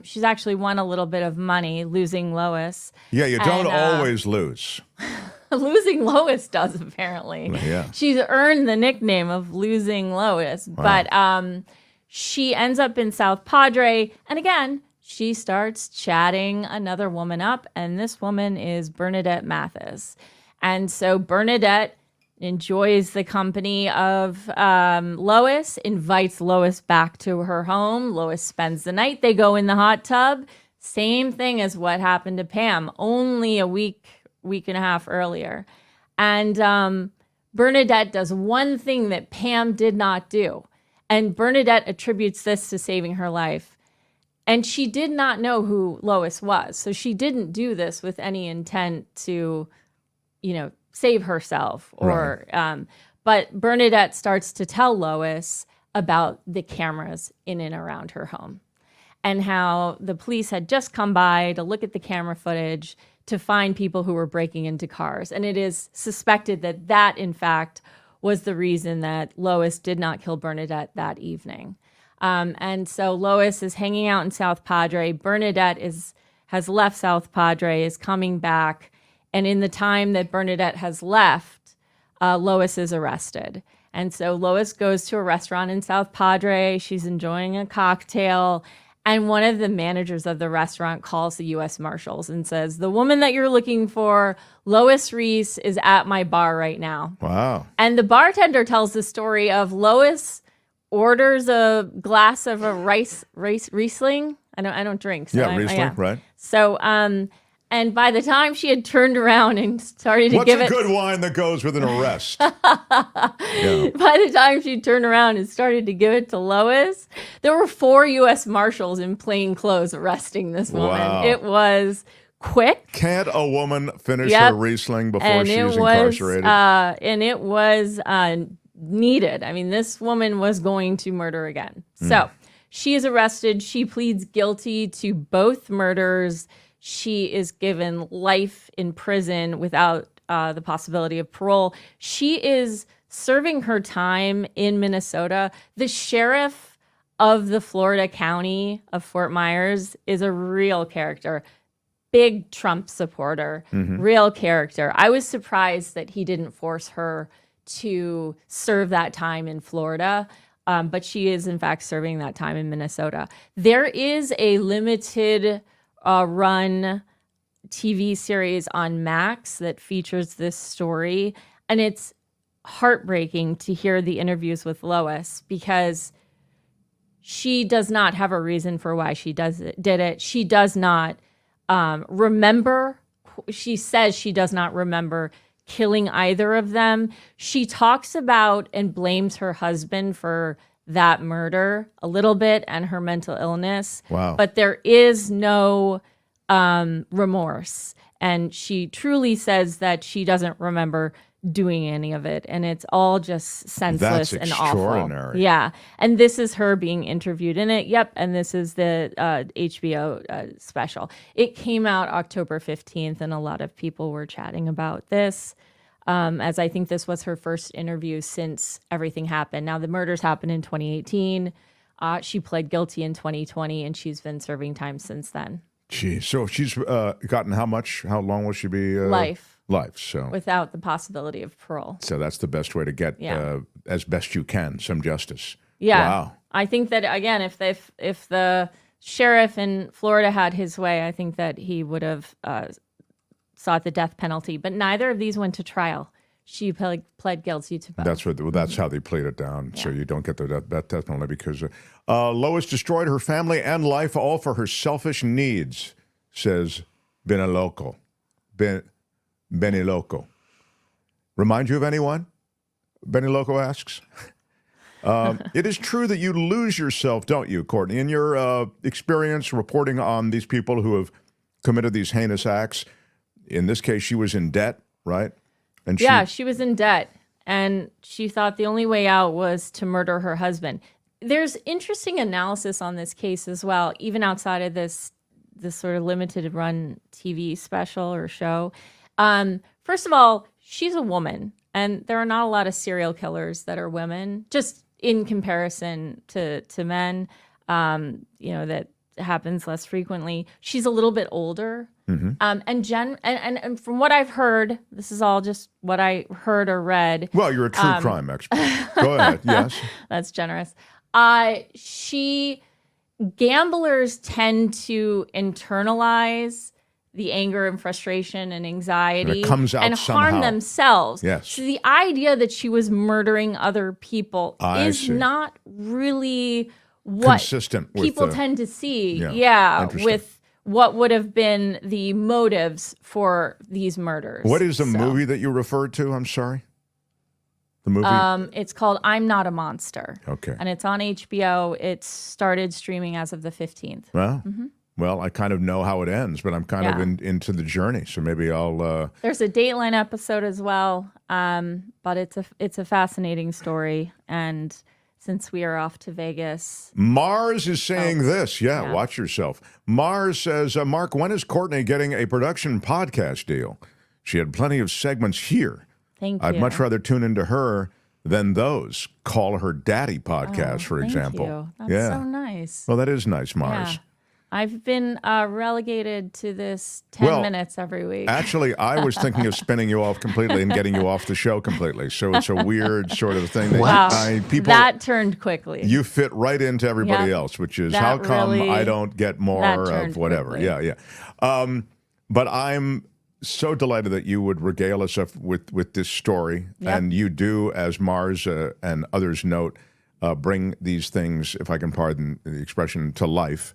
She's actually won a little bit of money, losing Lois. Yeah, you don't always lose. Losing Lois does, apparently. Yeah. She's earned the nickname of Losing Lois. Wow. But she ends up in South Padre. And again, she starts chatting another woman up. And this woman is Bernadette Mathis. And so Bernadette enjoys the company of Lois, invites Lois back to her home. Lois spends the night. They go in the hot tub. Same thing as what happened to Pam, only a week and a half earlier. And Bernadette does one thing that Pam did not do. And Bernadette attributes this to saving her life. And she did not know who Lois was. So she didn't do this with any intent to, save herself. But Bernadette starts to tell Lois about the cameras in and around her home and how the police had just come by to look at the camera footage to find people who were breaking into cars. And it is suspected that, in fact, was the reason that Lois did not kill Bernadette that evening. And so Lois is hanging out in South Padre. Bernadette has left South Padre, is coming back. And in the time that Bernadette has left, Lois is arrested. And so Lois goes to a restaurant in South Padre. She's enjoying a cocktail. And one of the managers of the restaurant calls the U.S. Marshals and says, the woman that you're looking for, Lois Reese, is at my bar right now. Wow. And the bartender tells the story of Lois orders a glass of a Riesling. I don't drink. So Riesling, right. So, and by the time she had turned around and started to give it... What's a good wine that goes with an arrest? By the time she turned around and started to give it to Lois, there were 4 U.S. Marshals in plain clothes arresting this woman. Wow. It was quick. Can't a woman finish her Riesling before she's incarcerated? And it was needed. I mean, this woman was going to murder again. So she is arrested. She pleads guilty to both murders. She is given life in prison without the possibility of parole. She is serving her time in Minnesota. The sheriff of the Florida county of Fort Myers is a real character. Big Trump supporter, real character. I was surprised that he didn't force her to serve that time in Florida, but she is, in fact, serving that time in Minnesota. There is a limited run TV series on Max that features this story, and it's heartbreaking to hear the interviews with Lois because she does not have a reason for why she did it. She does not remember. She says she does not remember killing either of them. She talks about and blames her husband for that murder a little bit and her mental illness. Wow. But there is no remorse. And she truly says that she doesn't remember doing any of it. And it's all just senseless and awful. Extraordinary. Yeah. And this is her being interviewed in it. Yep. And this is the HBO special. It came out October 15th, and a lot of people were chatting about this. As I think this was her first interview since everything happened. Now, the murders happened in 2018. She pled guilty in 2020, and she's been serving time since then. Gee, so she's gotten how much? How long will she be? Life. Life, so. Without the possibility of parole. So that's the best way to get, as best you can, some justice. Yeah. Wow. I think that, again, if the sheriff in Florida had his way, I think that he would have sought the death penalty. But neither of these went to trial. She pled guilty to both. That's how they played it down. Yeah. So you don't get the death penalty because Lois destroyed her family and life all for her selfish needs, says Benny Loco. Remind you of anyone? Benny Loco asks. It is true that you lose yourself, don't you, Courtney? In your experience reporting on these people who have committed these heinous acts, in this case, she was in debt, right? And she was in debt, and she thought the only way out was to murder her husband. There's interesting analysis on this case as well, even outside of this sort of limited run TV special or show. First of all, she's a woman, and there are not a lot of serial killers that are women, just in comparison to men. That happens less frequently. She's a little bit older. Mm-hmm. And from what I've heard, this is all just what I heard or read. Well, you're a true crime expert. Go ahead. Yes. That's generous. Gamblers tend to internalize the anger and frustration and anxiety and it comes out and somehow. harm themselves. Yes. So the idea that she was murdering other people is not really what consistent people tend to see. Yeah, with what would have been the motives for these murders. What is the movie that you referred to? I'm sorry. The movie? It's called I'm Not a Monster. Okay. And it's on HBO. It started streaming as of the 15th. Well, well, I kind of know how it ends, but I'm kind of into the journey. So maybe I'll... There's a Dateline episode as well, but it's a fascinating story. And since we are off to Vegas... Mars is saying this. Yeah, watch yourself. Mars says, Mark, when is Courtney getting a production podcast deal? She had plenty of segments here. Thank you. I'd much rather tune into her than those. Call her daddy podcast, for example. Thank you. That's so nice. Well, that is nice, Mars. Yeah. I've been relegated to this 10 minutes every week. Actually, I was thinking of spinning you off completely and getting you off the show completely. So it's a weird sort of thing. That turned quickly. You fit right into everybody else, which is how come I don't get more of whatever. Quickly. Yeah. But I'm so delighted that you would regale us with this story. Yep. And you do, as Mars and others note, bring these things, if I can pardon the expression, to life.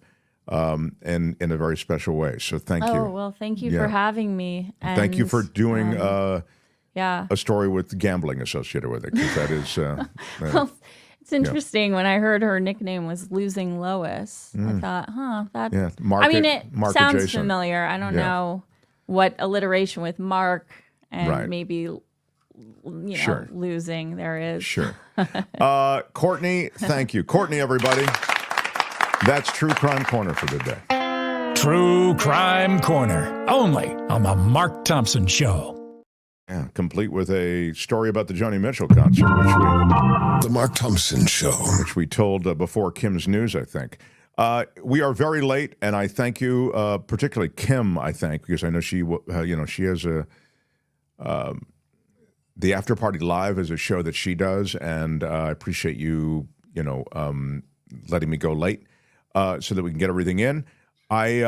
In a very special way. So thank you. Oh, well, thank you for having me. And, thank you for doing a story with gambling associated with it, because that is... well, it's interesting. When I heard her nickname was Losing Lois, I thought, that's... Yeah, it sounds adjacent. Familiar. I don't know what alliteration with Mark and maybe... losing there is. Sure. Courtney, thank you. Courtney, everybody. That's True Crime Corner for the day. True Crime Corner, only on the Mark Thompson Show. Yeah, complete with a story about the Joni Mitchell concert, The Mark Thompson Show. Which we told before Kim's news, I think. We are very late, and I thank you, particularly Kim, I think, because I know she has the After Party Live is a show that she does, and I appreciate you, letting me go late. So that we can get everything in. I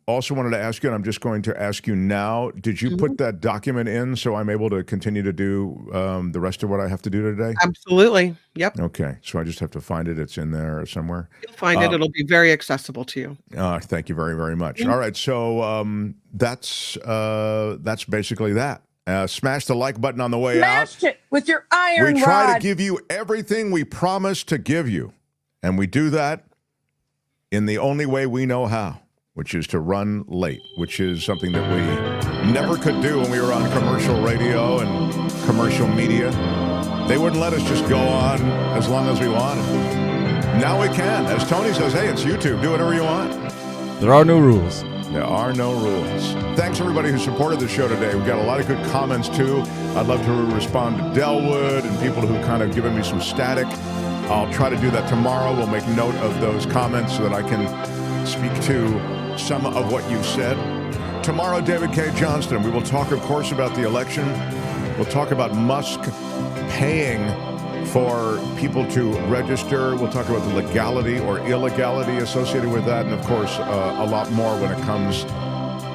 also wanted to ask you, and I'm just going to ask you now, did you put that document in so I'm able to continue to do the rest of what I have to do today? Absolutely. Yep. Okay. So I just have to find it. It's in there somewhere. You'll find it. It'll be very accessible to you. Thank you very, very much. All right. So that's basically that. Smash the like button on the way out. Smash it with your iron rod. We try to give you everything we promise to give you. And we do that in the only way we know how, which is to run late, which is something that we never could do when we were on commercial radio and commercial media. They wouldn't let us just go on as long as we wanted. Now we can. As Tony says, hey, it's YouTube. Do whatever you want. There are no rules. There are no rules. Thanks, everybody who supported the show today. We've got a lot of good comments, too. I'd love to respond to Delwood and people who kind of given me some static. I'll try to do that tomorrow. We'll make note of those comments so that I can speak to some of what you said. Tomorrow, David K. Johnston. We will talk, of course, about the election. We'll talk about Musk paying for people to register. We'll talk about the legality or illegality associated with that. And, of course, a lot more when it comes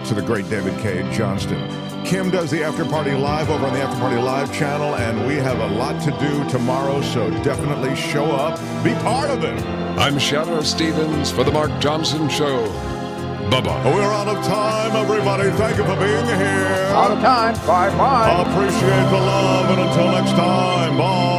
to the great David K. Johnston. Kim does the After Party Live over on the After Party Live channel, and we have a lot to do tomorrow, so definitely show up. Be part of it. I'm Shadow Stevens for The Mark Thompson Show. Bye-bye. We're out of time, everybody. Thank you for being here. Out of time. Bye-bye. Appreciate the love, and until next time, bye.